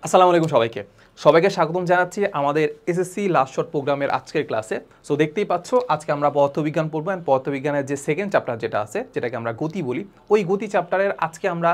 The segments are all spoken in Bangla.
আসসালামু আলাইকুম সবাইকে স্বাগতম জানাচ্ছি আমাদের এসএসসি লাস্ট শর্ট প্রোগ্রামের আজকের ক্লাসে। সো দেখতেই পাচ্ছ আজকে আমরা পদার্থবিজ্ঞান পড়বো, অ্যান্ড পদার্থবিজ্ঞানের যে সেকেন্ড চ্যাপ্টার যেটা আছে, যেটাকে আমরা গতি বলি, ওই গতি চ্যাপ্টারের আজকে আমরা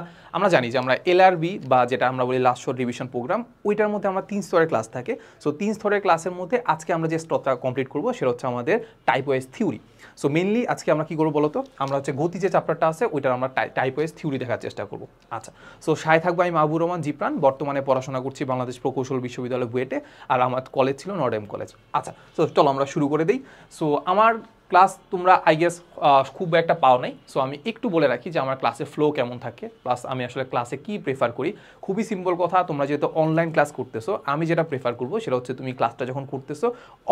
জানি যে আমরা এলআরবি বা যেটা আমরা বলি লাস্ট শর্ট রিভিশন প্রোগ্রাম, ওইটার মধ্যে আমরা 3 স্তরের ক্লাস থাকে। সো 3 স্তরের ক্লাসের মধ্যে আজকে আমরা যে স্তরটা কমপ্লিট করবো সেটা হচ্ছে আমাদের টাইপওয়েজ থিওরি। সো মেনলি আজকে আমরা কি করবো বলতো, আমরা হচ্ছে গতি যে চ্যাপ্টারটা আছে ওইটার আমরা টাইপওয়েজ থিওরি দেখার চেষ্টা করবো। আচ্ছা, সো সাথে থাকবো আমি মাহবুবুর রহমান জিপ্রান, বর্তমানে পড়াশোনা করছি বাংলাদেশ প্রকৌশল বিশ্ববিদ্যালয় বুয়েটে, আর আমার কলেজ ছিল নর্ডেম কলেজ। আচ্ছা, সো চলো আমরা শুরু করে দিই। সো আমার ক্লাস তোমরা আই গেস খুব একটা পাও নাই। সো আমি একটু বলে রাখি যে আমার ক্লাসের ফ্লো কেমন থাকে, প্লাস আমি আসলে ক্লাসে কি প্রেফার করি। খুবই সিম্পল কথা, তোমরা যেহেতু অনলাইন ক্লাস করতেছো, আমি যেটা প্রেফার করবো সেটা হচ্ছে তুমি ক্লাসটা যখন করতেছো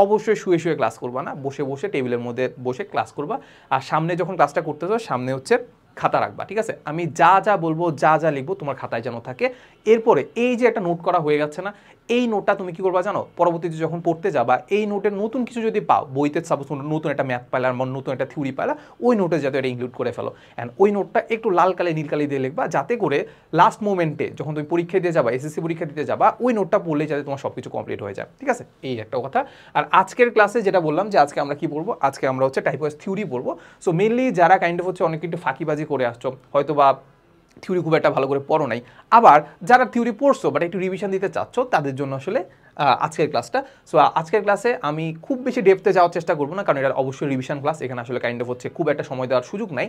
অবশ্যই শুয়ে শুয়ে ক্লাস করবা না, বসে বসে টেবিলের মধ্যে বসে ক্লাস করবা। আর সামনে যখন ক্লাসটা করতেছো সামনে হচ্ছে খাতা রাখবা, ঠিক আছে? আমি যা যা বলবো যা যা লিখবো তোমার খাতায় যেন থাকে। এরপরে এই যে একটা নোট করা হয়ে যাচ্ছে না, এই নোটটা তুমি কি করবা জানো, পরবর্তীতে যখন পড়তে যাবা এই নোটের নতুন কিছু যদি পাও, বইতে সাপোজ নতুন একটা ম্যাথ পাইলা, নতুন একটা থিওরি পাইলা, ওই নোটে যাতে এটা ইনক্লুড করে ফেলো। অ্যান্ড ওই নোটটা একটু লাল কালি নীল কালি দিয়ে লিখবা, যাতে করে লাস্ট মোমেন্টে যখন তুমি পরীক্ষা দিয়ে যাবা, এসএসসি পরীক্ষা দিতে যাবা, ওই নোটটা পড়লে যাতে তোমার সব কিছু কমপ্লিট হয়ে যায়, ঠিক আছে? এই একটা কথা। আর আজকের ক্লাসে যেটা বললাম যে আজকে আমরা কি পড়বো, আজকে আমরা হচ্ছে টাইপওয়েজ থিওরি পড়বো। সো মেনলি যারা কাইন্ড অফ হচ্ছে অনেক একটু ফাঁকিবাজি করে আসছো, হয়তো বা থিওরি খুব একটা ভালো করে পড়ো নাই, আবার যারা থিওরি পড়ছো বাট একটু রিভিশন দিতে চাচ্ছ, তাদের জন্য আসলে আজকের ক্লাসটা। সো আজকের ক্লাসে আমি খুব বেশি ডেপথে যাওয়ার চেষ্টা করবো না, কারণ এটা অবশ্যই রিভিশন ক্লাস, এখানে আসলে কাইন্ড অফ হচ্ছে খুব একটা সময় দেওয়ার সুযোগ নাই,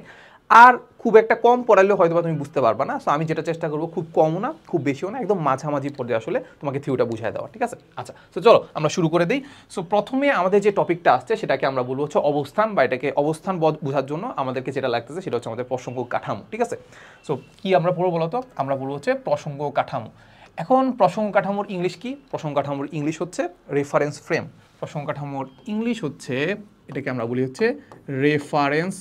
আর খুব একটা কম পড়ালেও হয়তো বা তুমি বুঝতে পারবা না। সো আমি যেটা চেষ্টা করবো খুব কমও না খুব বেশিও না, একদম মাঝামাঝি পর্যায়ে আসলে তোমাকে থিওরিটা বুঝাই দেওয়া, ঠিক আছে? আচ্ছা, সো চলো আমরা শুরু করে দিই। সো প্রথমে আমাদের যে টপিকটা আসছে সেটাকে আমরা বলবো হচ্ছে অবস্থান, বা এটাকে অবস্থান বোঝার জন্য আমাদেরকে যেটা লাগতেছে সেটা হচ্ছে আমাদের প্রসঙ্গ কাঠামো, ঠিক আছে? সো কি আমরা পড়বো বলতো, আমরা বলবো হচ্ছে প্রসঙ্গ কাঠামো। এখন প্রসঙ্গ কাঠামোর ইংলিশ কি? প্রসঙ্গ কাঠামোর ইংলিশ হচ্ছে রেফারেন্স ফ্রেম। প্রসঙ্গ কাঠামোর ইংলিশ হচ্ছে, এটাকে আমরা বলি হচ্ছে রেফারেন্স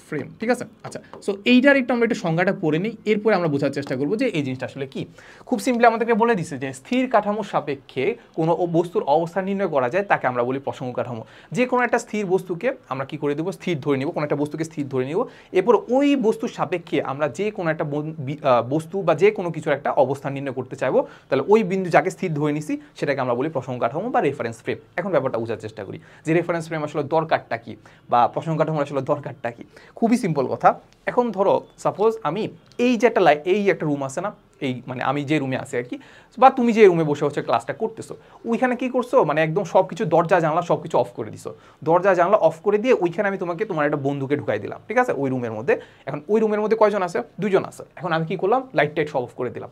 ফ্রেম, ঠিক আছে? আচ্ছা, সো এইটার একটু আমরা একটু সংজ্ঞাটা পড়ে নিই, এরপরে আমরা বোঝার চেষ্টা করবো যে এই জিনিসটা আসলে কি। খুব সিম্পলি আমাদেরকে বলে দিচ্ছে যে স্থির কাঠামোর সাপেক্ষে কোনো বস্তুর অবস্থান নির্ণয় করা যায়, তাকে আমরা বলি প্রসঙ্গ কাঠামো। যে কোনো একটা স্থির বস্তুকে আমরা কি করে দেবো, স্থির ধরে নিব, কোনো একটা বস্তুকে স্থির ধরে নিব, এরপর ওই বস্তুর সাপেক্ষে আমরা যে কোনো একটা বস্তু বা যে কোনো কিছুর একটা অবস্থান নির্ণয় করতে চাইবো, তাহলে ওই বিন্দু যাকে স্থির ধরে নিছি সেটাকে আমরা বলি প্রসঙ্গ কাঠামো বা রেফারেন্স ফ্রেম। এখন ব্যাপারটা বোঝার চেষ্টা করি যে রেফারেন্স ফ্রেম আসলে দরকারটা কি, বা প্রসঙ্গ কাঠামোর আসলে দরকারটা কি। খুবই সিম্পল কথা। এখন ধরো সাপোজ আমি এই যে একটা রুম আছে না, এই মানে আমি যে রুমে আছি আর কি, বা তুমি যে রুমে বসে হচ্ছে ক্লাসটা করতেছো, ওইখানে কি করছো, মানে একদম সব কিছু দরজা জানলা সব কিছু অফ করে দিছো। দরজা জানলা অফ করে দিয়ে ওইখানে আমি তোমার একটা বন্ধুকে ঢুকাই দিলাম, ঠিক আছে, ওই রুমের মধ্যে। এখন ওই রুমের মধ্যে কয়জন আছে? 2 জন আছে। এখন আমি কি করলাম, লাইট টাইট সব অফ করে দিলাম,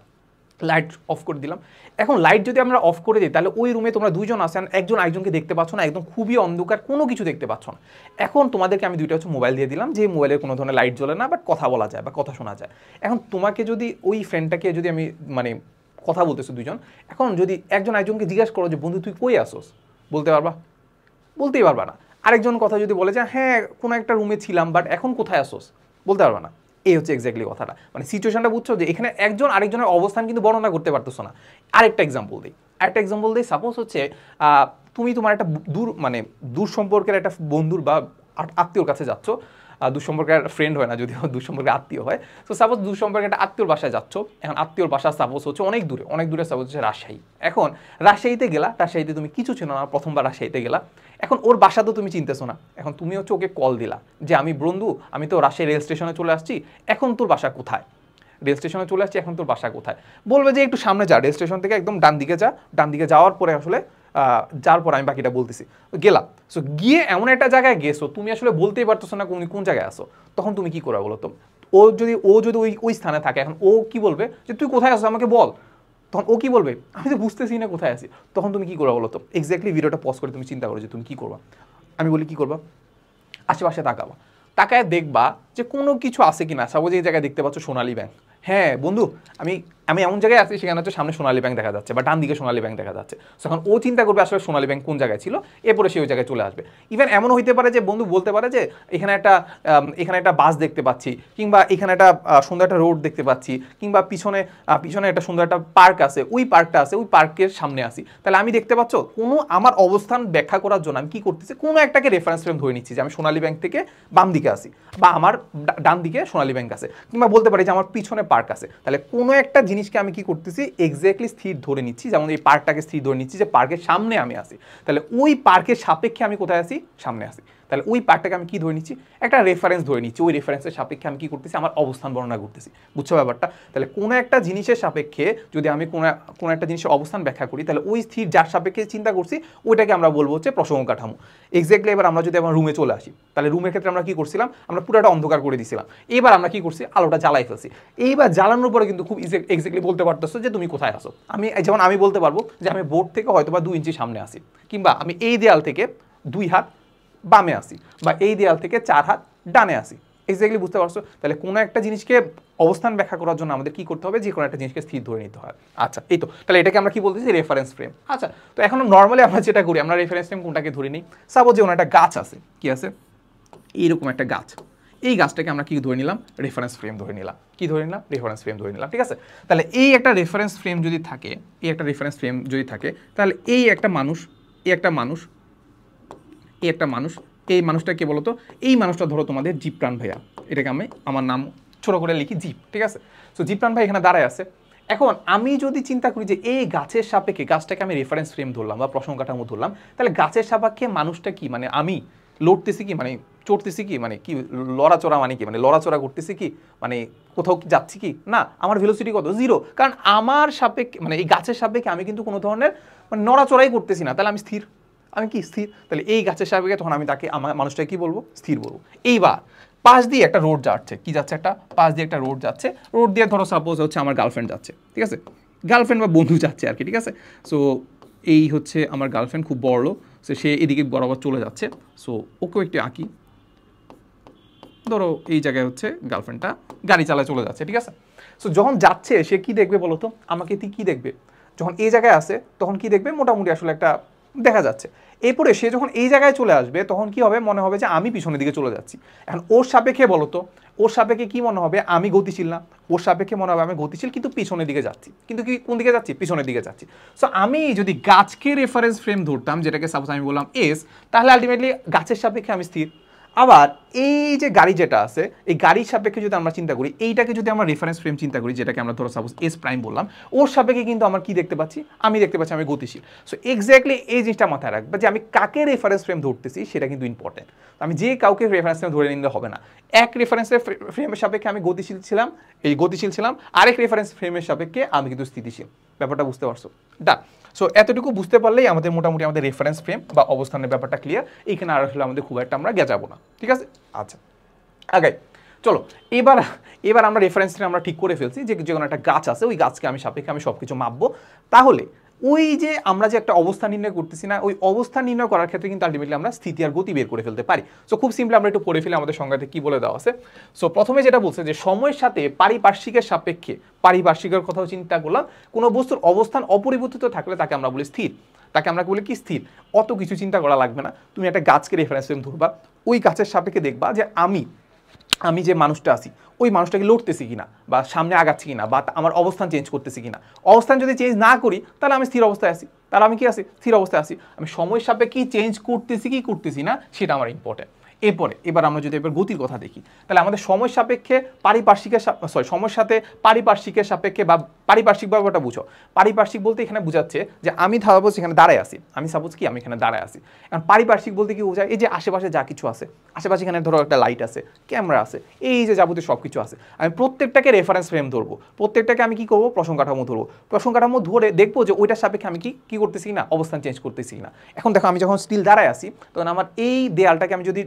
লাইট অফ করে দিলাম। এখন লাইট যদি আমরা অফ করে দিই, তাহলে ওই রুমে তোমরা 2 জন আছেন, একজন আরেকজনকে দেখতে পাচ্ছ না, একদম খুবই অন্ধকার, কোনো কিছু দেখতে পাচ্ছ না। এখন তোমাদেরকে আমি 2টা হচ্ছে মোবাইল দিয়ে দিলাম, যে মোবাইলের কোনো ধরনের লাইট জ্বলে না, বাট কথা বলা যায় বা কথা শোনা যায়। এখন তোমাকে যদি ওই ফ্রেন্ডটাকে যদি আমি মানে কথা বলতেছো 2 জন, এখন যদি একজন আরেকজনকে জিজ্ঞাসা করো যে বন্ধু তুই কই আসোস, বলতে পারবা? বলতেই পারবা না। আরেকজন কথা যদি বলে যে হ্যাঁ কোনো একটা রুমে ছিলাম, বাট এখন কোথায় আসোস, বলতে পারবা না। এই হচ্ছে এক্স্যাক্টলি কথাটা, মানে সিচুয়েশনটা বুঝছো যে এখানে একজন আরেকজনের অবস্থান কিন্তু বর্ণনা করতে পারতেছো না। আরেকটা এক্সাম্পল দিই, সাপোজ হচ্ছে তুমি তোমার একটা দূর সম্পর্কের একটা বন্ধুর বা আত্মীয়র কাছে যাচ্ছ। দূর সম্পর্কের ফ্রেন্ড হয় না, যদিও দূর সম্পর্কের আত্মীয় হয়। তো সাপোজ দূর সম্পর্কে একটা আত্মীয়র বাসায় যাচ্ছ। এখন আত্মীয়র বাসা সাপোজ হচ্ছে অনেক দূরে সাপোজ হচ্ছে রাজশাহী। এখন রাজশাহীতে গেলা, রাজশাহীতে তুমি কিছু ছিল না, প্রথমবার রাজশাহীতে গেলা। এখন ওর বাসা তো তুমি চিনতেছো না। এখন তুমি হচ্ছে ওকে কল দিলা যে আমি বন্ধু, আমি তো রাজশাহী রেল স্টেশনে চলে আসছি, এখন তোর বাসা কোথায়? রেল স্টেশনে চলে আসছি, এখন তোর বাসা কোথায়? বলবে যে একটু সামনে যা, রেল স্টেশন থেকে একদম ডান দিকে যা, ডান দিকে যাওয়ার পরে আসলে যার পর আমি বাকিটা বলতেছি। গেলাম, সো গিয়ে এমন একটা জায়গায় গেছো তুমি আসলে বলতেই পারতেছো না কোন জায়গায় আসো, তখন তুমি কি করবে বলো তো? ও যদি ওই স্থানে থাকে, এখন ও কি বলবে যে তুই কোথায় আসো আমাকে বল। তখন ও কি বলবে, আমি তো বুঝতেছি না কোথায় আছি। তখন তুমি কি করবে বলো তো? এক্স্যাক্টলি ভিডিওটা পজ করে তুমি চিন্তা করো যে তুমি কি করবা। আমি বলি কি করবা, আশেপাশে তাকাবা, তাকায় দেখবা যে কোনো কিছু আছে কিনা। সাপোজ এই জায়গায় দেখতে পাচ্ছ সোনালী ব্যাংক, হ্যাঁ বন্ধু আমি আমি এমন জায়গায় আছি সেখানে হচ্ছে সামনে সোনালী ব্যাংক দেখা যাচ্ছে বা ডান দিকে সোনালী ব্যাংক দেখা যাচ্ছে, এখন ও চিন্তা করবে আসলে সোনালী ব্যাংক কোন জায়গায় ছিল, এরপরে সে ওই জায়গায় চলে আসবে। ইভেন এমন হইতে পারে যে বন্ধু বলতে পারে যে এখানে একটা বাস দেখতে পাচ্ছি, কিংবা এখানে একটা সুন্দর একটা রোড দেখতে পাচ্ছি, কিংবা পিছনে পিছনে একটা সুন্দর একটা পার্ক আছে, ওই পার্কটা আছে, ওই পার্কের সামনে আসি। তাহলে আমি দেখতে পাচ্ছ কোনো আমার অবস্থান ব্যাখ্যা করার জন্য আমি কি করতেছি, কোনো একটাকে রেফারেন্স ফ্রেম ধরে নিচ্ছি যে আমি সোনালী ব্যাংক থেকে বাম দিকে আসি, বা আমার ডান দিকে সোনালী ব্যাংক আছে, কিংবা বলতে পারি যে আমার পিছনে পার্ক আছে। তাহলে কোনো একটা জিনিসকে আমি কি করতেছি, এক্স্যাক্টলি স্থির ধরে নিচ্ছি, যেমন এই পার্কটাকে স্থির ধরে নিচ্ছি যে পার্কের সামনে আমি আসি। তাহলে ওই পার্কের সাপেক্ষে আমি কোথায় আসি, সামনে আসি। তাহলে ওই পার্টটাকে আমি কি ধরে নিচ্ছি, একটা রেফারেন্স ধরে নিচ্ছি, ওই রেফারেন্সের সাপেক্ষে আমি কি করতেছি, আমার অবস্থান বর্ণনা করতেছি। বুঝছো ব্যাপারটা? তাহলে কোনো একটা জিনিসের সাপেক্ষে যদি আমি কোনো একটা জিনিসের অবস্থান ব্যাখ্যা করি, তাহলে ওই স্থির যার সাপেক্ষে চিন্তা করছি ওইটাকে আমরা বলবো হচ্ছে প্রসঙ্গ কাঠামো। এক্স্যাক্টলি এবার আমরা যদি আমার রুমে চলে আসি, তাহলে রুমের ক্ষেত্রে আমরা কি করছিলাম, আমরা পুরোটা অন্ধকার করে দিছিলাম। এবার আমরা কি করছি, আলোটা জ্বালাই ফেলছি। এইবার জ্বালানোর পরে কিন্তু খুব এক্স্যাক্টলি বলতে পারতেছো যে তুমি কোথায় আসো। যেমন আমি বলতে পারবো যে আমি বোর্ড থেকে হয়তো বা 2 ইঞ্চি সামনে আসি, কিংবা আমি এই দেয়াল থেকে 2 হাত বামে আসি, বা এই দেয়াল থেকে 4 হাত ডানে আসি। এক্স্যাক্টলি বুঝতে পারছো? তাহলে কোনো একটা জিনিসকে অবস্থান ব্যাখ্যা করার জন্য আমাদের কি করতে হবে, যে কোনো একটা জিনিসকে স্থির ধরে নিতে হয়। আচ্ছা, এই তো। তাহলে এটাকে আমরা কি বলতেছি, রেফারেন্স ফ্রেম। আচ্ছা, তো এখন নর্মালি আমরা যেটা করি, আমরা রেফারেন্স ফ্রেম কোনটাকে ধরে নিই, সাপোজ যেমন একটা গাছ আছে, কি আছে, এইরকম একটা গাছ, এই গাছটাকে আমরা কি ধরে নিলাম, রেফারেন্স ফ্রেম ধরে নিলাম। কি ধরে নিলাম, রেফারেন্স ফ্রেম ধরে নিলাম। ঠিক আছে? তাহলে এই একটা রেফারেন্স ফ্রেম যদি থাকে, এই একটা রেফারেন্স ফ্রেম যদি থাকে, তাহলে এই একটা মানুষ, এই একটা মানুষ, এই একটা মানুষ, এই মানুষটা কে বলতো, এই মানুষটা ধরো তোমাদের জিপ্রান ভাইয়া, এটাকে আমি আমার নাম ছোট করে লিখি জিপ। ঠিক আছে? সো জিপ্রান ভাই এখানে দাঁড়ায় আছে। এখন আমি যদি চিন্তা করি যে এই গাছের সাপেক্ষে, গাছটাকে আমি রেফারেন্স ফ্রেম ধরলাম বা প্রসঙ্গ কাঠামো ধরলাম, তাহলে গাছের সাপেক্ষে মানুষটা কি, মানে আমি লড়তেছি কি, মানে চড়তেছি কি, মানে কি লড়াচড়া, মানে কি, মানে লড়াচড়া করতেছি কি, মানে কোথাও যাচ্ছি কি না, আমার ভেলোসিটি কত, 0। কারণ আমার সাপেক্ষে, মানে এই গাছের সাপেক্ষে আমি কিন্তু কোনো ধরনের মানে নড়াচড়াই করতেছি না, তাহলে আমি স্থির। আমি কি স্থির? তাহলে এই গাছের সাপেক্ষে তখন আমি তাকে, আমার মানুষটাকে কি বলবো, স্থির বলবো। এইবার পাশ দিয়ে একটা রোড যাচ্ছে, কি যাচ্ছে, একটা পাশ দিয়ে একটা রোড যাচ্ছে, রোড দিয়ে ধরো সাপোজ হচ্ছে আমার গার্লফ্রেন্ড যাচ্ছে। ঠিক আছে? গার্লফ্রেন্ড বা বন্ধু যাচ্ছে আর কি। ঠিক আছে? সো এই হচ্ছে আমার গার্লফ্রেন্ড, খুব বড়, সো সে এদিকে বরাবর চলে যাচ্ছে। সো ওকেও একটু আঁকি, ধরো এই জায়গায় হচ্ছে গার্লফ্রেন্ডটা গাড়ি চালায় চলে যাচ্ছে। ঠিক আছে? সো যখন যাচ্ছে সে কি দেখবে বলো তো, আমাকে কি দেখবে, যখন এই জায়গায় আসে তখন কি দেখবে, মোটামুটি আসলে একটা দেখা যাচ্ছে। এরপরে সে যখন এই জায়গায় চলে আসবে তখন কি হবে, মনে হবে যে আমি পিছনের দিকে চলে যাচ্ছি। এখন ওর সাপেক্ষে বলো তো, ওর সাপেক্ষে কি মনে হবে, আমি গতিশীল না, ওর সাপেক্ষে মনে হবে আমি গতিশীল কিন্তু পিছনের দিকে যাচ্ছি। কিন্তু কি কোন দিকে যাচ্ছি, পিছনের দিকে যাচ্ছি। সো আমি যদি গাছকে রেফারেন্স ফ্রেম ধরতাম, যেটাকে সাপোজ আমি বললাম এস, তাহলে আলটিমেটলি গাছের সাপেক্ষে আমি স্থির। আবার এই যে গাড়ি যেটা আছে, এই গাড়ির সাপেক্ষে যদি আমরা চিন্তা করি, এইটাকে যদি আমরা রেফারেন্স ফ্রেম চিন্তা করি, যেটাকে আমরা ধরো সাপোজ এস প্রাইম বললাম, ওর সাপেক্ষে কিন্তু আমার কি দেখতে পাচ্ছি, আমি দেখতে পাচ্ছি আমি গতিশীল। সো এক্স্যাক্টলি এই জিনিসটা মাথায় রাখবে যে আমি কাকে রেফারেন্স ফ্রেম ধরতেছি সেটা কিন্তু ইম্পর্টেন্ট। আমি যে কাউকে রেফারেন্স ফ্রেম ধরে নিলে হবে না। এক রেফারেন্সের ফ্রেমের সাপেক্ষে আমি গতিশীল ছিলাম, আরেক রেফারেন্স ফ্রেমের সাপেক্ষে আমি কিন্তু স্থিতিশীল। ব্যাপারটা বুঝতে পারছো? ডা সো এতটুকু বুঝতে পারলেই আমাদের মোটামুটি আমাদের রেফারেন্স ফ্রেম বা অবস্থানের ব্যাপারটা ক্লিয়ার। এইখানে আর আসলে আমাদের খুব একটা আমরা গেজাবো না। ঠিক আছে? আচ্ছা, আগে চলো এবার আমরা রেফারেন্স ফ্রেম আমরা ঠিক করে ফেলছি যে কোনো একটা গাছ আছে, ওই গাছকে আমি সাপেক্ষে আমি সব কিছু মাপবো। তাহলে ওই যে আমরা যে একটা অবস্থা নির্ণয় করতেছি না, ওই অবস্থা নির্ণয় করার ক্ষেত্রে কিন্তু আলটিমেটলি আমরা স্থিতি আর গতি বের করে ফেলতে পারি। সো খুব সিম্পলি আমরা একটু পড়ে ফেলি আমাদের সংজ্ঞাতে কি বলে দেওয়া আছে। সো প্রথমে যেটা বলছে যে সময়ের সাথে পারিপার্শ্বিকের সাপেক্ষে, পারিপার্শ্বিকের কথাও চিন্তা করলাম, কোনো বস্তুর অবস্থান অপরিবর্তিত থাকলে তাকে আমরা বলি স্থির। তাকে আমরা বলি কি, স্থির। অত কিছু চিন্তা করা লাগবে না, তুমি একটা গাছকে রেফারেন্স ফ্রেম ধরবা, ওই গাছের সাপেক্ষে দেখবা যে আমি যে মানুষটা আছি, ওই মানুষটাকে লড়তেছি কিনা, বা সামনে আগাচ্ছি কিনা, বা আমার অবস্থান চেঞ্জ করতেছি কিনা। অবস্থান যদি চেঞ্জ না করি তাহলে আমি স্থির অবস্থায় আছি। তাহলে আমি কি আছি, স্থির অবস্থায় আছি। আমি সময়ের সাপেক্ষে চেঞ্জ করতেছি কি করতেছি না সেটা আমার ইম্পর্টেন্ট। এবার আমরা যদি এবার গতির কথা দেখি, তাহলে আমাদের সময় সাপেক্ষে সময়ের সাথে পারিপার্শ্বিকের সাপেক্ষে, বা পারিপার্শ্বিক ব্যাপারটা বুঝো। পারিপার্শ্বিক বলতে এখানে বোঝাচ্ছে যে আমি সাপোজ এখানে দাঁড়ায় আছি, আমি এখানে দাঁড়ায় আছি। এখন পারিপার্শ্বিক বলতে কি বোঝায়, এই যে আশেপাশে যা কিছু আছে, আশেপাশে এখানে ধরো একটা লাইট আছে, ক্যামেরা আছে, এই যে যাবতীয় সব কিছু আছে, আমি প্রত্যেকটাকে রেফারেন্স ফ্রেম ধরবো। প্রত্যেকটাকে আমি কি করবো, প্রসঙ্গ কাঠামো ধরবো। প্রসঙ্গ কাঠামো ধরে দেখবো যে ওইটার সাপেক্ষে আমি কি করতেছি না, অবস্থান চেঞ্জ করতেছি না। এখন দেখো আমি যখন স্টিল দাঁড়ায় আছি, তখন আমার এই দেয়ালটাকে আমি যদি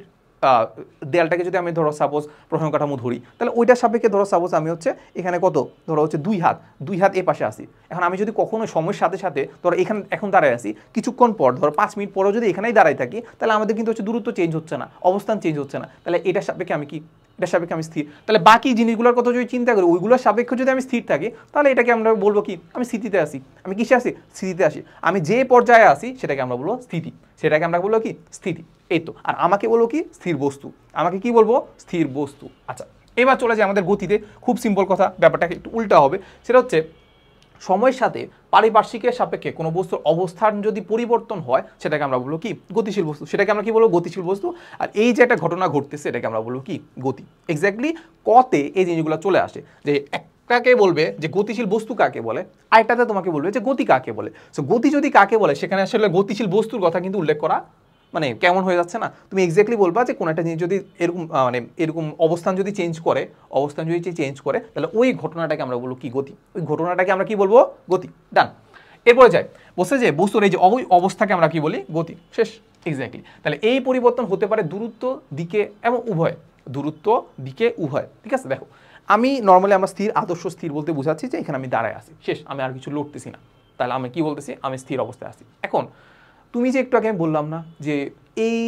দেয়ালটাকে যদি আমি ধরো সাপোজ প্রসঙ্গ কাঠামো ধরি, তাহলে ওইটার সাপেক্ষে ধরো সাপোজ আমি হচ্ছে এখানে কত ধরো হচ্ছে 2 হাত এ পাশে আসি। এখন আমি যদি কখনো সময়ের সাথে সাথে ধরো এখানে এখন দাঁড়ায় আসি, কিছুক্ষণ পর ধরো 5 মিনিট পরও যদি এখানেই দাঁড়ায় থাকি, তাহলে আমাদের কিন্তু হচ্ছে দূরত্ব চেঞ্জ হচ্ছে না, অবস্থান চেঞ্জ হচ্ছে না, তাহলে এটার সাপেক্ষে আমি কি, এটার সাপেক্ষে আমি স্থির। তাহলে বাকি জিনিসগুলোর কথা যদি চিন্তা করি, ওইগুলোর সাপেক্ষে যদি আমি স্থির থাকি, তাহলে এটাকে আমরা বলবো কি, আমি স্থিতিতে আসি। আমি কিসে আসি? স্থিতিতে আসি। আমি যে পর্যায়ে আসি সেটাকে আমরা বলবো স্থিতি, সেটাকে আমরা বলবো কি, স্থিতি। এই তো। আর আমাকে বলবো কি, স্থির বস্তু। আমাকে কি বলবো? স্থির বস্তু। আচ্ছা, এবার চলে যায় আমাদের গতিতে। খুব সিম্পল কথা, ব্যাপারটাকে একটু উল্টা হবে। সেটা হচ্ছে সময়ের সাথে পারিপার্শ্বিকের সাপেক্ষে কোনো বস্তুর অবস্থান যদি পরিবর্তন হয়, সেটাকে আমরা বলবো কি, গতিশীল বস্তু। সেটাকে আমরা কি বলবো? গতিশীল বস্তু। আর এই যে একটা ঘটনা ঘটতেছে, এটাকে আমরা বলবো কি, গতি। এক্স্যাক্টলি কতে এই জিনিসগুলো চলে আসে, যে একটাকে বলবে যে গতিশীল বস্তু কাকে বলে, আরেকটাতে তোমাকে বলবে যে গতি কাকে বলে। সো গতি যদি কাকে বলে, সেখানে আসলে গতিশীল বস্তুর কথা কিন্তু উল্লেখ করা মানে কেমন হয়ে যাচ্ছে না? তুমি এক্স্যাক্টলি বলবা যে কোনো একটা জিনিস যদি এরকম মানে এরকম অবস্থান যদি চেঞ্জ করে, তাহলে ওই ঘটনাটাকে আমরা বলবো কি, গতি। ওই ঘটনাটাকে আমরা কি বলবো? গতি। ডান। এরপরে যাই, বলছে যে বস্তুর এই যে অবস্থাকে আমরা কি বলি? গতি। শেষ। এক্স্যাক্টলি। তাহলে এই পরিবর্তন হতে পারে দূরত্ব, দিকে এবং উভয়। দূরত্ব, দিকে, উভয়। ঠিক আছে? দেখো, আমি নর্মালি আমরা স্থির, আদর্শ স্থির বলতে বোঝাচ্ছি যে এখানে আমি দাঁড়ায় আছি, শেষ, আমি আর কিছু লড়তেছি না। তাহলে আমি কি বলতেছি? আমি স্থির অবস্থায় আছি। এখন তুমি যে একটু আগে আমি বললাম না যে এই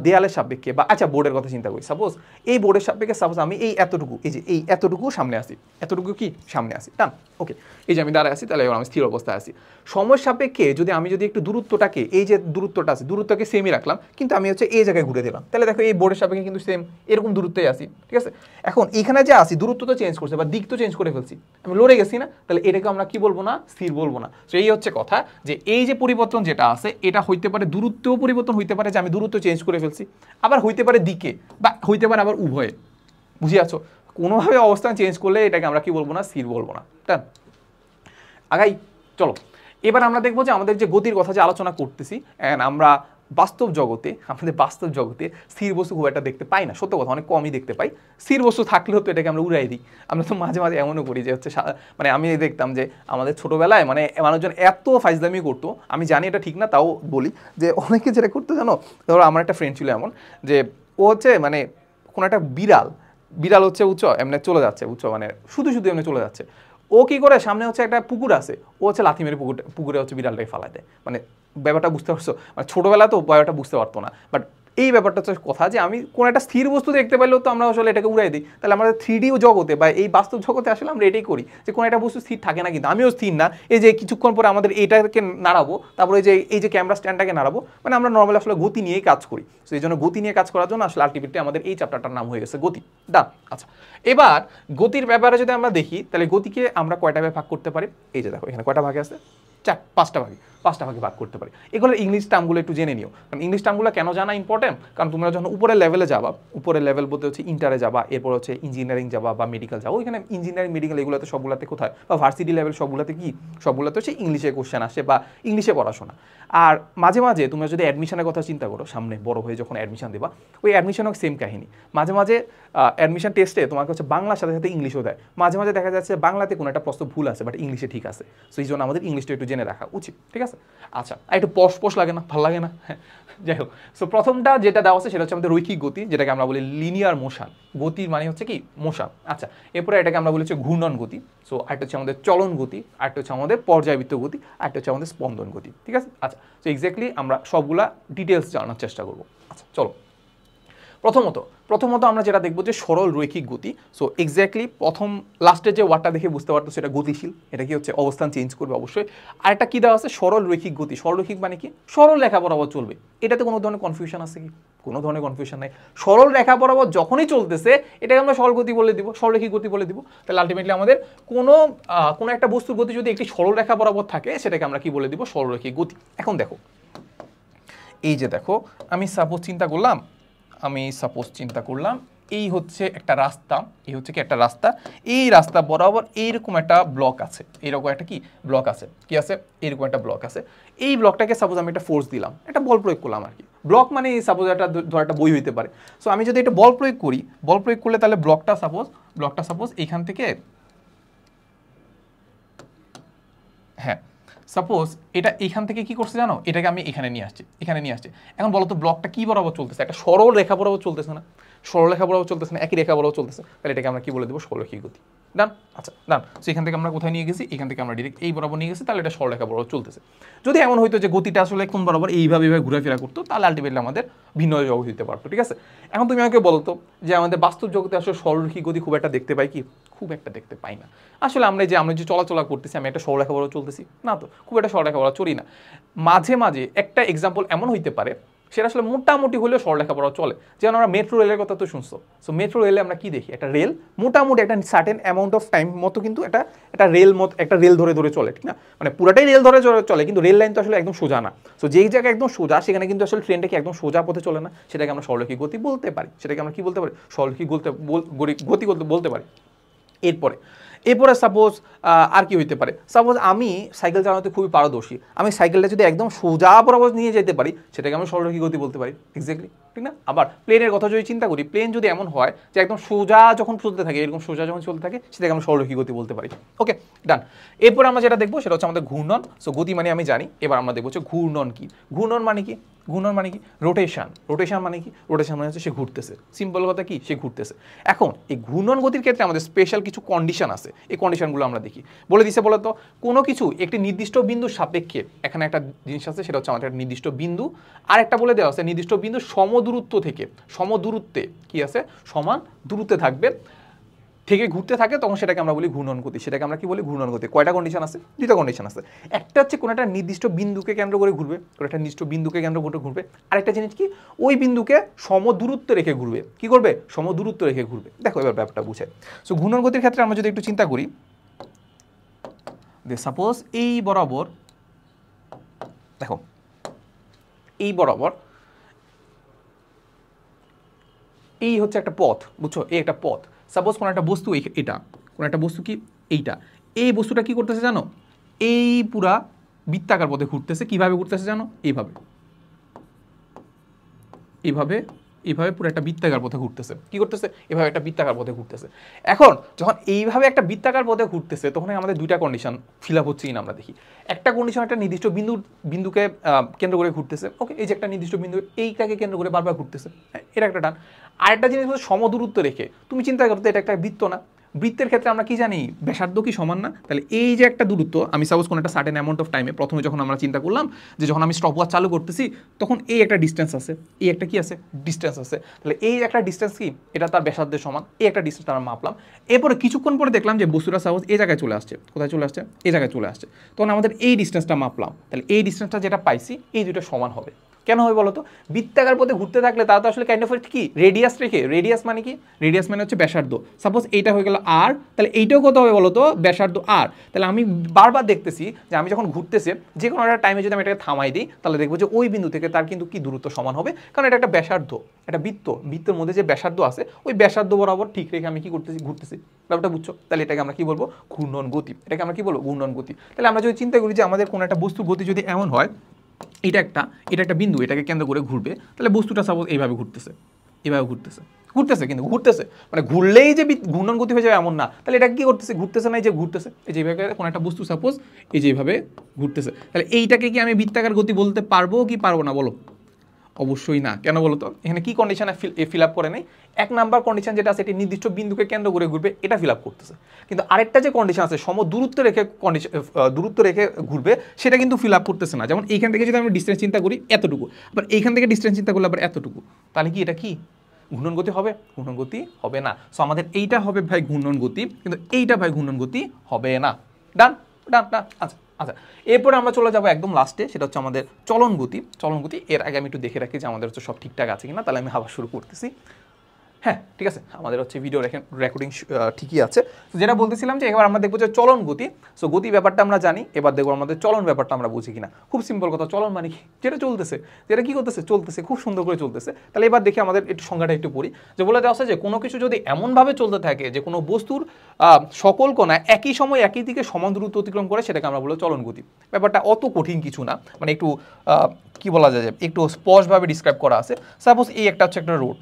দেয়ালের সাপেক্ষে, বা আচ্ছা বোর্ডের কথা চিন্তা করি, সাপোজ এই বোর্ডের সাপেক্ষে সাপোজ আমি এই এতটুকু, এই যে এই এতটুকু সামনে আসি, এতটুকু কি সামনে আসি, ডান। ওকে, এই যে আমি দাঁড়ায় আছি, তাহলে এবার আমি স্থির অবস্থায় আছি। সময়ের সাপেক্ষে যদি আমি একটু দূরত্বটাকে, এই যে দূরত্বটা আছে, দূরত্বকে সেমই রাখলাম, কিন্তু আমি হচ্ছে এই জায়গায় ঘুরে দিলাম, তাহলে দেখো এই বোর্ডের সাপেক্ষে কিন্তু সেম এরকম দূরত্বই আসি। ঠিক আছে? এখন এখানে যে আসি, দূরত্ব তো চেঞ্জ করছে বা দিক তো চেঞ্জ করে ফেলছি, আমি লড়ে গেছি না, তাহলে এটাকে আমরা কি বলবো না? স্থির বলবো না। তো এই হচ্ছে কথা, যে এই যে পরিবর্তন যেটা আছে, এটা হইতে পারে দূরত্বও পরিবর্তন হইতে পারে, যে আমি দূরত্ব চেঞ্জ করে ফেলছি, আবার হইতে পারে দিকে, বা হইতে পারে আবার উভয়ে। বুঝে আছো? কোনোভাবে অবস্থান চেঞ্জ করলে এটাকে আমরা কি বলবো না? স্থির বলবো না। তাই আগাই, চলো। এবার আমরা দেখবো যে আমাদের যে গতির কথা যে আলোচনা করতেছি, অ্যান্ড আমরা বাস্তব জগতে, আমাদের বাস্তব জগতে স্থির বস্তু খুব একটা দেখতে পাই না, সত্য কথা, অনেক কমই দেখতে পাই। স্থির বস্তু থাকলেও তো এটাকে আমরা উড়াই দিই। আমরা তো মাঝে মাঝে এমনও করি যে হচ্ছে, মানে আমি দেখতাম যে আমাদের ছোটোবেলায় মানে মানুষজন এত ফাইজলামি করতো, আমি জানি এটা ঠিক না, তাও বলি যে অনেকে যেটা করতো জানো, ধরো আমার একটা ফ্রেন্ড ছিল এমন, যে ও হচ্ছে মানে কোনো একটা বিড়াল হচ্ছে এমনি চলে যাচ্ছে, মানে শুধু শুধু এমনি চলে যাচ্ছে, ও কি করে, সামনে হচ্ছে একটা পুকুর আছে, ও হচ্ছে লাথি মেরে পুকুরে হচ্ছে বিড়ালটাকে ফালাই দেয়। মানে ব্যাপারটা বুঝতে পারছো? মানে ছোটোবেলা তো ব্যাপারটা বুঝতে পারতো না, বাট এই ব্যাপারটা হচ্ছে কথা, যে আমি কোনো একটা স্থির বস্তু দেখতে পাইলেও তো আমরা আসলে এটাকে উড়াই দিই। তাহলে আমাদের 3D জগতে বা এই বাস্তব জগতে আসলে আমরা এটাই করি, যে কোনো একটা বস্তু স্থির থাকে না, কিন্তু আমিও স্থির না। এই যে কিছুক্ষণ পরে আমাদের এইটাকে নাড়াবো, তারপরে এই যে ক্যামেরা স্ট্যান্ডটাকে নাড়াবো, মানে আমরা নর্মালি আসলে গতি নিয়েই কাজ করি। তো এই জন্য গতি নিয়ে কাজ করার জন্য আসলে আলটিমেটলি আমাদের এই চ্যাপ্টারটার নাম হয়ে গেছে গতি। ডান। আচ্ছা, এবার গতির ব্যাপারে যদি আমরা দেখি, তাহলে গতিকে আমরা কয়টা ভাগে ভাগ করতে পারি? এই যে দেখো এখানে কয়টা ভাগে আছে? পাঁচটা ভাগে ভাগ করতে পারি। এগুলো ইংলিশ টার্মগুলো একটু জেনে নিও, কারণ ইংলিশ টার্মগুলো কেন জানা ইম্পর্টেন্ট, কারণ তোমরা যখন উপরের লেভেলে যাবা, উপরের লেভেল বলতে হচ্ছে ইন্টারে যাবা, এরপর হচ্ছে ইঞ্জিনিয়ারিং যাবা বা মেডিকেল যাবো, ওইখানে ইঞ্জিনিয়ারিং মেডিকেল এগুলোতে সবগুলোতে কোথায়, বা ভার্সিটি লেভেল সবগুলোতে কি, সবগুলোতে হচ্ছে ইংলিশে কোশ্চেন আসে বা ইংলিশে পড়াশোনা। আর মাঝে মাঝে তোমরা যদি অ্যাডমিশনের কথা চিন্তা করো, সামনে বড় হয়ে যখন অ্যাডমিশন দেবা, ওই অ্যাডমিশনও সেম কাহিনী। মাঝে মাঝে অ্যাডমিশন টেস্টে তোমাকে হচ্ছে বাংলার সাথে সাথে ইংলিশও দেয়, মাঝে মাঝে দেখা যাচ্ছে বাংলাতে কোনো একটা প্রশ্ন ভুল আছে, বাট ইংলিশে ঠিক আছে। সো এই জন্য আমাদের ইংলিশটা একটু জেনে রাখা উচিত। ঠিক আছে? আচ্ছা, আর একটু পশ লাগে না, ভালো লাগে না? যাই হোক, সো প্রথমটা যেটা দেওয়া আছে সেটা হচ্ছে আমাদের রৈখিক গতি, যেটাকে আমরা বলি লিনিয়ার মোশন। গতির মানে হচ্ছে কি, মোশন। আচ্ছা, এরপরে এটাকে আমরা বলেছি ঘূর্ণন গতি। সো আরেকটা হচ্ছে আমাদের চলন গতি, আরেকটা হচ্ছে আমাদের পর্যায়বৃত্ত গতি, আরেকটা হচ্ছে আমাদের স্পন্দন গতি। ঠিক আছে? আচ্ছা, সো এক্স্যাক্টলি আমরা সবগুলা ডিটেলস জানার চেষ্টা করবো। আচ্ছা, চলো। প্রথমত আমরা যেটা দেখবো যে সরল রৈখিক গতি। সো এক্স্যাক্টলি প্রথম লাস্টের যে ওয়ার্ডটা দেখে বুঝতে পারতো সেটা গতিশীল, এটা কি হচ্ছে অবস্থান চেঞ্জ করবে অবশ্যই। আর একটা কি দেওয়া আছে, সরল রৈখিক গতি। সরল রৈখিক মানে কি, সরল রেখা বরাবর চলবে। এটাতে কোনো ধরনের কনফিউশন আছে কি? কোনো ধরনের কনফিউশন নাই। সরল রেখা বরাবর যখনই চলতেছে এটাকে আমরা সরল গতি বলে দিব, সরলরৈখিক গতি বলে দিব। তাহলে আলটিমেটলি আমাদের কোনো একটা বস্তুর গতি যদি একটি সরল রেখা বরাবর থাকে, সেটাকে আমরা কি বলে দিব, সরলরৈখিক গতি। এখন দেখো, এই যে দেখো, আমি সাপোজ চিন্তা করলাম এই হচ্ছে একটা রাস্তা, এই হচ্ছে কি একটা রাস্তা, এই রাস্তা বরাবর এইরকম একটা ব্লক আছে, এইরকম একটা কি ব্লক আছে, কি আছে, এইরকম একটা ব্লক আছে। এই ব্লকটাকে সাপোজ আমি একটা ফোর্স দিলাম, একটা বল প্রয়োগ করলাম আর কি। ব্লক মানে সাপোজ একটা বই হইতে পারে। সো আমি যদি এটা বল প্রয়োগ করলে তাহলে ব্লকটা সাপোজ এইখান থেকে, হ্যাঁ সাপোজ এটা এখান থেকে কি করছে জানো, এটাকে আমি এখানে নিয়ে আসছি, এখন বলো তো ব্লকটা কি বরাবর চলতেছে, একটা সরল রেখা বরাবর চলতেছে না, সরল রেখা বরাবর চলতেছে না, একই রেখা বরাবর চলতেছে, তাহলে এটাকে আমরা কি বলে দেবো, সরলরৈখিক গতি। ডান। আচ্ছা ডান। সো এখান থেকে আমরা কোথায় নিয়ে গেছি, এখান থেকে আমরা ডিরেক্ট এই বরাবর নিয়ে গেছি, তাহলে এটা সরলরেখা বরাবর চলতেছে। যদি এমন হইতো যে গতিটা আসলে কোন বরাবর এইভাবে ঘুরাফেরা করতো, তাহলে আলটিমেটলি আমাদের ভিন্ন জগৎ দিতে পারতো। ঠিক আছে, এখন তুমি আমাকে বলতো যে আমাদের বাস্তব জগতে আসলে সরলরৈখিক গতি খুব একটা দেখতে পাই কি, খুব একটা দেখতে পাই না। আসলে আমরা যে চলাচলা করতেছি, আমি একটা সরলরেখা বরাবর চলতেছি না, তো খুব একটা সরলরেখা বরাবর চলি না। মাঝে মাঝে একটা এক্সাম্পল এমন হইতে পারে সেটা আসলে মোটামুটি হলেও সরলরেখা বরাবর চলে, যেমন আমরা মেট্রো রেলের কথা তো শুনছো। সো মেট্রো রেলে আমরা কি দেখি, একটা রেল মোটামুটি একটা সার্টেন অ্যামাউন্ট অফ টাইম মতো কিন্তু একটা রেল ধরে ধরে চলে, ঠিক না, মানে পুরাটাই রেল ধরে চলে, কিন্তু রেল লাইন তো আসলে একদম সোজা না। সো যেই জায়গায় একদম সোজা, সেখানে কিন্তু আসলে ট্রেনটা কি একদম সোজা পথে চলে না, সেটাকে আমরা সরলরৈখিক গতি বলতে পারি, সেটাকে আমরা কি বলতে পারি, সরলরৈখিক গতি বলতে পারি। এরপরে সাপোজ আর কি হইতে পারে, সাপোজ আমি সাইকেল চালাতে খুবই পারদর্শী, আমি সাইকেলটা যদি একদম সোজা বরাবর নিয়ে যেতে পারি, সেটাকে আমরা সরলরৈখিক গতি বলতে পারি। এক্স্যাক্টলি, ঠিক না। আবার প্লেনের কথা যদি চিন্তা করি, প্লেন যদি এমন হয় যে একদম সোজা যখন চলতে থাকে, এরকম সোজা যখন চলতে থাকে, সেটাকে আমরা সরলরৈখিক গতি বলতে পারি। ওকে ডান। এরপর আমরা যেটা দেখবো সেটা হচ্ছে আমাদের ঘূর্ণন। সো গতি মানে আমি জানি, এবার আমরা দেখবো হচ্ছে ঘূর্ণন কি। ঘূর্ণন মানে কি, রোটেশন মানে কি, রোটেশন মানে হচ্ছে সে ঘুরতেছে, সিম্পল কথা কি, সে ঘুরতেছে। এখন এই ঘূর্ণন গতির ক্ষেত্রে আমাদের স্পেশাল কিছু কন্ডিশন আছে, এই কন্ডিশনগুলো আমরা দেখি। বলে দিছে বলতো, কোনো কিছু একটি নির্দিষ্ট বিন্দুর সাপেক্ষে, এখানে একটা জিনিস আছে সেটা হচ্ছে আমাদের একটা নির্দিষ্ট বিন্দু, আর একটা বলে দেওয়া আছে নির্দিষ্ট বিন্দু সমদূরত্বে কি আছে, সমান দূরত্বে থেকে ঘুরতে থাকে, তখন সেটাকে আমরা বলি ঘূর্ণন গতি। সেটাকে আমরা কি বলি, ঘূর্ণন গতি। কয়টা কন্ডিশন আছে, দুইটা কন্ডিশন আছে। একটা হচ্ছে কোনো একটা নির্দিষ্ট বিন্দুকে কেন্দ্র করে ঘুরবে, আরেকটা জিনিস কি, ওই বিন্দুকে সমদূরত্বে রেখে ঘুরবে। কি করবে, সমদূরত্ব রেখে ঘুরবে। দেখো এবার ব্যাপারটা বুঝে। সো ঘূর্ণন গতির ক্ষেত্রে আমরা যদি একটু চিন্তা করি, সাপোজ এই বরাবর, দেখো এই বরাবর এই হচ্ছে একটা পথ, বুঝছো, এই একটা পথ। সাপোজ কোনো একটা বস্তু, এটা কোনো একটা বস্তু কি, এই বস্তুটা কি করতেছে জানো, এই পুরা বৃত্তাকার পথে ঘুরতেছে। কিভাবে ঘুরতেছে জানো, এইভাবে পুরো একটা বৃত্তাকার পথে ঘুরতেছে। কি করতেছে, এভাবে একটা বৃত্তাকার পথে ঘুরতেছে। এখন যখন এইভাবে একটা বৃত্তাকার পথে ঘুরতেছে, তখন আমাদের দুইটা কন্ডিশন ফিল আপ হচ্ছে কিনা আমরা দেখি। একটা কন্ডিশন, একটা নির্দিষ্ট বিন্দুকে কেন্দ্র করে ঘুরতেছে। ওকে, এই যে একটা নির্দিষ্ট বিন্দু, এইটাকে কেন্দ্র করে বারবার ঘুরতেছে, এটা একটা টান। আরেকটা জিনিস হচ্ছে সমদূরত্ব রেখে। তুমি চিন্তা করতে, এটা একটা বৃত্ত না, বৃত্তের ক্ষেত্রে আমরা কি জানি, ব্যাসার্ধ কি সমান না। তাহলে এই যে একটা দূরত্ব, আমি সাপোজ কোনো একটা সার্টেন অ্যামাউন্ট অফ টাইমে, প্রথমে যখন আমরা চিন্তা করলাম যে যখন আমি স্টপওয়াচ চালু করতেছি, তখন এই একটা ডিস্টেন্স আছে, এই একটা কি আছে, ডিস্টেন্স আছে। তাহলে এই একটা ডিস্টেন্স কি, এটা তার ব্যাসার্ধের সমান, এই একটা ডিস্টেন্স আমরা মাপলাম। এরপরে কিছুক্ষণ পরে দেখলাম যে বস্তুটা সাপোজ এই জায়গায় চলে আসছে, কোথায় চলে আসছে, এই জায়গায় চলে আসছে। তখন আমাদের এই ডিস্টেন্সটা মাপলাম, তাহলে এই ডিস্টেন্সটা যেটা পাইছি, এই দুটো সমান হবে। কেন হবে বলতো, বৃত্তাকার পথে ঘুরতে থাকলে তারা তো আসলে কাইন্ড অফ কি রেডিয়াস রেখে, রেডিয়াস মানে কি, রেডিয়াস মানে হচ্ছে ব্যাসার্ধ। সাপোজ এইটা হয়ে গেল আর, তাহলে এইটাও কত হবে বলতো, ব্যাসার্ধ আর। তাহলে আমি বারবার দেখতেছি যে আমি যখন ঘুরতেছে, যে কোনো একটা টাইমে যদি আমি এটাকে থামাই দিই, তাহলে দেখবো যে ওই বিন্দু থেকে তার কিন্তু কি দূরত্ব সমান হবে, কারণ এটা একটা ব্যাসার্ধ, একটা বৃত্তের মধ্যে যে ব্যাসার্ধ আছে, ওই ব্যাসার্ধ বরাবর ঠিক রেখে আমি কি করতেছি, ঘুরতেছি। ব্যাপারটা বুঝছো, তাহলে এটাকে আমরা কি বলবো, ঘূর্ণন গতি। এটাকে আমরা কি বলবো, ঘূর্ণন গতি। তাহলে আমরা যদি চিন্তা করি যে আমাদের কোনো একটা বস্তুর গতি যদি এমন হয়, এটা একটা বিন্দু, এটাকে কেন্দ্র করে ঘুরবে, তাহলে বস্তুটা সাপোজ এইভাবে ঘুরতেছে, কিন্তু ঘুরতেছে, মানে ঘুরলেই যে ঘূর্ণন গতি হয়ে যাবে এমন না। তাহলে এটা কি করতেছে, ঘুরতেছে না, এই যে ঘুরতেছে, এই যেভাবে কোনো একটা বস্তু সাপোজ এই যেভাবে ঘুরতেছে, তাহলে এইটাকে কি আমি বৃত্তাকার গতি বলতে পারবো কি পারবো না বলো, অবশ্যই না। কেন বলো তো, এখানে কি কন্ডিশন ফিল আপ করে নাই, এক নাম্বার কন্ডিশন যেটা আছে, এটি নির্দিষ্ট বিন্দুকে কেন্দ্র করে ঘুরবে, এটা ফিল আপ করতেছে। কিন্তু আরেকটা যে কন্ডিশন আছে, দূরত্ব রেখে ঘুরবে, সেটা কিন্তু ফিল আপ করতেছে না। যেমন এইখান থেকে যদি আমি ডিস্টেন্স চিন্তা করি এতটুকু, আবার এইখান থেকে ডিস্টেন্স চিন্তা করলে আবার এতটুকু, তাহলে কি এটা কি ঘূর্ণন গতি হবে, ঘূর্ণন গতি হবে না। সো আমাদের এইটা হবে ভাই ঘূর্ণন গতি, কিন্তু এইটা ভাই ঘূর্ণন গতি হবে না। ডান ডান ডান। আচ্ছা, এরপরে আমরা চলে যাবো একদম লাস্টে, সেটা হচ্ছে আমাদের চলন গতি। এর আগে আমি একটু দেখে রাখি যে আমাদের হচ্ছে সব ঠিকঠাক আছে কিনা, তাহলে আমি আবার শুরু করতেছি। হ্যাঁ ঠিক আছে, আমাদের হচ্ছে ভিডিও রেকর্ডিং ঠিকই আছে। তো যেটা বলতেছিলাম যে এবার আমরা দেখবো যে চলন গতি। সো গতি ব্যাপারটা আমরা জানি, এবার দেখবো আমাদের চলন ব্যাপারটা আমরা বুঝি কিনা। খুব সিম্পল কথা, চলন মানে কি, যেটা চলতেছে, যেটা কি করতেছে, চলতেছে, খুব সুন্দর করে চলতেছে। তাহলে এবার দেখি আমাদের একটু সংজ্ঞাটা একটু পড়ি, যে বলে দেওয়া আছে যে কোনো কিছু যদি এমনভাবে চলতে থাকে যে কোনো বস্তুর সকল কোণা একই সময় একই দিকে সমান দূরত্ব অতিক্রম করে, সেটাকে আমরা বলবো চলন গতি। ব্যাপারটা অত কঠিন কিছু না, মানে একটু কি বলা যায়, একটু স্পষ্টভাবে ডিসক্রাইব করা আছে। সাপোজ এই একটা হচ্ছে একটা রোড,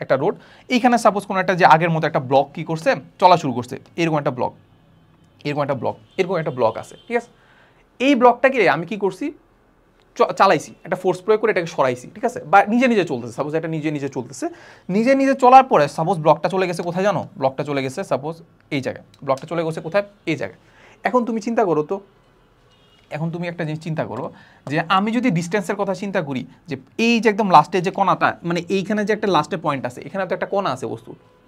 একটা রোড, এইখানে সাপোজ কোনো একটা যে আগের মতো একটা ব্লক কি করছে, চলা শুরু করছে, এরকম একটা ব্লক আছে, ঠিক আছে। এই ব্লকটাকে আমি কি করছি, চালাইছি, একটা ফোর্স প্রয়োগ করে এটাকে সরাইছি, ঠিক আছে, বা নিজে নিজে চলতেছে, সাপোজ এটা নিজে নিজে চলতেছে, নিজে নিজে চলার পরে সাপোজ ব্লকটা চলে গেছে কোথায় জানো, ব্লকটা চলে গেছে সাপোজ এই জায়গায়, ব্লকটা চলে গেছে কোথায়, এই জায়গায়। এখন তুমি চিন্তা করো তো, এখন তুমি একটা জিনিস চিন্তা করো যে আমি যদি ডিস্টেন্সের কথা চিন্তা করি, যে এই যে একদম লাস্টে যে কোণাটা, মানে এইখানে যে একটা লাস্টে পয়েন্ট আছে, এখানে তো একটা কোণা আছে,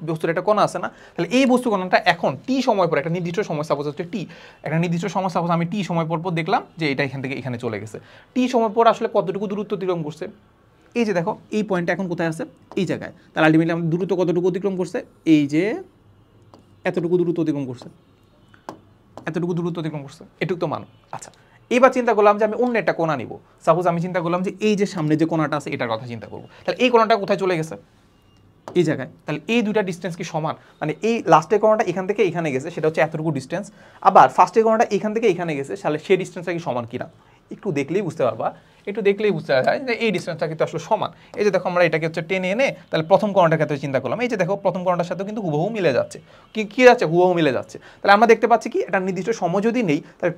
বস্তুর একটা কোণা আছে না, তাহলে এই বস্তু কোণাটা এখন টি সময় পর, একটা নির্দিষ্ট সময় সাপোজ হচ্ছে টি, একটা নির্দিষ্ট সময় সাপোজ আমি টি সময় পর দেখলাম যে এটা এখান থেকে এখানে চলে গেছে, টি সময় পর আসলে কতটুকু দূরত্ব অতিক্রম করছে, এই যে দেখো এই পয়েন্টটা এখন কোথায় আছে, এই জায়গায়, তাহলে আলটিমেটলি আমাদের দূরত্ব কতটুকু অতিক্রম করছে, এই যে এতটুকু দূরত্ব অতিক্রম করছে, এতটুকু দূরত্ব অতিক্রম করছে, এটুকু তো মানো। আচ্ছা, এবার চিন্তা করলাম যে আমি অন্য একটা কোণা নিব, সাপোজ আমি চিন্তা করলাম যে এই যে সামনে যে কোণাটা আছে এটার কথা চিন্তা করবো, তাহলে এই কোণাটা কোথায় চলে গেছে, এই জায়গায়, তাহলে এই দুইটা ডিস্টেন্স কি সমান, মানে এই লাস্টের কোণাটা এখান থেকে এখানে গেছে সেটা হচ্ছে এতটুকু ডিস্টেন্স, আবার ফার্স্টের কোণাটা এখান থেকে এখানে গেছে, তাহলে সেই ডিস্টেন্সটা কি সমান কিনা, একটু দেখলেই বুঝতে পারবা, একটু দেখলেই বুঝতে যায় যে এই ডিস্টেন্সটা কিন্তু আসলে সমান। এই যে দেখো আমরা এটাকে হচ্ছে টেনে এনে তাহলে প্রথম কোণাটার ক্ষেত্রে চিন্তা করলাম, এই যে দেখো প্রথম কোণাটার সাথে কিন্তু হুবহু মিলে যাচ্ছে, কি যাচ্ছে, হুবহু মিলে যাচ্ছে, তাহলে আমরা দেখতে পাচ্ছি কি একটা নির্দিষ্ট সময় যদি নেই তাহলে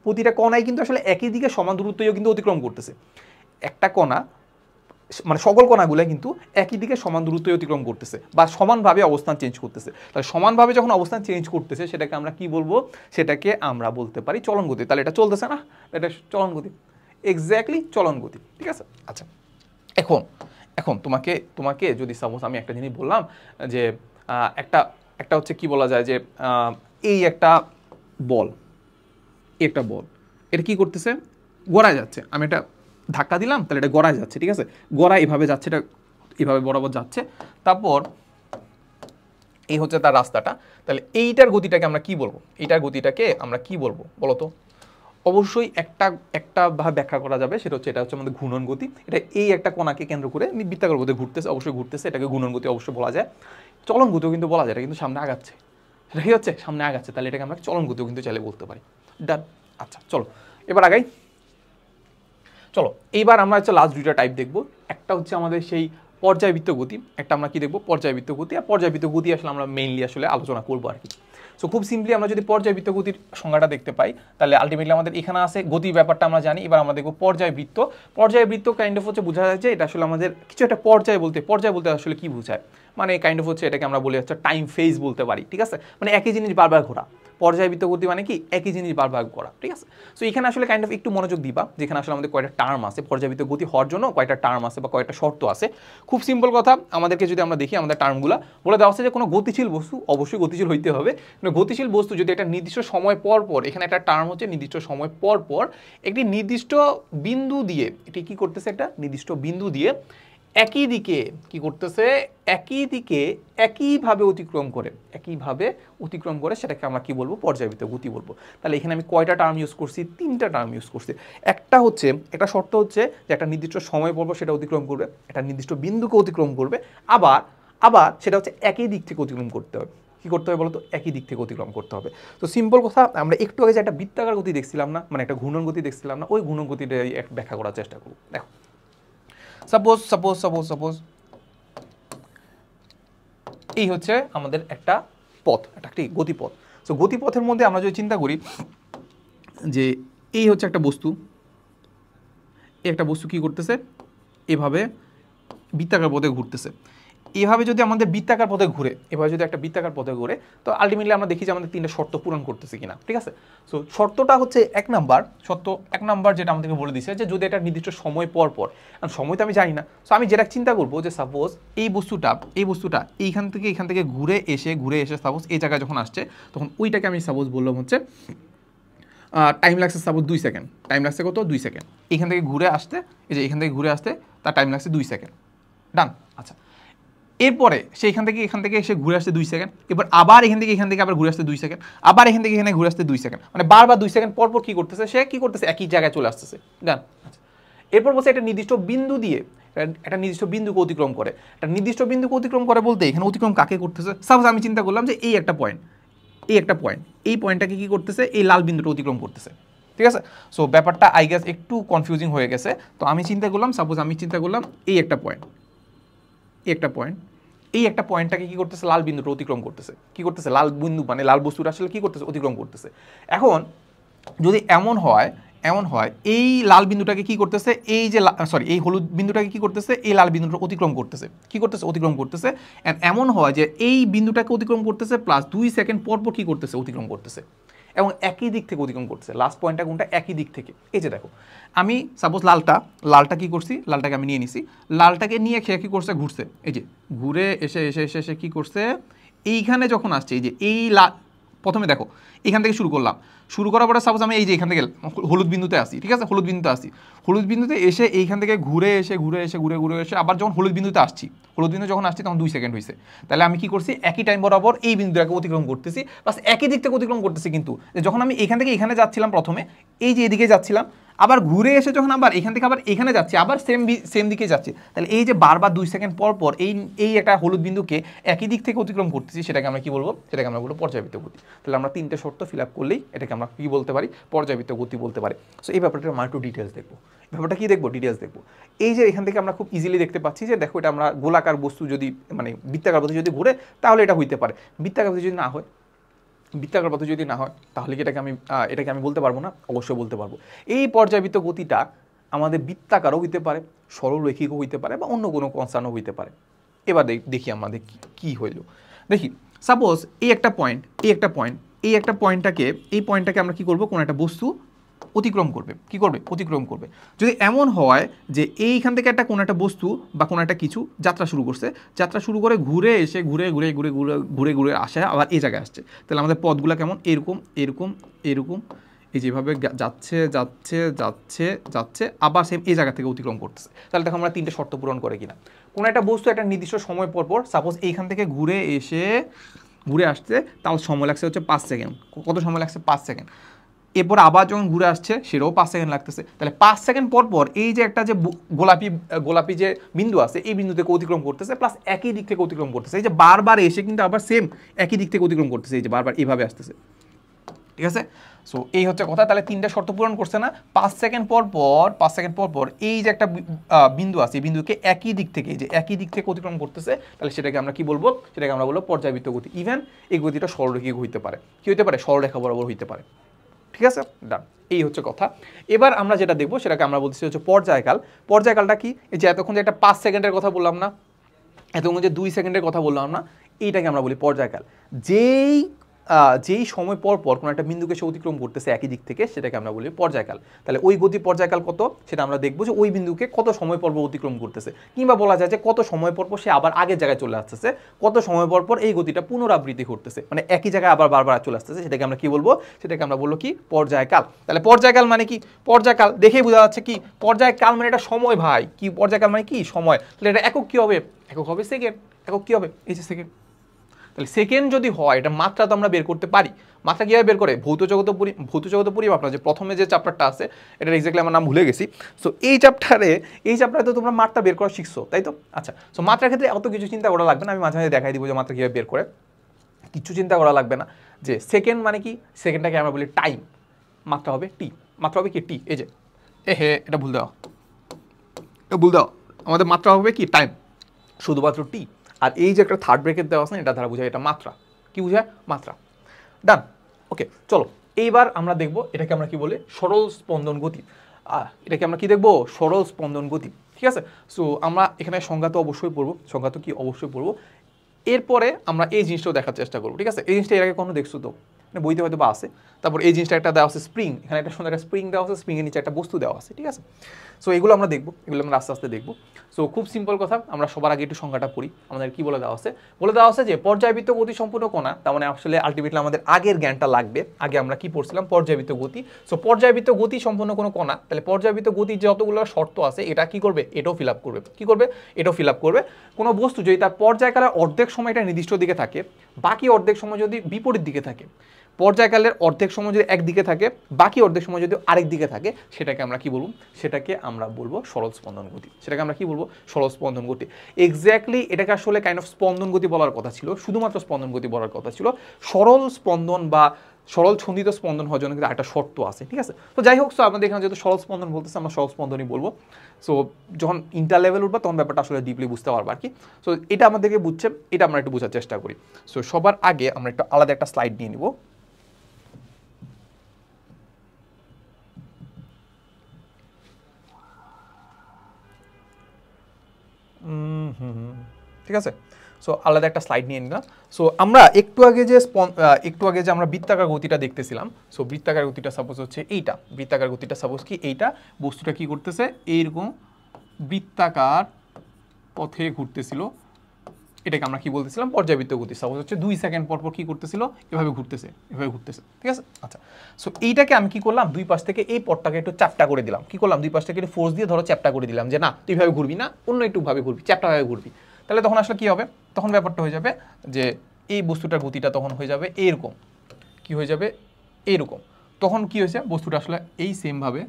প্রতিটা কোণায় কিন্তু আসলে একই দিকে সমান দূরত্বও কিন্তু অতিক্রম করতেছে, একটা কোণা মানে সকল কণাগুলো কিন্তু একই দিকে সমান দূরত্বে অতিক্রম করতেছে বা সমানভাবে অবস্থান চেঞ্জ করতেছে, তাহলে সমানভাবে যখন অবস্থান চেঞ্জ করতেছে সেটাকে আমরা কি বলবো, সেটাকে আমরা বলতে পারি চলন গতি। তাহলে এটা চলতেছে না, এটা চলন গতি, এক্স্যাক্টলি চলন গতি, ঠিক আছে। আচ্ছা, এখন এখন তোমাকে যদি সাপোজ আমি একটা জিনিস বললাম যে একটা হচ্ছে কি বলা যায় যে এই একটা বল, এটা কি করতেছে, গড়ায় যাচ্ছে, আমি এটা ধাক্কা দিলাম তাহলে এটা গড়ায় যাচ্ছে, ঠিক আছে, গড়ায় এভাবে যাচ্ছে, এটা এভাবে বরাবর যাচ্ছে, তারপর এই হচ্ছে তার রাস্তাটা, তাহলে এইটার গতিটাকে আমরা কি বলবো, এইটার গতিটাকে আমরা কি বলবো বলো তো, অবশ্যই একটা ভাবে ব্যাখ্যা করা যাবে, সেটা হচ্ছে এটা হচ্ছে আমাদের ঘূর্ণন গতি, এটা এই একটা কোণাকে কেন্দ্র করে বৃত্তাকার গতি ঘুরতেছে, অবশ্যই ঘুরতেছে, এটাকে ঘূর্ণন গতি অবশ্যই বলা যায়, চলন গতিও কিন্তু বলা যায়, এটা কিন্তু সামনে আগাচ্ছে, সেটা কি হচ্ছে সামনে আগাচ্ছে, তাহলে এটাকে আমরা চলন গতিও কিন্তু চাইলে বলতে পারি, ডান। আচ্ছা চলো এবার আগাই, চলো এইবার আমরা হচ্ছে লাস্ট দুইটা টাইপ দেখবো, একটা হচ্ছে আমাদের সেই পর্যায়বৃত্ত গতি, একটা আমরা কি দেখবো পর্যায়বৃত্ত গতি, আর পর্যায়বৃত্ত গতি আসলে আমরা মেইনলি আসলে আলোচনা করবো আর কি। সো খুব সিম্পলি আমরা যদি পর্যায়বৃত্ত গতির সংজ্ঞাটা দেখতে পাই তাহলে আলটিমেটলি আমাদের এখানে আছে গতির ব্যাপারটা আমরা জানি, এবার আমরা দেখবো পর্যায়বৃত্ত কাইন্ড অফ হচ্ছে বোঝা যায় যে এটা আসলে আমাদের কিছু একটা পর্যায় বলতে আসলে কি বোঝায়, মানে কাইন্ড অফ হচ্ছে এটাকে আমরা বলি হচ্ছে টাইম ফেজ বলতে পারি, ঠিক আছে, মানে একই জিনিস বারবার ঘোরা, পর্যায়বৃত্ত গতি মানে কি একই জিনিস বারবার করা, ঠিক আছে। সো এখানে আসলে কাইন্ড অফ একটু মনোযোগ দিবা, যেখানে আসলে আমাদের কয়টা টার্ম আছে, পর্যায়বৃত্ত গতি হওয়ার জন্য কয়টা টার্ম আছে বা কয়টা শর্ত আছে। খুব সিম্পল কথা, আমাদেরকে যদি আমরা দেখি আমাদের টার্মগুলো বলে দেওয়া আছে যে কোনো গতিশীল বস্তু অবশ্যই গতিশীল হইতে হবে, কিন্তু গতিশীল বস্তু যদি একটা নির্দিষ্ট সময় পর পর, এখানে একটা টার্ম হচ্ছে নির্দিষ্ট সময় পর পর একটি নির্দিষ্ট বিন্দু দিয়ে, এটি কি করতেছে, একটা নির্দিষ্ট বিন্দু দিয়ে একই দিকে কি করতেছে, একইভাবে অতিক্রম করে সেটাকে আমরা কি বলবো, পর্যায়বৃত্ত গতি বলবো। তাহলে এখানে আমি কয়টা টার্ম ইউজ করছি, তিনটা টার্ম ইউজ করছি। একটা শর্ত হচ্ছে যে একটা নির্দিষ্ট সময় পর্ব সেটা অতিক্রম করবে, একটা নির্দিষ্ট বিন্দুকে অতিক্রম করবে, আবার সেটা হচ্ছে একই দিক থেকে অতিক্রম করতে হবে, কি করতে হবে বলতো, একই দিক থেকে অতিক্রম করতে হবে। তো সিম্পল কথা, আমরা একটু আগে যে একটা বৃত্তাকার গতি দেখছিলাম না, মানে একটা ঘূর্ণন গতি দেখছিলাম না, ওই ঘূর্ণন গতিটা ব্যাখ্যা করার চেষ্টা করব। দেখো সাপোজ এই হচ্ছে আমাদের একটা পথ, একটি গতিপথ। সো গতিপথের মধ্যে আমরা যদি চিন্তা করি যে এই হচ্ছে একটা বস্তু, কি করতেছে, এভাবে বৃত্তাকার পথে ঘুরতেছে, এভাবে যদি আমাদের বৃত্তাকার পথে ঘুরে, এভাবে যদি একটা বৃত্তাকার পথে ঘুরে, তো আলটিমেটলি আমরা দেখি যে আমাদের তিনটা শর্ত পূরণ করতেছে কিনা, ঠিক আছে। সো শর্তটা হচ্ছে এক নাম্বার যেটা আমাদেরকে বলে দিচ্ছে যে যদি এটা নির্দিষ্ট সময় পর সময় তো আমি জানি না, সো আমি যেটা চিন্তা করবো যে সাপোজ এই বস্তুটা এইখান থেকে ঘুরে এসে সাপোজ এই জায়গায় যখন আসছে, তখন ওইটাকে আমি সাপোজ বললাম হচ্ছে টাইম লাগছে সাপোজ 2 সেকেন্ড, টাইম লাগছে কত 2 সেকেন্ড, এখান থেকে ঘুরে আসতে, এই যে এখান থেকে ঘুরে আসতে তার টাইম লাগছে 2 সেকেন্ড, ডান। আচ্ছা, এরপরে সে এখান থেকে এসে ঘুরে আসতে 2 সেকেন্ড, এবার আবার এখান থেকে আবার ঘুরে আসতে 2 সেকেন্ড, আবার এখান থেকে এখানে ঘুরে আসতে 2 সেকেন্ড, মানে বারবার 2 সেকেন্ড পর কি করতেছে, একই জায়গায় চলে আসতেছে, ডান। আচ্ছা, এরপর বলছে একটা নির্দিষ্ট বিন্দু দিয়ে একটা নির্দিষ্ট বিন্দুকে অতিক্রম করে, বলতে এখানে অতিক্রম কাকে করতেছে, সাপোজ আমি চিন্তা করলাম যে এই একটা পয়েন্ট, এই পয়েন্টটাকে কি করতেছে, এই লাল বিন্দুটা অতিক্রম করতেছে, ঠিক আছে। সো ব্যাপারটা আই গেস একটু কনফিউজিং হয়ে গেছে। তো আমি চিন্তা করলাম এই একটা পয়েন্ট, এই একটা পয়েন্টটাকে কি করতেছে, লাল বিন্দুটা অতিক্রম করতেছে, লাল বিন্দু মানে লাল বস্তুটা আসলে কি করতেছে, অতিক্রম করতেছে। এখন যদি এমন হয় এই লাল বিন্দুটাকে কি করতেছে, এই যে সরি এই হলুদ বিন্দুটাকে কি করতেছে, এই লাল বিন্দুটা অতিক্রম করতেছে, কি করতেছে, অতিক্রম করতেছে। এন্ড এমন হয় যে এই বিন্দুটাকে অতিক্রম করতেছে প্লাস 2 সেকেন্ড পর পর কি করতেছে, অতিক্রম করতেছে, এবং একই দিক থেকে অতিক্রম করতেছে। লাস্ট পয়েন্টটা কোনটা, একই দিক থেকে। এই যে দেখো আমি সাপোজ লালটা কি করছি, লালটাকে আমি নিয়ে নিছি, লালটাকে নিয়ে খেয়ে কি করছে, ঘুরছে, এই যে ঘুরে এসে এসে এসে এসে কি করছে, এইখানে যখন আসছে, এই যে এই প্রথমে দেখো এখান থেকে শুরু করার পরে সাপোজ আমি এই যে এখান থেকে হলুদ বিন্দুতে আসি, ঠিক আছে, হলুদ বিন্দুতে এসে এইখান থেকে ঘুরে এসে ঘুরে এসে আবার যখন হলুদ বিন্দু যখন আসছি তখন 2 সেকেন্ড হয়েছে। তাহলে আমি কি করছি, একই টাইম বরাবর এই বিন্দুটাকে অতিক্রম করতেছি, প্লাস একই দিক থেকে অতিক্রম করতেছি। কিন্তু যখন আমি এখান থেকে এখানে যাচ্ছিলাম প্রথমে, এই যে এদিকে যাচ্ছিলাম, আবার ঘুরে এসে যখন আবার এখান থেকে আবার এখানে যাচ্ছি, আবার সেম দিকে যাচ্ছি, তাহলে এই যে বারবার 2 সেকেন্ড পর পর এই একটা হলুদ বিন্দুকে একই দিক থেকে অতিক্রম করতেছি, সেটাকে আমরা কি বলবো, সেটাকে আমরা বলবো পর্যায়বৃত্ত গতি। তাহলে আমরা 3টে শর্ত ফিল আপ করলেই এটাকে আমরা কি বলতে পারি, পর্যায়বৃত্ত গতি বলতে পারি। সো এই ব্যাপারটা আমরা একটু ডিটেলস দেখবো। ব্যাপারটা কি দেখবো, ডিটেলস দেখবো। এই যে এখান থেকে আমরা খুব ইজিলি দেখতে পাচ্ছি যে দেখো এটা আমরা গোলাকার বস্তু যদি মানে বৃত্তাকার পথে যদি ঘুরে তাহলে এটা হইতে পারে, বৃত্তাকার পথে যদি না হয়, তাহলে কি এটাকে আমি বলতে পারবো না, অবশ্যই বলতে পারবো। এই পর্যায়বৃত্ত গতিটা আমাদের বৃত্তাকারও হইতে পারে, সরলরৈখিকও হইতে পারে, বা অন্য কোনো কনসার্নও হইতে পারে। এবার দেখি আমাদের কি হইল। দেখি সাপোজ এই একটা পয়েন্টটাকে আমরা কি করব, কোন একটা বস্তু অতিক্রম করবে, অতিক্রম করবে। যদি এমন হয় যে এইখান থেকে কোনো একটা বস্তু বা কোনো একটা কিছু যাত্রা শুরু করে ঘুরে এসে ঘুরে আসে, আবার এই জায়গায় আসছে, তাহলে আমাদের পথগুলো কেমন, এরকম এই যেভাবে যাচ্ছে আবার সেম এই জায়গা থেকে অতিক্রম করতেছে। তাহলে দেখো আমরা 3টে শর্ত পূরণ করে কিনা। কোনো একটা বস্তু একটা নির্দিষ্ট সময় পর সাপোজ এইখান থেকে ঘুরে আসতে তাহলে সময় লাগছে হচ্ছে 5 সেকেন্ড। কত সময় লাগছে, 5 সেকেন্ড। এরপর আবার যখন ঘুরে আসছে সেটাও 5 সেকেন্ড লাগতেছে। তাহলে 5 সেকেন্ড পর এই যে একটা যে গোলাপি যে বিন্দু আছে, এই বিন্দু থেকে অতিক্রম করতেছে, প্লাস একই দিক থেকে অতিক্রম করতেছে। এই যে বারবার এসে কিন্তু আবার সেম একই দিক থেকে অতিক্রম করতেছে, এই যে বারবার এইভাবে আসতেছে, ঠিক আছে। সো এই হচ্ছে কথা। তাহলে 3টে শর্ত পূরণ করছে না। 5 সেকেন্ড পর এই যে একটা বিন্দু আছে, এই বিন্দুকে একই দিক থেকে অতিক্রম করতেছে, তাহলে সেটাকে আমরা কি বলবো, সেটাকে আমরা বলবো পর্যায়বৃত্ত গতি। ইভেন এই গতিটা সরলরৈখিক হইতে পারে, কি হইতে পারে, সরলরেখা বরাবর হইতে পারে, ঠিক আছে, ডান। এই হচ্ছে কথা। এবার আমরা যেটা দেখবো সেটাকে আমরা বলতেছি হচ্ছে পর্যায়কাল। পর্যায়কালটা কি, এই যে এতক্ষণ যে একটা 5 সেকেন্ডের কথা বললাম না, এতক্ষণ যে 2 সেকেন্ডের কথা বললাম না, এইটাকে আমরা বলি পর্যায়কাল। যেই সময় পর কোনো একটা বিন্দুকে সে অতিক্রম করতেছে একই দিক থেকে, সেটাকে আমরা বলি পর্যায়কাল। তাহলে ওই গতি পর্যায়কাল কত, সেটা আমরা দেখবো যে ওই বিন্দুকে কত সময় পর অতিক্রম করতেছে, কিংবা বলা যায় যে কত সময় পর সে আবার আগের জায়গায় চলে আসতেছে, কত সময় পর এই গতিটা পুনরাবৃত্তি করতেছে, মানে একই জায়গায় আবার বারবার চলে আসতেছে, সেটাকে আমরা কি বলবো, সেটাকে আমরা বলবো কি, পর্যায়কাল। তাহলে পর্যায়কাল মানে কি, পর্যায়কাল দেখেই বোঝা যাচ্ছে কি, পর্যায়কাল মানে এটা সময় ভাই, কি পর্যায়কাল মানে কি, সময়। তাহলে এটা একক কি হবে, একক হবে সেকেন্ড। একক কি হবে, এই যে সেকেন্ড। তাহলে সেকেন্ড যদি হয়, এটা মাত্রা তো আমরা বের করতে পারি। মাত্রা কীভাবে বের করে, ভৌত জগতে পরিমাপ না, যে প্রথমে যে চ্যাপ্টারটা আছে, এটার এক্স্যাক্টলি আমার নাম ভুলে গেছি। সো এই চ্যাপ্টারে তো তোমরা মাত্রা বের করা শিখছো, তাই তো? আচ্ছা, সো মাত্রার ক্ষেত্রে অত কিছু চিন্তা করা লাগবে না, আমি মাঝে মাঝে দেখাই দিব যে মাত্রা কীভাবে বের করে। কিছু চিন্তা করা লাগবে না, যে সেকেন্ড মানে কি, সেকেন্ডটাকে আমরা বলি টাইম, মাত্রা হবে টি, মাত্রা হবে কি টি। এই যে এটা ভুল দাও, আমাদের মাত্রা হবে কি, টাইম, শুধুমাত্র টি। আর এই যে একটা থার্ড ব্রেকেট দেওয়া আছে, এটা দ্বারা বোঝায় এটা মাত্রা। কি বোঝায়, মাত্রা। ডান, ওকে। চলো এইবার আমরা দেখবো এটাকে আমরা কি বলি, সরল স্পন্দন গতি। এটাকে আমরা কি দেখবো, সরল স্পন্দন গতি, ঠিক আছে। সো আমরা এখানে সংজ্ঞা তো অবশ্যই পড়বো, এরপরে আমরা এই জিনিসটাও দেখার চেষ্টা করবো, ঠিক আছে। এই জিনিসটা এর আগে কোনো দেখছো তো, মানে বইতে হয়তো বা আছে। তারপর এই জিনিসটা একটা দেওয়া আছে স্প্রিং, এখানে একটা সুন্দর একটা স্প্রিং দেওয়া আছে, স্প্রিংয়ের নিচে একটা বস্তু দেওয়া আছে, ঠিক আছে। সো এগুলো আমরা দেখবো, এগুলো আমরা আস্তে আস্তে দেখবো। সো খুব সিম্পল কথা, আমরা সবার আগে একটু সংজ্ঞাটা পড়ি। আমাদের কি বলে দেওয়া আছে যে পর্যায়বৃত্ত গতি সম্পূর্ণ কোণা, তার মানে আসলে আলটিমেটলি আমাদের আগের জ্ঞানটা লাগবে। আগে আমরা কি পড়ছিলাম, পর্যায়বৃত্ত গতি। সো পর্যায়বৃত্ত গতি সম্পূর্ণ কোনো কোণা, তাহলে পর্যায়বৃত্ত গতির যতগুলো শর্ত আছে, এটা কি করবে, এটাও ফিল আপ করবে। কি করবে, এটাও ফিল আপ করবে। কোনো বস্তু যদি তার পর্যায়কালের অর্ধেক সময়টা নির্দিষ্ট দিকে থাকে, বাকি অর্ধেক সময় যদি বিপরীত দিকে থাকে, পর্যায়কালের অর্ধেক সময় যদি একদিকে থাকে, বাকি অর্ধেক সময় যদি আরেক দিকে থাকে, সেটাকে আমরা কি বলবো, সেটাকে আমরা বলবো সরল স্পন্দন গতি। সেটাকে আমরা কি বলবো, সরল স্পন্দন গতি। এক্স্যাক্টলি এটাকে আসলে কাইন্ড অফ স্পন্দন গতি বলার কথা ছিল, শুধুমাত্র স্পন্দন গতি বলার কথা ছিল। সরল স্পন্দন বা সরল ছন্দিত স্পন্দন হওয়ার জন্য কিন্তু একটা শর্ত আছে, ঠিক আছে। তো যাই হোক, সো আমাদের এখানে যেহেতু সরল স্পন্দন বলতেছে, আমরা সরল স্পন্দনই বলবো। সো যখন ইন্টার লেভেল উঠবা তখন ব্যাপারটা আসলে ডিপলি বুঝতে পারবো আর কি। সো এটা আমাদেরকে বুঝছে, এটা আমরা একটু বোঝার চেষ্টা করি। সো সবার আগে আমরা একটু আলাদা একটা স্লাইড নিয়ে নিব। ঠিক আছে। সো আলাদা একটা স্লাইড নিয়ে নিলাম। সো আমরা একটু আগে যে আমরা বৃত্তাকার গতিটা দেখতেছিলাম, সো বৃত্তাকার গতিটা সাপোজ হচ্ছে এইটা, বৃত্তাকার গতিটা সাপোজ কি এইটা, বস্তুটা কি করতেছে এইরকম বৃত্তাকার পথে ঘুরতেছিল, এটাকে আমরা কি বলতেছিলাম পর্যাবৃত্ত গতি। সাপোজ হচ্ছে 2 সেকেন্ড পর পর কি করতেছিল, এভাবে ঘুরতেছে, ঠিক আছে। আচ্ছা, সো এইটাকে আমি কি করলাম, দুই পাশ থেকে এই পথটাকে একটু চ্যাপ্টা করে দিলাম। কি করলাম, দুই পাশ থেকে একটু ফোর্স দিয়ে ধরো চ্যাপ্টা করে দিলাম, যে না তুই এইভাবে ঘুরবি না, অন্য একটু ভাবে ঘুরবি, চ্যাপ্টাভাবে ঘুরবি। তাহলে তখন আসলে কি হবে, তখন ব্যাপারটা হয়ে যাবে যে এই বস্তুটার গতিটা তখন হয়ে যাবে এরকম, কি হয়ে যাবে এইরকম। তখন কি হয়েছে, বস্তুটা আসলে এই সেমভাবে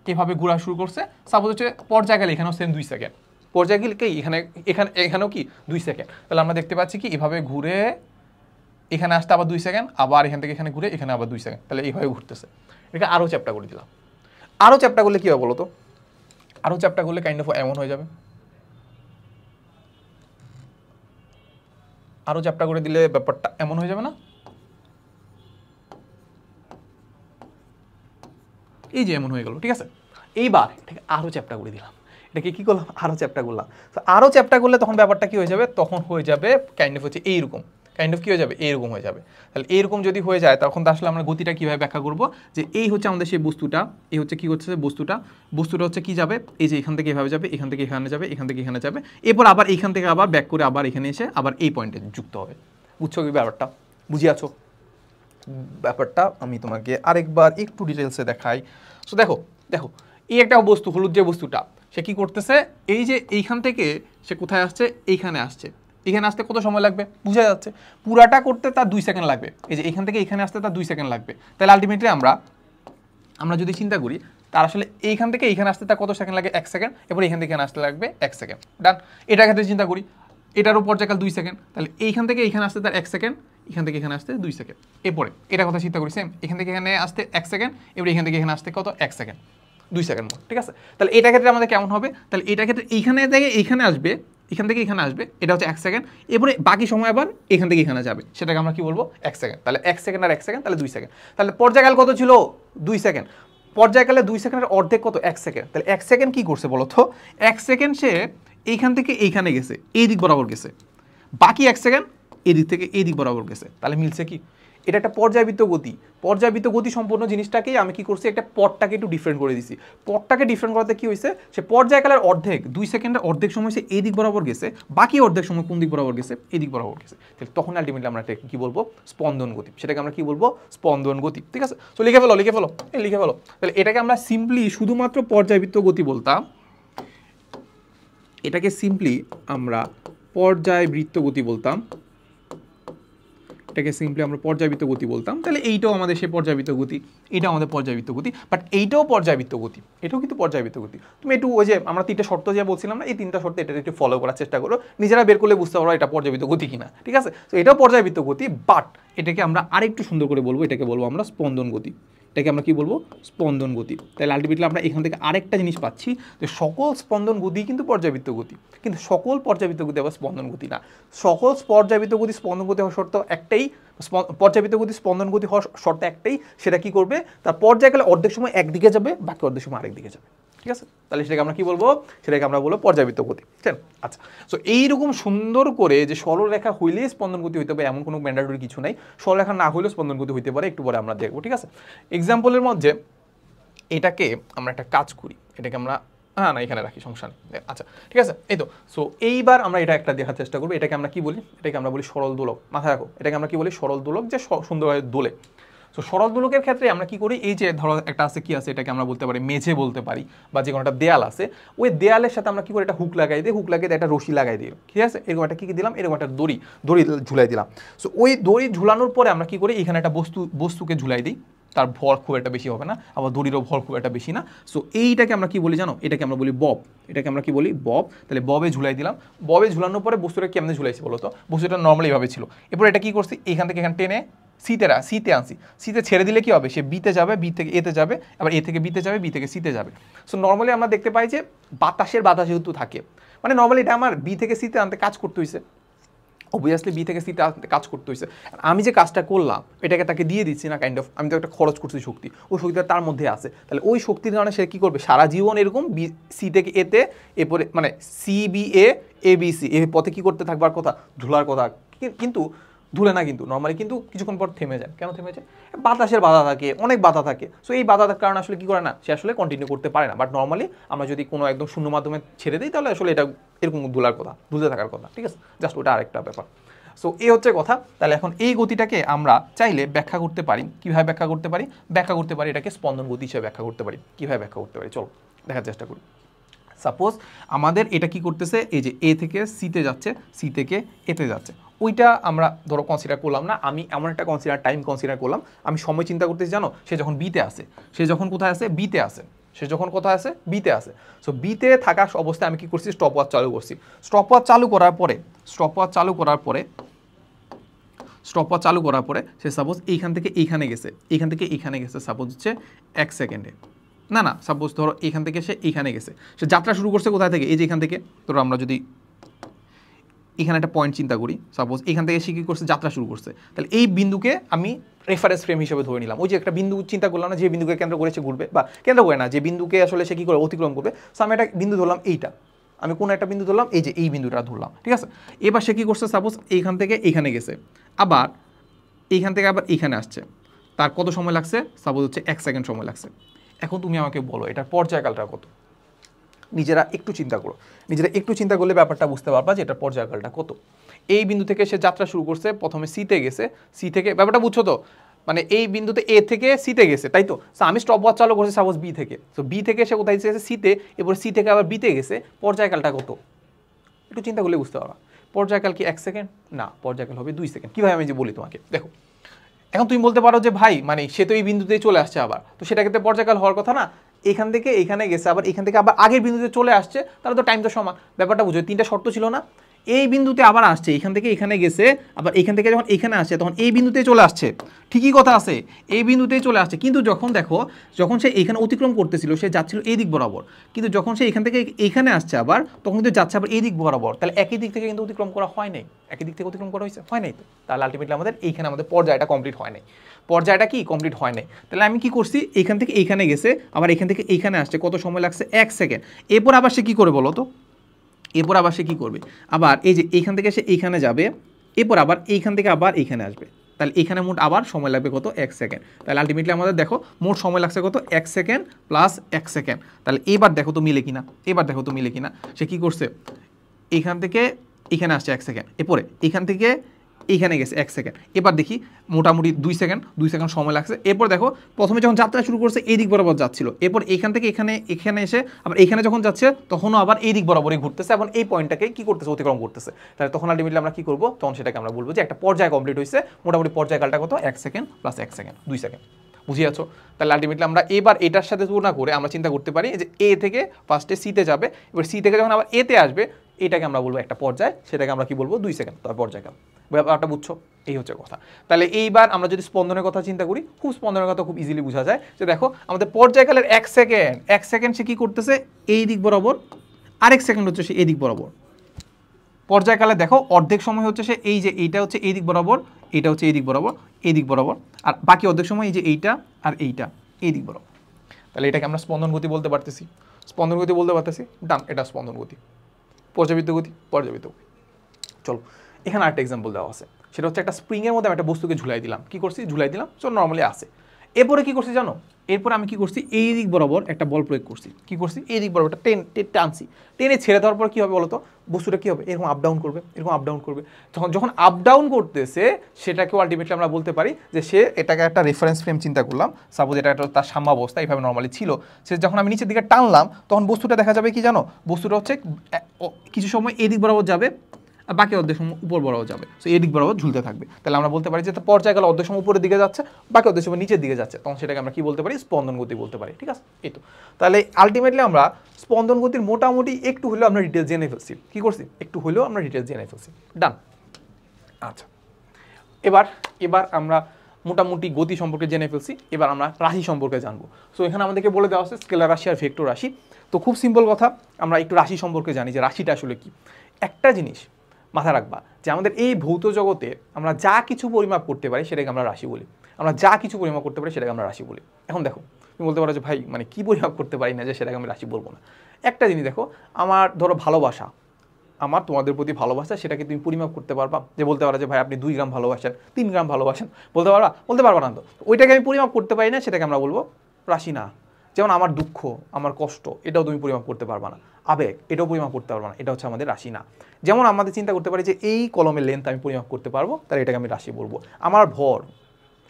এভাবে ঘোরা শুরু করছে। সাপোজ হচ্ছে পর্যায় গেলে এখানেও সেম 2 সেকেন্ড, পর্যায় গেলে কি এখানেও কি 2 সেকেন্ড। তাহলে আমরা দেখতে পাচ্ছি কি এভাবে ঘুরে এখানে আসতে আবার 2 সেকেন্ড, আবার এখান থেকে এখানে ঘুরে এখানে আবার 2 সেকেন্ড, তাহলে এইভাবে ঘুরতেছে। এটাকে আরও চ্যাপ্টা করে দিলাম। আরও চ্যাপ্টা করলে কি হবে বলো তো, আরও চ্যাপ্টা করলে কাইন্ড অফ এমন হয়ে যাবে, আরও চ্যাপ্টা করে দিলে ব্যাপারটা এমন হয়ে যাবে না, এই যে এমন হয়ে গেল, ঠিক আছে। এইবার এটাকে আরও চ্যাপ্টা করে দিলাম, এটাকে কি করলাম, আরও চ্যাপ্টা করলাম। তো আরও চ্যাপ্টা করলে তখন ব্যাপারটা কি হয়ে যাবে, তখন হয়ে যাবে কাইন্ড অফ হচ্ছে এইরকম, কাইন্ড অফ কি হয়ে যাবে এইরকম হয়ে যাবে। তাহলে এইরকম যদি হয়ে যায় তখন তো আসলে আমরা গতিটা কীভাবে ব্যাখ্যা করবো, যে এই হচ্ছে আমাদের সেই বস্তুটা, এই হচ্ছে কি হচ্ছে বস্তুটা হচ্ছে কি যাবে, এই যে এখান থেকে এভাবে যাবে, এখান থেকে এখানে যাবে, এখান থেকে এখানে যাবে, এরপর আবার এইখান থেকে আবার ব্যাক করে আবার এখানে এসে আবার এই পয়েন্টে যুক্ত হবে। বুঝছো কি ব্যাপারটা, বুঝিয়াছো ব্যাপারটা? আমি তোমাকে আরেকবার একটু ডিটেলসে দেখাই। সো দেখো দেখো এই একটা বস্তু, হলুদ যে বস্তুটা, সে কি করতেছে, এই যে এইখান থেকে সে কোথায় আসছে, এইখানে আসছে, এখানে আসতে কত সময় লাগবে বুঝা যাচ্ছে, পুরাটা করতে তার 2 সেকেন্ড লাগবে। এই যে এখান থেকে এখানে আসতে তার 2 সেকেন্ড লাগবে। তাহলে আলটিমেটলি আমরা যদি চিন্তা করি, তার আসলে এইখান থেকে এইখানে আসতে তার কত সেকেন্ড লাগে, 1 সেকেন্ড, এবার এখান থেকে এখানে আসতে লাগবে 1 সেকেন্ড। ডান। এটার ক্ষেত্রে চিন্তা করি, এটারও পর্যায়কাল 2 সেকেন্ড, তাহলে এইখান থেকে এইখানে আসতে তার 1 সেকেন্ড, এখান থেকে এখানে আসতে 2 সেকেন্ড। এরপরে এটা কথা চিন্তা করি, সেম এখান থেকে এখানে আসতে 1 সেকেন্ড, এবার এখান থেকে এখানে আসতে কত, 1 সেকেন্ড, 2 সেকেন্ড মোট, ঠিক আছে। তাহলে এটার ক্ষেত্রে আমাদের কেমন হবে, তাহলে এটার ক্ষেত্রে এইখানে থেকে এইখানে আসবে, এখান থেকে এখানে আসবে, এটা হচ্ছে 1 সেকেন্ড, এরপরে বাকি সময় আবার এখান থেকে এখানে যাবে, সেটাকে আমরা কি বলবো 1 সেকেন্ড। তাহলে 1 সেকেন্ড আর 1 সেকেন্ড, তাহলে 2 সেকেন্ড। তাহলে পর্যায়কাল কত ছিল, 2 সেকেন্ড। পর্যায়কালে 2 সেকেন্ডের অর্ধেক কত, 1 সেকেন্ড। তাহলে 1 সেকেন্ড কি করছে বলো তো, 1 সেকেন্ড সে এইখান থেকে এইখানে গেছে, এই দিক বরাবর গেছে, বাকি 1 সেকেন্ড এদিক থেকে এই দিক বরাবর গেছে। তাহলে মিলছে কি, এটা একটা পর্যাবৃত্ত গতি। পর্যাবৃত্ত গতি সম্পূর্ণ জিনিসটাকেই আমি কি করছি, একটা পথটাকে একটু ডিফারেন্ট করে দিছি। পথটাকে ডিফারেন্ট করাতে কি হয়েছে, সে পর্যায়কালের অর্ধেক 2 সেকেন্ডের অর্ধেক সময় সে এই দিক বরাবর গেছে, বাকি অর্ধেক সময় কোন দিক বরাবর গেছে, এই দিক বরাবর গেছে। তাহলে তখন আলটিমেটলি আমরা এটা কি বলবো, স্পন্দন গতি। সেটাকে আমরা কি বলবো, স্পন্দন গতি, ঠিক আছে। তো লিখে ফেলো, লিখে ফেলো। তাহলে এটাকে আমরা সিম্পলি শুধুমাত্র পর্যাবৃত্ত গতি বলতাম, এটাকে সিম্পলি আমরা পর্যায়বৃত্ত গতি বলতাম, এটাকে সিম্পলি আমরা পর্যাবৃত্ত গতি বলতাম। তাহলে এইটাও আমাদের সেই পর্যাবৃত্ত গতি, এটাও আমাদের পর্যাবৃত্ত গতি, বাট এইটাও পর্যাবৃত্ত গতি, এটাও কিন্তু পর্যাবৃত্ত গতি। তুমি একটু ওই যে আমরা 3টে শর্ত যে বলছিলাম না, এই 3টা শর্ত এটা একটু ফলো করার চেষ্টা করো, নিজেরা বের করলে বুঝতে পারো এটা পর্যাবৃত্ত গতি কিনা, ঠিক আছে। তো এটাও পর্যাবৃত্ত গতি, বাট এটাকে আমরা আরেকটু সুন্দর করে বলবো, এটাকে বলবো আমরা স্পন্দন গতি। এটাকে আমরা কি বলবো, স্পন্দন গতি। তাহলে আলটিমেটলি আমরা এখান থেকে আরেকটা জিনিস পাচ্ছি, যে সকল স্পন্দন গতি কিন্তু পর্যাবৃত্ত গতি, কিন্তু সকল পর্যাবৃত্ত গতি আবার স্পন্দন গতি না। সকল পর্যাবৃত্ত গতি স্পন্দন গতি হওয়ার শর্ত একটাই, পর্যাবৃত্ত গতি স্পন্দন গতি হওয়ার শর্ত একটাই, সেটা কি করবে, তার পর্যায়কালে অর্ধেক সময় একদিকে যাবে, বাকি অর্ধেক সময় আরেক দিকে যাবে, ঠিক আছে। তাহলে সেটাকে আমরা কি বলবো, সেটাকে আমরা বলবো পর্যাবৃত্ত গতি, ঠিক আছে। আচ্ছা, সো এইরকম সুন্দর করে যে সরলরেখা হইলেই স্পন্দন গতি হইতে হবে এমন কোনো ম্যান্ডেটরি কিছু নাই, সরলরেখা না হইলেও স্পন্দন গতি হইতে পারে, একটু পরে আমরা দেখবো, ঠিক আছে। এক্সাম্পলের মধ্যে এটাকে আমরা একটা কাজ করি, এটাকে আমরা না এখানে রাখি, সমস্যা নেই। আচ্ছা, ঠিক আছে। এই তো, সো এইবার আমরা এটা একটা দেখার চেষ্টা করবো। এটাকে আমরা কি বলি, এটাকে আমরা বলি সরল দোলক। মাথায় রাখো, এটাকে আমরা কি বলি, সরল দোলক, যে সুন্দরভাবে দোলে। সো সরল দোলকের ক্ষেত্রে আমরা কি করি, এই যে ধরো একটা আছে, কি আছে, এটাকে আমরা বলতে পারি মেঝে বলতে পারি, বা যে কোনো একটা দেয়াল আছে, ওই দেয়ালের সাথে আমরা কি করি, একটা হুক লাগাই দিই, হুক লাগিয়ে একটা রশি লাগাই দিই, ঠিক আছে। এরকম একটা কি দিলাম, এরকম একটা দড়ি ঝুলাই দিলাম। সো ওই দড়ি ঝুলানোর পরে আমরা কি করি, এখানে একটা বস্তুকে ঝুলাই দিই, তার ভর খুব একটা বেশি হবে না, আবার দড়িরও ভর খুব একটা বেশি না। সো এইটাকে আমরা কি বলি জানো, এটাকে আমরা বলি বব, এটাকে আমরা কি বলি, বব। তাহলে ববে ঝুলাই দিলাম, ববে ঝুলানোর পরে বস্তুটা কেমনে ঝুলাইছি বলো তো, বস্তুটা নর্মালি এভাবে ছিল। এরপর এটা কি করছি, এখান থেকে এখানে টেনে সিতে আনছি, সিতে ছেড়ে দিলে কি হবে, সে বিতে যাবে, বি থেকে এতে যাবে, আবার এ থেকে বিতে যাবে, বি থেকে সিতে যাবে। সো নর্মালি আমরা দেখতে পাই যে বাতাস যেহেতু থাকে, মানে নর্মালি এটা আমার বি থেকে সিতে আনতে কাজ করতে হয়েছে, অবভিয়াসলি বি থেকে সিতে কাজ করতে হয়েছে। আমি যে কাজটা করলাম এটাকে তাকে দিয়ে দিচ্ছি না, কাইন্ড অফ আমি তো একটা খরচ করছি শক্তি, ওই শক্তিটা তার মধ্যে আছে, তাহলে ওই শক্তির কারণে সে কী করবে সারা জীবন এরকম বি সি থেকে এতে এরপরে মানে C B A B C এই পথে কী করতে থাকবার কথা, ঝুলার কথা, কিন্তু ধুলে না, কিন্তু নর্মালি কিন্তু কিছুক্ষণ পর থেমে যায়। কেন থেমে যায়? বাতাসের বাধা থাকে, অনেক বাধা থাকে। সো এই বাধার কারণে আসলে কী করে না, সে আসলে কন্টিনিউ করতে পারে না। বাট নর্মালি আমরা যদি কোনো একদম শূন্য মাধ্যমে ছেড়ে দিই তাহলে আসলে এটা এরকম ধুলার কথা, ধুলতে থাকার কথা, ঠিক আছে? জাস্ট ওটা আরেকটা ব্যাপার। সো এই হচ্ছে কথা। তাহলে এখন এই গতিটাকে আমরা চাইলে ব্যাখ্যা করতে পারি। কীভাবে ব্যাখ্যা করতে পারি? ব্যাখ্যা করতে পারি এটাকে স্পন্দন গতি হিসেবে ব্যাখ্যা করতে পারি। কীভাবে ব্যাখ্যা করতে পারি চলো দেখার চেষ্টা করি। সাপোজ আমাদের এটা কি করতেছে, এই যে এ থেকে সিতে যাচ্ছে, সি থেকে এতে যাচ্ছে, ওইটা আমরা ধরো কনসিডার করলাম না, আমি এমন একটা টাইম কনসিডার করলাম, আমি সময় চিন্তা করতেছি জানো, সে যখন বিতে আসে, সে যখন কোথায় আসে, বিতে আসে, সে যখন কোথায় আসে, বিতে আসে। সো বিতে থাকা অবস্থায় আমি কি করছি, স্টপ ওয়াচ চালু করছি। স্টপ ওয়াচ চালু করার পরে সে সাপোজ এইখান থেকে এইখানে গেছে, সাপোজ হচ্ছে 1 সেকেন্ডে, না সাপোজ ধরো এখান থেকে সে এইখানে গেছে, সে যাত্রা শুরু করছে কোথায় থেকে, এই যে এখান থেকে। ধরো আমরা যদি এখানে একটা পয়েন্ট চিন্তা করি, সাপোজ এখান থেকে সে কী করছে, যাত্রা শুরু করছে, তাহলে এই বিন্দুকে আমি রেফারেন্স ফ্রেম হিসেবে ধরে নিলাম। ওই যে একটা বিন্দু চিন্তা করলাম না, যে বিন্দুকে কেন্দ্র করে সে ঘুরবে, বা কেন্দ্র করে না, যে বিন্দুকে আসলে সে কী করে অতিক্রম করবে। সো আমি একটা বিন্দু ধরলাম, এইটা আমি কোনো একটা বিন্দু ধরলাম, এই যে এই বিন্দুটা ধরলাম, ঠিক আছে? এবার সে কী করছে, সাপোজ এইখান থেকে এইখানে গেছে, আবার এইখান থেকে আবার এইখানে আসছে, তার কত সময় লাগছে, সাপোজ হচ্ছে 1 সেকেন্ড সময় লাগছে। এখন তুমি আমাকে বলো এটার পর্যায়কালটা কত? নিজেরা একটু চিন্তা করলে ব্যাপারটা বুঝতে পারবা যে এটার পর্যায়কালটা কত। এই বিন্দু থেকে সে যাত্রা শুরু করছে, প্রথমে সিতে গেছে, সি থেকে, ব্যাপারটা বুঝছো তো, মানে এই বিন্দুতে এ থেকে সিতে গেছে, তাই তো? সো আমি স্টপ ওয়াচ চালু করছি সাপোজ বি থেকে, সো বি থেকে সে কোথায় গেছে, সিতে, এরপর সি থেকে আবার বিতে গেছে, পর্যায়কালটা কত? একটু চিন্তা করলে বুঝতে পারবা। পর্যায়কাল কি 1 সেকেন্ড? না, পর্যায়কাল হবে 2 সেকেন্ড। কীভাবে আমি যে বলি তোমাকে, দেখো এখন তুমি বলতে পারো যে ভাই মানে সে তো এই বিন্দুতেই চলে আসছে, আবার তো সেটা ক্ষেত্রে পর্যায়কাল হওয়ার কথা না, এখান থেকে এখানে গেছে, আবার এখান থেকে আবার আগের বিন্দুতে চলে আসছে, তাহলে তো টাইম তো সমান। ব্যাপারটা বুঝো, 3টা শর্ত ছিল না, এই বিন্দুতে আবার আসছে, এখান থেকে এখানে গেছে, আবার এখান থেকে যখন এখানে আসছে তখন এই বিন্দুতেই চলে আসছে, ঠিকই কথা আছে, এই বিন্দুতেই চলে আসছে। কিন্তু যখন দেখো, যখন সে এখানে অতিক্রম করতেছিল সে যাচ্ছিল এই দিক বরাবর, কিন্তু যখন সে এখান থেকে এখানে আসছে আবার, তখন কিন্তু যাচ্ছে আবার এই দিক বরাবর, তাহলে একই দিক থেকে কিন্তু অতিক্রম করা হয় নাই, একই দিক থেকে অতিক্রম করা হয়েছে, হয় নাই তো। তাহলে আলটিমেটলি আমাদের এইখানে আমাদের পর্যায়টা কমপ্লিট হয় নাই, পর্যায়টা কি কমপ্লিট হয় নাই। তাহলে আমি কি করছি, এইখান থেকে এইখানে গেছে, আবার এখান থেকে এইখানে আসছে, কত সময় লাগছে, 1 সেকেন্ড। এরপর আবার সে কী করে বলো তো, এরপর আবার সে কী করবে, আবার এই যে এইখান থেকে সে এইখানে যাবে, এরপর আবার এইখান থেকে আবার এইখানে আসবে, তাহলে এখানে মোট আবার সময় লাগবে কত, 1 সেকেন্ড। তাহলে আলটিমেটলি আমাদের দেখো মোট সময় লাগছে কত, 1 সেকেন্ড প্লাস 1 সেকেন্ড। তাহলে এবার দেখো তো মিলে কিনা, সে কী করছে, এইখান থেকে এখানে আসছে 1 সেকেন্ড, এরপরে এখান থেকে এইখানে গেছে 1 সেকেন্ড, এবার দেখি মোটামুটি 2 সেকেন্ড সময় লাগছে। এরপর দেখো প্রথমে যখন যাত্রা শুরু করছে এই দিক বরাবর যাচ্ছিল, এরপর এখান থেকে এখানে এসে আবার এখানে যখন যাচ্ছে তখনও আবার এই দিক বরাবরই ঘুরতেছে, এবং এই পয়েন্টটাকে কি করতেছে, অতিক্রম করতেছে। তাহলে তখন আলটিমেটলি আমরা কি করবো, তখন সেটাকে আমরা বলবো যে একটা পর্যায় কমপ্লিট হয়েছে, মোটামুটি পর্যায়কালটা কত, 1 সেকেন্ড প্লাস 1 সেকেন্ড, 2 সেকেন্ড। বুঝে যাচ্ছ? তাহলে আলটিমেটলি আমরা এবার এটার সাথে তুলনা করে আমরা চিন্তা করতে পারি যে এ থেকে ফার্স্টে সিতে যাবে, এবার সি থেকে যখন আবার এতে আসবে, এটাকে আমরা বলবো একটা পর্যায়, সেটাকে আমরা কি বলবো, 2 সেকেন্ড, তার পর্যায়কাল। ব্যাপারটা বুঝছো? এই হচ্ছে কথা। তাহলে এইবার আমরা যদি স্পন্দনের কথা চিন্তা করি, স্পন্দনের কথা খুব ইজিলি বোঝা যায় যে দেখো আমাদের পর্যায়কালের 1 সেকেন্ড সে কি করতেছে, এই দিক বরাবর, আরেক সেকেন্ড হচ্ছে সে এই দিক বরাবর। পর্যায়কালে দেখো অর্ধেক সময় হচ্ছে সে এই যে এইটা হচ্ছে এই দিক বরাবর, এটা হচ্ছে এই দিক বরাবর, আর বাকি অর্ধেক সময় এই যে এইটা আর এইটা এই দিক বরাবর। তাহলে এটাকে আমরা স্পন্দন গতি বলতে পারতেছি, ডান, এটা স্পন্দন গতি। পর্যাবৃত্ত গতি। চলো এখানে আরেকটা এক্সাম্পল দেওয়া আছে, সেটা হচ্ছে একটা স্প্রিংয়ের মধ্যে আমি একটা বস্তুকে ঝুলাই দিলাম, সো নর্মালি আসে। এরপরে কি করছি জানো, এরপর আমি কি করছি, এই দিক বরাবর একটা বল প্রয়োগ করছি, এই দিক বরাবর একটা টানছি, টেনে ছেড়ে দেওয়ার পর কি হবে বলতো, বস্তুটা কি হবে, এরকম আপ ডাউন করবে, যখন আপ ডাউন করতেছে সেটাকেও আলটিমেটলি আমরা বলতে পারি যে সে এটাকে একটা রেফারেন্স ফ্রেম চিন্তা করলাম, সাপোজ এটা একটা তার সাম্যাবস্থা এইভাবে নর্মালি ছিল, সে যখন আমি নিচের দিকে টানলাম তখন বস্তুটা দেখা যাবে কি জানো, বস্তুটা হচ্ছে কিছু সময় এই দিক বরাবর যাবে, আর বাকি অর্ধেক সময় উপর বরাবর যাবে, সো এই দিক বরাবর ঝুলতে থাকবে। তাহলে আমরা বলতে পারি যে পর্যায়কাল অর্ধেক সময় উপরের দিকে যাচ্ছে, বাকি অর্ধেক সময় নিচের দিকে যাচ্ছে, তখন সেটাকে আমরা কি বলতে পারি, স্পন্দন গতি বলতে পারি। ঠিক আছে, এই তো। তাহলে আলটিমেটলি আমরা স্পন্দন গতির মোটামুটি একটু হলেও আমরা ডিটেলস জেনে ফেলছি, কি করছি, একটু হলেও আমরা ডিটেলস জেনে ফেলছি, ডান। আচ্ছা, এবার আমরা মোটামুটি গতি সম্পর্কে জেনে ফেলছি, এবার আমরা রাশি সম্পর্কে জানবো। সো এখানে আমাদেরকে বলে দেওয়া আছে স্কেলার রাশি আর ভেক্টর রাশি। তো খুব সিম্পল কথা, আমরা একটু রাশি সম্পর্কে জানি যে রাশিটা আসলে কি। একটা জিনিস মাথায় রাখবা যে আমাদের এই ভৌত জগতে আমরা যা কিছু পরিমাপ করতে পারি সেটাকে আমরা রাশি বলি। আমরা যা কিছু পরিমাপ করতে পারি সেটাকে আমরা রাশি বলি। এখন দেখো তুমি বলতে পারো যে ভাই মানে কি পরিমাপ করতে পারি না যে সেটাকে আমি রাশি বলবো না। একটা জিনিস দেখো, আমার ধরো ভালোবাসা, আমার তোমাদের প্রতি ভালোবাসা, সেটাকে তুমি পরিমাপ করতে পারবা? যে বলতে পারো যে ভাই আপনি 2 গ্রাম ভালোবাসেন, 3 গ্রাম ভালোবাসেন, বলতে পারবা? বলতে পারবা না তো। ওইটাকে আমি পরিমাপ করতে পারি না, সেটাকে আমরা বলবো রাশি না। যেমন আমার দুঃখ, আমার কষ্ট, এটাও তুমি পরিমাপ করতে পারবা না। আবেগ, এটাও পরিমাপ করতে পারবা না, এটা হচ্ছে আমাদের রাশি না। যেমন আমাদের চিন্তা করতে পারি যে এই কলমের লেন্থ আমি পরিমাপ করতে পারবো, তাহলে এটাকে আমি রাশি বলবো। আমার ভর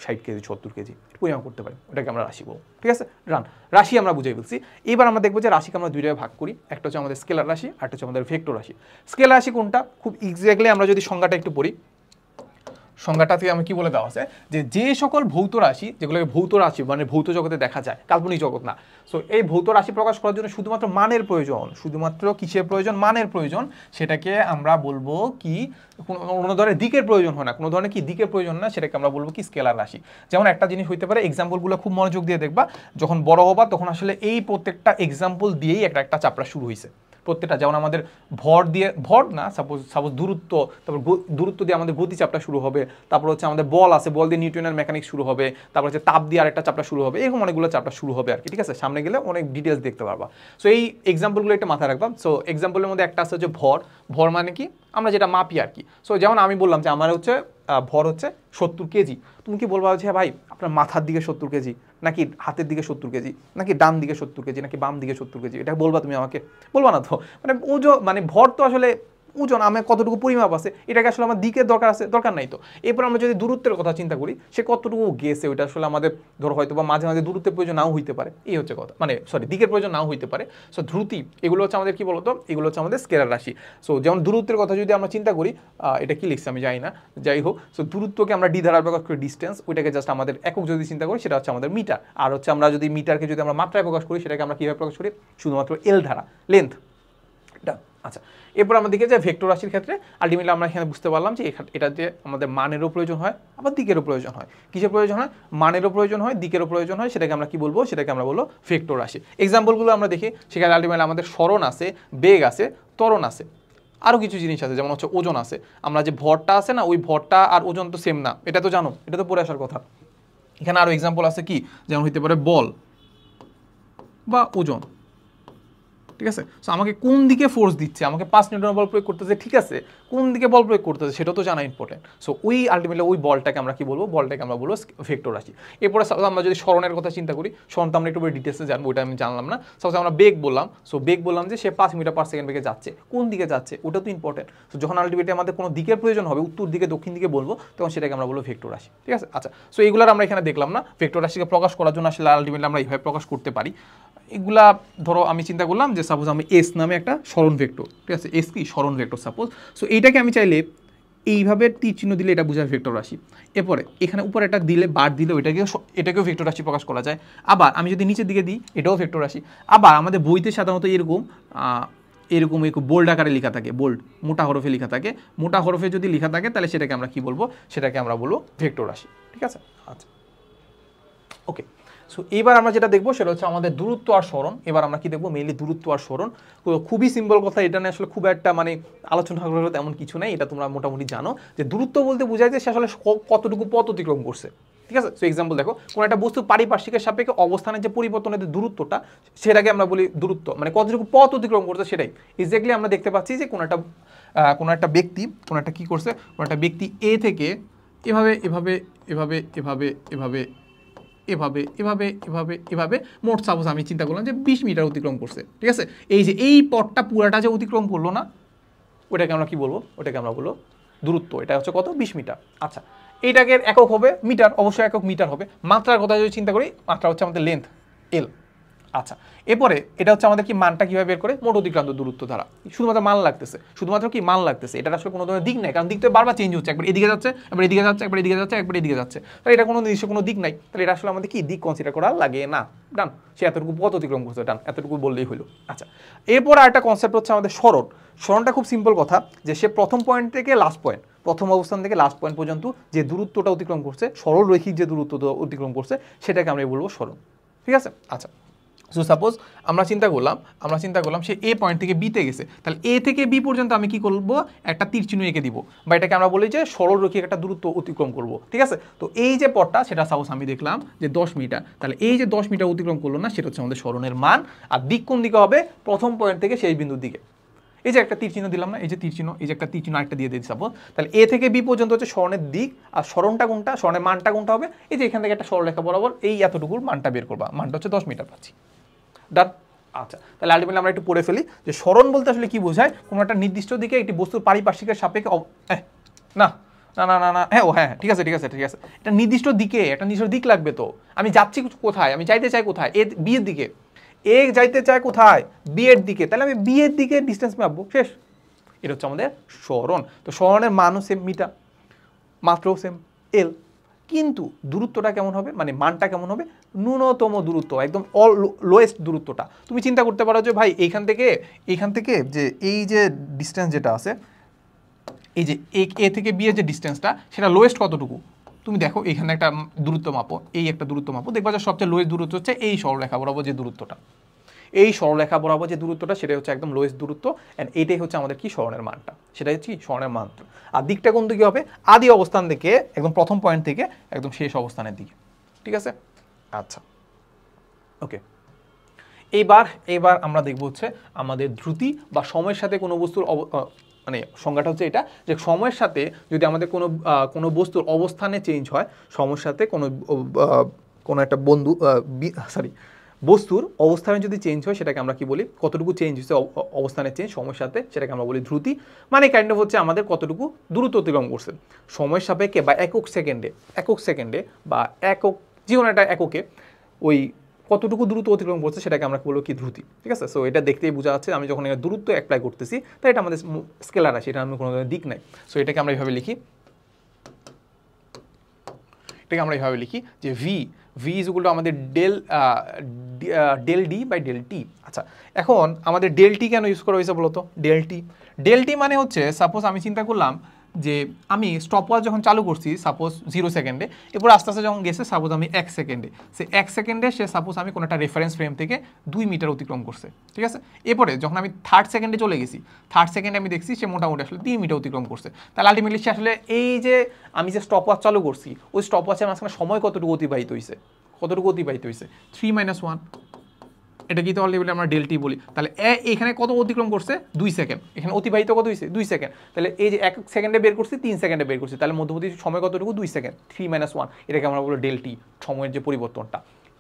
60 কেজি 70 কেজি পরিমাপ করতে পারি, ওটাকে আমরা রাশি বলবো। ঠিক আছে, রান রাশি আমরা বুঝে ফেলছি। এবার আমরা দেখবো যে রাশিকে আমরা 2 ভাগে ভাগ করি, একটা হচ্ছে আমাদের স্কেলার রাশি, আর একটা হচ্ছে আমাদের ভেক্টর রাশি। স্কেলার রাশি কোনটা? খুব এক্স্যাক্টলি আমরা যদি সংজ্ঞাটা একটু পড়ি, সংজ্ঞাটা থেকে আমি কি বলে দেওয়া আছে যে যে সকল ভৌত রাশি, যেগুলোকে ভৌত রাশি মানে ভৌত জগতে দেখা যায়, কাল্পনিক জগৎ না। সো এই ভৌত রাশি প্রকাশ করার জন্য শুধুমাত্র মানের প্রয়োজন, শুধুমাত্র কিসের প্রয়োজন? মানের প্রয়োজন। সেটাকে আমরা বলবো কি, কোনো ধরনের দিকের প্রয়োজন হয় না, কোনো ধরনের কি দিকের প্রয়োজন না, সেটাকে আমরা বলবো কি স্কেলার রাশি। যেমন একটা জিনিস হইতে পারে, এক্সাম্পলগুলো খুব মনোযোগ দিয়ে দেখবা, যখন বড় হবা তখন আসলে এই প্রত্যেকটা এক্সাম্পল দিয়েই একটা চাপড়া শুরু হয়েছে প্রত্যেকটা। যেমন আমাদের ভর দিয়ে, ভর না, সাপোজ দূরত্ব, তারপর দূরত্ব দিয়ে আমাদের গতি চাপটা শুরু হবে, তারপর হচ্ছে আমাদের বল আছে, বল দিয়ে নিউটনের মেকানিক্স শুরু হবে, তারপর হচ্ছে তাপ দিয়ে আরেকটা চাপটা শুরু হবে, এরকম অনেকগুলো চাপটা শুরু হবে আর কি। ঠিক আছে, সামনে গেলে অনেক ডিটেলস দেখতে পারবা। সো এই এক্সাম্পলগুলো একটা মাথায় রাখবা। সো এক্সাম্পলের মধ্যে একটা আছে হচ্ছে ভর। ভর মানে কি? আমরা যেটা মাপি আর কি। সো যেমন আমি বললাম যে আমার হচ্ছে ভর হচ্ছে 70 কেজি, তুমি কি বলবা যে ভাই আপনার মাথার দিকে 70 কেজি, নাকি হাতের দিকে 70 কেজি, নাকি ডান দিকে 70 কেজি, নাকি বাম দিকে 70 কেজি? এটা বলবা তুমি আমাকে? বলবা না তো। মানে ওজন মানে ভর তো আসলে ওজন, আমার কতটুকু পরিমাপ আছে, এটাকে আসলে আমার দিকের দরকার আছে? দরকার নাই তো। এরপর আমরা যদি দূরত্বের কথা চিন্তা করি, সে কতটুকু গেছে, ওইটা আসলে আমাদের ধরো হয়তো বা মাঝে মাঝে দূরত্বের প্রয়োজন নাও হইতে পারে, এই হচ্ছে কথা, মানে সরি দিকের প্রয়োজন নাও হইতে পারে। সো ধ্রুতি, এগুলো হচ্ছে আমাদের কি বলতো, এগুলো হচ্ছে আমাদের স্কেলার রাশি। সো যেমন দূরত্বের কথা যদি আমরা চিন্তা করি, এটা কি লিখছে আমি জানি না, যাই হোক। সো দূরত্বকে আমরা ডি দ্বারা প্রকাশ করি, ডিস্টেন্স, ওইটাকে জাস্ট আমাদের একক যদি চিন্তা করি সেটা হচ্ছে আমাদের মিটার। আর হচ্ছে আমরা যদি মিটারকে যদি আমরা মাত্রায় প্রকাশ করি, সেটাকে আমরা কীভাবে প্রকাশ করি? শুধুমাত্র এল ধারা, লেন্থ। আচ্ছা, এরপর আমরা দেখে যাই ভেক্টর রাশির ক্ষেত্রে আলটিমেটলি আমরা এখানে বুঝতে পারলাম যে এটাতে আমাদের মানেরও প্রয়োজন হয়, আবার দিকেরও প্রয়োজন হয়। কিসের প্রয়োজন হয়? মানেরও প্রয়োজন হয়, দিকেরও প্রয়োজন হয়। সেটাকে আমরা কি বলবো? সেটাকে আমরা বলবো ভেক্টর রাশি। এক্সাম্পলগুলো আমরা দেখি, সেখানে আলটিমেটলি আমাদের সরণ আছে, বেগ আছে, ত্বরণ আছে, আরও কিছু জিনিস আছে, যেমন হচ্ছে ওজন আছে। আমরা যে ভরটা আছে না, ওই ভরটা আর ওজন তো সেম না, এটা তো জানো, এটা তো পড়ে আসার কথা। এখানে আরও এক্সাম্পল আছে কি, যেমন হইতে পারে বল বা ওজন। ঠিক আছে, সো আমাকে কোন দিকে ফোর্স দিচ্ছে, আমাকে 5 নিউটন বল প্রয়োগ করতেছে, ঠিক আছে, কোন দিকে বল প্রয়োগ করতেছে সেটা তো জানা ইম্পর্টেন্ট। সো ওই আলটিমেটলি ওই বলটাকে আমরা কি বলবো? বলটাকে আমরা বলবো ভেক্টর রাশি। এরপরে আমরা যদি সরণের কথা চিন্তা করি, সরণ তো আমরা একটু ডিটেলসে জানবো, ওইটা আমি জানলাম না। সাপোজ আমরা বেগ বললাম, সো বেগ বললাম যে সে 5 মিটার পার সেকেন্ড বেগে যাচ্ছে, কোন দিকে যাচ্ছে ওটা তো ইম্পর্টেন্ট। সো যখন আলটিমেটলি আমাদের কোনো দিকের প্রয়োজন হবে, উত্তর দিকে দক্ষিণ দিকে বলবো, তখন সেটাকে আমরা বলবো ভেক্টর রাশি। ঠিক আছে, আচ্ছা, সো এইগুলোর আমরা এখানে দেখলাম না। ভেক্টর রাশিকে প্রকাশ করার জন্য আসলে আলটিমেটলি আমরা এইভাবে প্রকাশ করতে পারি। এগুলা ধরো আমি চিন্তা করলাম যে সাপোজ আমি এস নামে একটা সরণ ভেক্টর, ঠিক আছে, এস কি সরণ ভেক্টর সাপোজ। সো এইটাকে আমি চাইলে এইভাবে তীর চিহ্ন দিলে এটা বোঝায় ভেক্টর রাশি। এরপরে এখানে উপরে একটা দিলে বার দিলে এটাকেও ভেক্টর রাশি প্রকাশ করা যায়। আবার আমি যদি নিচের দিকে দিই, এটাও ভেক্টর রাশি। আবার আমাদের বইতে সাধারণত এরকম এরকম বোল্ড আকারে লেখা থাকে, বোল্ড মোটা হরফে লেখা থাকে। মোটা হরফে যদি লেখা থাকে তাহলে সেটাকে আমরা কি বলবো? সেটাকে আমরা বলবো ভেক্টর রাশি। ঠিক আছে, আচ্ছা, ওকে। সো এবার আমরা যেটা দেখবো সেটা হচ্ছে আমাদের দূরত্ব আর সরণ। এবার আমরা কি দেখবো? মেইনলি দূরত্ব আর সরণ। তো খুবই সিম্পল কথা, এটা নিয়ে আসলে খুব একটা মানে আলোচনা করার তেমন কিছু নেই, এটা তোমরা মোটামুটি জানো যে দূরত্ব বলতে বোঝায় যে সে আসলে কতটুকু পথ অতিক্রম করছে। ঠিক আছে, সো এক্সাম্পল দেখো, কোনো একটা বস্তু পারিপার্শ্বিকের সাপেক্ষে অবস্থানের যে পরিবর্তনের যে দূরত্বটা, সেটাকে আমরা বলি দূরত্ব, মানে কতটুকু পথ অতিক্রম করছে সেটাই। এক্স্যাক্টলি আমরা দেখতে পাচ্ছি যে কোনো একটা ব্যক্তি, কোনো একটা কি করছে, কোনো একটা ব্যক্তি এ থেকে এভাবে এভাবে এভাবে এভাবে এভাবে এভাবে এভাবে এভাবে এভাবে মোট সাপোজ আমি চিন্তা করলাম যে 20 মিটার অতিক্রম করছে। ঠিক আছে, এই যে এই পথটা পুরাটা যে অতিক্রম করলো না, ওটাকে আমরা কি বলবো? ওটাকে আমরা বলবো দূরত্ব। এটা হচ্ছে কত? 20 মিটার। আচ্ছা, এইটাকে একক হবে মিটার, অবশ্যই একক মিটার হবে। মাত্রার কথা যদি চিন্তা করি, মাত্রা হচ্ছে আমাদের লেন্থ, এল। আচ্ছা, এরপরে এটা হচ্ছে আমাদের কি মানটা কিভাবে বের করে? মোট অতিক্রান্ত দূরত্ব দ্বারা। শুধুমাত্র মান লাগতেছে, শুধুমাত্র কি মান লাগতেছে, এটা আসলে কোনো ধরনের দিক নাই, কারণ দিক তো বারবার চেঞ্জ হচ্ছে, একবার এদিকে যাচ্ছে, একবার এদিকে যাচ্ছে, একবার এদিকে যাচ্ছে, একবার এদিকে যাচ্ছে, তাহলে এটা কোনো নির্দিষ্ট কোনো দিক নাই, তাহলে এটা আসলে আমাদের কি দিক কনসিডার করা লাগে না। ডান, সে এতটুকু পথ অতিক্রম করছে, ডান, এতটুকু বললেই হলো। আচ্ছা, এরপর আরেকটা কনসেপ্ট হচ্ছে আমাদের সরণ। সরণটা খুব সিম্পল কথা, যে সে প্রথম পয়েন্ট থেকে লাস্ট পয়েন্ট, প্রথম অবস্থান থেকে লাস্ট পয়েন্ট পর্যন্ত যে দূরত্বটা অতিক্রম করছে, সরল রৈখিক যে দূরত্বটা অতিক্রম করছে, সেটাকে আমরা বলবো সরণ। ঠিক আছে, আচ্ছা, সো সাপোজ আমরা চিন্তা করলাম সে এ পয়েন্ট থেকে বিতে গেছে, তাহলে এ থেকে বি পর্যন্ত আমি কি করব, একটা তীর চিহ্ন এঁকে দিব, বা এটাকে আমরা বলি যে সরলরৈখিক একটা দূরত্ব অতিক্রম করব, ঠিক আছে। তো এই যে পথটা সেটা সাপোজ আমি দেখলাম যে 10 মিটার, তাহলে এই যে 10 মিটার অতিক্রম করলো না, সেটা হচ্ছে আমাদের সরণের মান। আর দিক কোন দিকে হবে, প্রথম পয়েন্ট থেকে শেষ বিন্দুর দিকে। এই যে একটা তীর চিহ্ন দিলাম না, এই যে তীর চিহ্ন, এই যে একটা তীর চিহ্ন আরেকটা দিয়ে দিই সাপোজ, তাহলে এ থেকে বি পর্যন্ত হচ্ছে সরণের দিক, আর সরণটা কোনটা, সরণের মানটা কোনটা হবে, এই যে এখান থেকে একটা সরলরেখা বরাবর এই এতটুকুর মানটা বের করবা, মানটা হচ্ছে 10 মিটার পাচ্ছি। ডান। আচ্ছা, তাহলে আলটিমেটলি আমরা একটু পড়ে ফেলি যে সরণ বলতে আসলে কি বোঝায়, কোনো একটা নির্দিষ্ট দিকে একটি বস্তুর পারিপার্শ্বিকের সাপেক্ষে না না না না না হ্যাঁ ও হ্যাঁ ঠিক আছে ঠিক আছে ঠিক আছে, এটা নির্দিষ্ট দিকে, একটা নির্দিষ্ট দিক লাগবে। তো আমি যাচ্ছি কোথায়, আমি যাইতে চাই কোথায়, এ বি এর দিকে, এ যাইতে চায় কোথায়, বি এর দিকে, তাহলে আমি বি এর দিকে ডিস্টেন্স মাপবো, শেষ। এটা হচ্ছে আমাদের সরণ। তো সরণের মানও সেম মিটার, মাত্রাও সেম এল, কিন্তু দূরত্বটা কেমন হবে, মানে মানটা কেমন হবে, ন্যূনতম দূরত্ব, একদম লোয়েস্ট দূরত্বটা। তুমি চিন্তা করতে পারো যে ভাই এইখান থেকে যে এই যে ডিস্টেন্স যেটা আছে, এই যে এ থেকে বি এর যে ডিস্টেন্সটা, সেটা লোয়েস্ট কতটুকু, তুমি দেখো এখানে একটা দূরত্ব মাপো, এই একটা দূরত্ব মাপো, দেখবা যে সবচেয়ে লোয়েস্ট দূরত্ব হচ্ছে এই সরলরেখা বরাবর যে দূরত্বটা, এই সরলরেখা বরাবর যে দূরত্বটা, সেটাই হচ্ছে একদম লোয়েস্ট দূরত্ব। অ্যান্ড এটাই হচ্ছে আমাদের কি সরণের মানটা, সেটাই হচ্ছে সরণের মান। আর দিকটা কোন দিকে হবে, আদি অবস্থান থেকে একদম প্রথম পয়েন্ট থেকে একদম শেষ অবস্থানের দিকে, ঠিক আছে। আচ্ছা ওকে, এইবার আমরা দেখব হচ্ছে আমাদের দ্রুতি বা সময়ের সাথে কোনো বস্তুর মানে সংজ্ঞাটা হচ্ছে এটা, যে সময়ের সাথে যদি আমাদের কোনো বস্তুর অবস্থানে চেঞ্জ হয়, সময়ের সাথে কোনো একটা বস্তুর অবস্থানে যদি চেঞ্জ হয়, সেটাকে আমরা কি বলি, কতটুকু চেঞ্জ হচ্ছে অবস্থানের চেঞ্জ সময়ের সাথে, সেটাকে আমরা বলি দ্রুতি। মানে কাইন্ড অফ হচ্ছে আমাদের কতটুকু দূরত্ব অতিক্রম করছে সময়ের সাপেক্ষে, বা একক সেকেন্ডে বা একক যে কোনো একটা এককে ওই কতটুকু দূরত্ব অতিক্রম করছে, সেটাকে আমরা বলবো কি দ্রুতি, ঠিক আছে। সো এটা দেখতেই বোঝা যাচ্ছে আমি যখন এটা দূরত্ব অ্যাপ্লাই করতেছি, তাই এটা আমাদের স্কেলার আছে, এটা আমি কোনো ধরনের দিক নাই। সো এটাকে আমরা এইভাবে লিখি, যে ভি ইজ ইকুয়াল টু আমাদের del D by del T. আচ্ছা, এখন আমাদের ডেল টি কেন ইউজ করা হয়েছে বলতো, ডেল টি মানে হচ্ছে সাপোজ আমি চিন্তা করলাম যে আমি স্টপওয়াচ যখন চালু করছি সাপোজ 0 সেকেন্ডে, এরপর আস্তে আস্তে যখন গেছে সাপোজ আমি 1 সেকেন্ডে, সে 1 সেকেন্ডে সে সাপোজ আমি কোনো একটা রেফারেন্স ফ্রেম থেকে 2 মিটার অতিক্রম করছে, ঠিক আছে। এরপরে যখন আমি 3rd সেকেন্ডে চলে গেছি, 3rd সেকেন্ডে আমি দেখছি সে মোটামুটি আসলে 3 মিটার অতিক্রম করছে। তাহলে আলটিমেটলি সে আসলে এই যে আমি যে স্টপওয়াচ চালু করছি, ওই স্টপওয়াচের মাঝখানে সময় কতটুকু অতিবাহিত হয়েছে 3 - 1, এটা কি তো অলরেডি আমরা ডেল টি বলি। তাহলে এখানে কত অতিক্রম করছে, 2 সেকেন্ড, এখানে অতিবাহিত কত হয়েছে 2 সেকেন্ড। তাহলে এই যে 1 সেকেন্ডে বের করছি, 3 সেকেন্ডে বের করছি, তাহলে মধ্যবর্তী সময় কতটুকু, 2 সেকেন্ড, 3 - 1, এটাকে আমরা বলবো ডেল টি, সময়ের যে পরিবর্তনটা।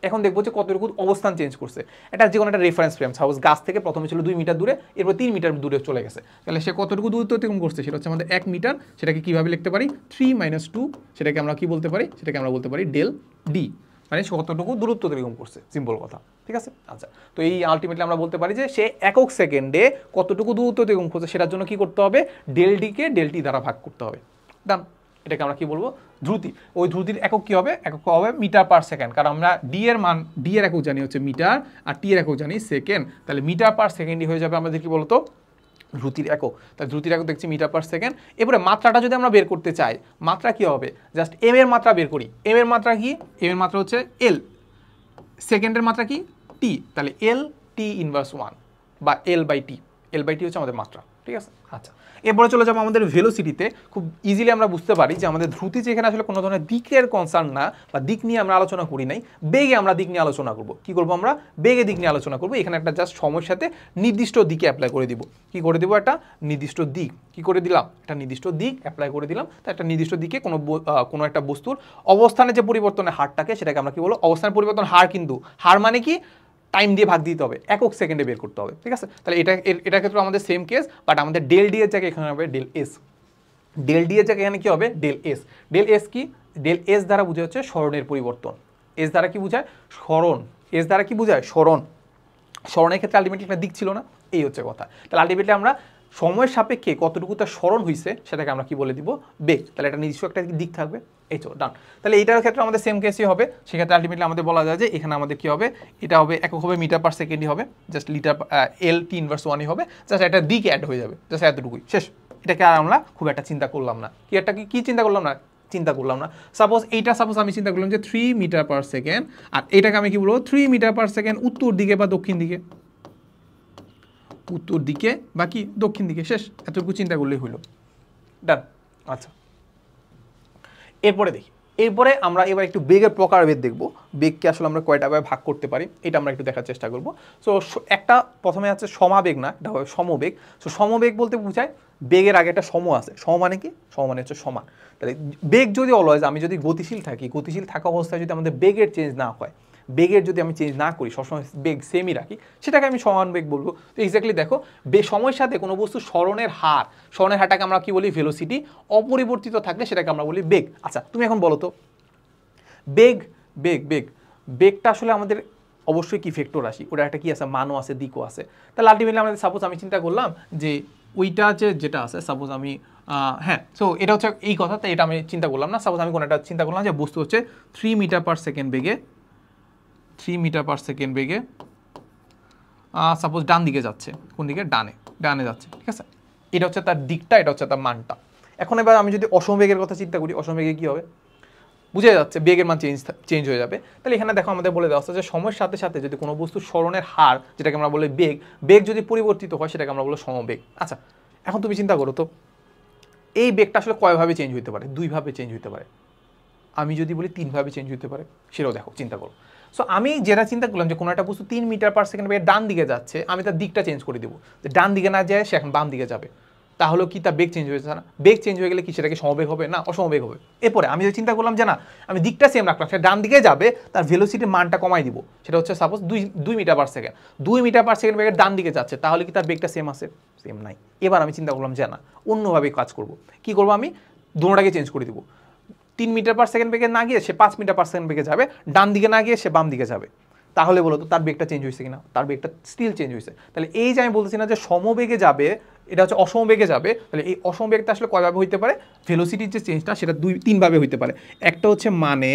এখন দেখবো যে কতটুকু অবস্থান চেঞ্জ করছে, এটা যে কোনো একটা রেফারেন্স ফ্রেম, সাপোজ গাছ থেকে প্রথমে ছিল 2 মিটার দূরে, এরপর 3 মিটার দূরে চলে গেছে, তাহলে সে কতটুকু দূরত্ব অতিক্রম করছে, সেটা হচ্ছে আমাদের 1 মিটার। সেটাকে কিভাবে লিখতে পারি, 3 - 2, সেটাকে আমরা কি বলতে পারি, সেটাকে আমরা বলতে পারি ডেল ডি, মানে সে কতটুকু দূরত্ব অতিক্রম করছে, সিম্পল কথা, ঠিক আছে। আচ্ছা, তো এই আলটিমেটলি আমরা বলতে পারি যে সে একক সেকেন্ডে কতটুকু দূরত্ব অতিক্রম করছে, সেটার জন্য কি করতে হবে, ডেল ডিকে ডেল টি দ্বারা ভাগ করতে হবে। ডান। এটাকে আমরা কি বলবো, দ্রুতি। ওই দ্রুতির একক কি হবে, একক হবে মিটার পার সেকেন্ড, কারণ আমরা ডি এর একক জানি হচ্ছে মিটার, আর টি এর একক জানি সেকেন্ড, তাহলে মিটার পার সেকেন্ডই হয়ে যাবে আমাদের কি বলতো দ্রুতির একক। তাহলে দ্রুতির একক দেখছি মিটার পার সেকেন্ড। এরপরে মাত্রাটা যদি আমরা বের করতে চাই, মাত্রা কি হবে, জাস্ট এম এর মাত্রা বের করি। এম এর মাত্রা কি, এম এর মাত্রা হচ্ছে এল, সেকেন্ডের মাত্রা কি টি, তাহলে এল টি ইনভার্স 1 বা এল বাই টি হচ্ছে আমাদের মাত্রা, ঠিক আছে। আচ্ছা, এরপরে চলে যাবো আমাদের ভেলোসিটিতে। খুব ইজিলি আমরা বুঝতে পারি যে আমাদের দ্রুতি যেখানে আসলে কোনো ধরনের দিকের কনসার্ন না, বা দিক নিয়ে আমরা আলোচনা করি নাই, বেগে আমরা দিক নিয়ে আলোচনা করব। কি করবো আমরা, বেগে দিক নিয়ে আলোচনা করবো। এখানে একটা জাস্ট সময়ের সাথে নির্দিষ্ট দিকে অ্যাপ্লাই করে দিব। কি করে দিব, একটা নির্দিষ্ট দিক কি করে দিলাম, একটা নির্দিষ্ট দিক অ্যাপ্লাই করে দিলাম। তো একটা নির্দিষ্ট দিকে কোনো একটা বস্তুর অবস্থানের যে পরিবর্তনের হারটাকে, সেটাকে আমরা কি বলবো, অবস্থানের পরিবর্তন হার। কিন্তু হার মানে কি, টাইম দিয়ে ভাগ দিতে হবে, একক সেকেন্ডে বের করতে হবে, ঠিক আছে। তাহলে এটা ক্ষেত্রে আমাদের সেম কেস, বাট আমাদের ডেল ডি এর জায়গায় এখানে হবে ডেল এস। ডেল ডি এর জায়গায় এখানে কি হবে, ডেল এস। ডেল এস কি, ডেল এস দ্বারা বোঝা হচ্ছে স্মরণের পরিবর্তন। এস দ্বারা কি বোঝায়, স্মরণ। এস দ্বারা কি বোঝায়, স্মরণ। স্মরণের ক্ষেত্রে আলটিমেটলি একটা দিক ছিল না, এই হচ্ছে কথা। তাহলে আলটিমেটলি আমরা সময়ের সাপেক্ষে কতটুকু তার স্মরণ হয়েছে, সেটাকে আমরা কি বলে দিব, বেগ। তাহলে একটা নিজস্ব একটা দিক থাকবে, এই তো ডান। তাহলে এইটার ক্ষেত্রে আমাদের সেম কেসই হবে। সেক্ষেত্রে আলটিমেটলি আমাদের বলা যায় যে এখানে আমাদের কি হবে, এটা হবে একক হবে মিটার পার সেকেন্ডই হবে, জাস্ট লিটার এল টি ইনভার্স 1ই হবে, জাস্ট একটা দিক অ্যাড হয়ে যাবে, জাস্ট এতটুকুই, শেষ। এটাকে আর আমরা খুব একটা চিন্তা করলাম না, কি চিন্তা করলাম না, চিন্তা করলাম না। সাপোজ আমি চিন্তা করলাম যে 3 মিটার পার সেকেন্ড, আর এটাকে আমি কি বলবো 3 মিটার পার সেকেন্ড উত্তর দিকে বা দক্ষিণ দিকে, উত্তর দিকে বা কি দক্ষিণ দিকে, শেষ। এতটুকু চিন্তা করলেই হইলো, ডান। আচ্ছা, এরপরে দেখি, এরপরে আমরা এবার একটু বেগের প্রকারভেদ দেখব। বেগকে আসলে আমরা কয়টা ভাবে ভাগ করতে পারি এটা আমরা একটু দেখার চেষ্টা করব। সো একটা প্রথমে আছে সমাবেগ, না এটা হবে সমবেগ। সো সমবেগ বলতে বোঝায় বেগের আগে একটা সম আছে। সম মানে কি? সম মানে হচ্ছে সমান। তাহলে বেগ যদি অলওয়েজ, আমি যদি গতিশীল থাকি, গতিশীল থাকা অবস্থায় যদি আমাদের বেগের চেঞ্জ না হয়, বেগের যদি আমি চেঞ্জ না করি, সবসময় বেগ সেমই রাখি, সেটাকে আমি সমান বেগ বলবো। তো এক্স্যাক্টলি দেখো, সময়ের সাথে কোনো বস্তু স্মরণের হারটাকে আমরা কি বলি? ভেলোসিটি। অপরিবর্তিত থাকলে সেটাকে আমরা বলি বেগ। আচ্ছা, তুমি এখন বলো তো, বেগটা আসলে আমাদের অবশ্যই কি ভেক্টর রাশি, ওটা একটা কি আছে, মানও আছে, দিকও আছে। তাহলে আলটিমেটলি আমাদের সাপোজ আমি চিন্তা করলাম যে ওইটা যেটা আছে, সাপোজ আমি হ্যাঁ, সো এটা হচ্ছে এই কথা, তাই এটা আমি চিন্তা করলাম না। সাপোজ আমি কোনো একটা চিন্তা করলাম যে বস্তু হচ্ছে 3 মিটার পার সেকেন্ড বেগে, 3 মিটার পার সেকেন্ড বেগে সাপোজ ডান দিকে যাচ্ছে। কোন দিকে? ডানে যাচ্ছে, ঠিক আছে। এটা হচ্ছে তার দিকটা, এটা হচ্ছে তার মানটা। এখন এবার আমি যদি অসমবেগের কথা চিন্তা করি, অসমবেগে কি হবে? বুঝে যাচ্ছে বেগের মান চেঞ্জ হয়ে যাবে। তাহলে এখানে দেখো আমাদের বলে দেওয়া হচ্ছে যে সময়ের সাথে সাথে যদি কোনো বস্তুর স্মরণের হার, যেটাকে আমরা বলি বেগ যদি পরিবর্তিত হয়, সেটাকে আমরা বলি সমবেগ। আচ্ছা, এখন তুমি চিন্তা করো তো, এই বেগটা আসলে কয়ভাবে চেঞ্জ হতে পারে? 2 ভাবে চেঞ্জ হতে পারে। আমি যদি বলি 3 ভাবে চেঞ্জ হতে পারে, সেটাও দেখো, চিন্তা করো। সো আমি যেটা চিন্তা করলাম যে কোনো একটা বস্তু 3 মিটার পার সেকেন্ড বেগে ডান দিকে যাচ্ছে, আমি তার দিকটা চেঞ্জ করে দেবো, যে ডান দিকে না যায় সে এখন বাম দিকে যাবে। তাহলে কি তার বেগ চেঞ্জ হয়েছে না? বেগ চেঞ্জ হয়ে গেলে কি সেটাকে সমবেগ হবে? না, অসমবেগ হবে। এরপরে আমি যদি চিন্তা করলাম যে না, আমি দিকটা সেম রাখলাম, সে ডান দিকে যাবে, তার ভেলোসিটির মানটা কমাই দিব। সেটা হচ্ছে suppose 2 metre per second, 2 metre per second বেগে ডান দিকে যাচ্ছে, তাহলে কি তার বেগটা সেম আছে? সেম নাই। এবার আমি চিন্তা করলাম যে না, অন্যভাবে কাজ করব। কি করবো? আমি দুটোটাকে চেঞ্জ করে দিব। 3 মিটার পার সেকেন্ড বেগে না গিয়ে সে 5 মিটার পার সেকেন্ড বেগে যাবে, ডান দিকে না গিয়ে সে বাম দিকে যাবে। তাহলে বলো তো তার বেগটা চেঞ্জ হয়েছে কিনা? তার বেগটা স্টিল চেঞ্জ হয়েছে। তাহলে এই যে আমি বলতেছি না যে সমবেগে যাবে, এটা হচ্ছে অসমবেগে যাবে। তাহলে এই অসমবেগটা আসলে কয়ভাবে হইতে পারে? ভেলোসিটির যে চেঞ্জটা, সেটা 2-3 ভাবে হইতে পারে। একটা হচ্ছে মানে,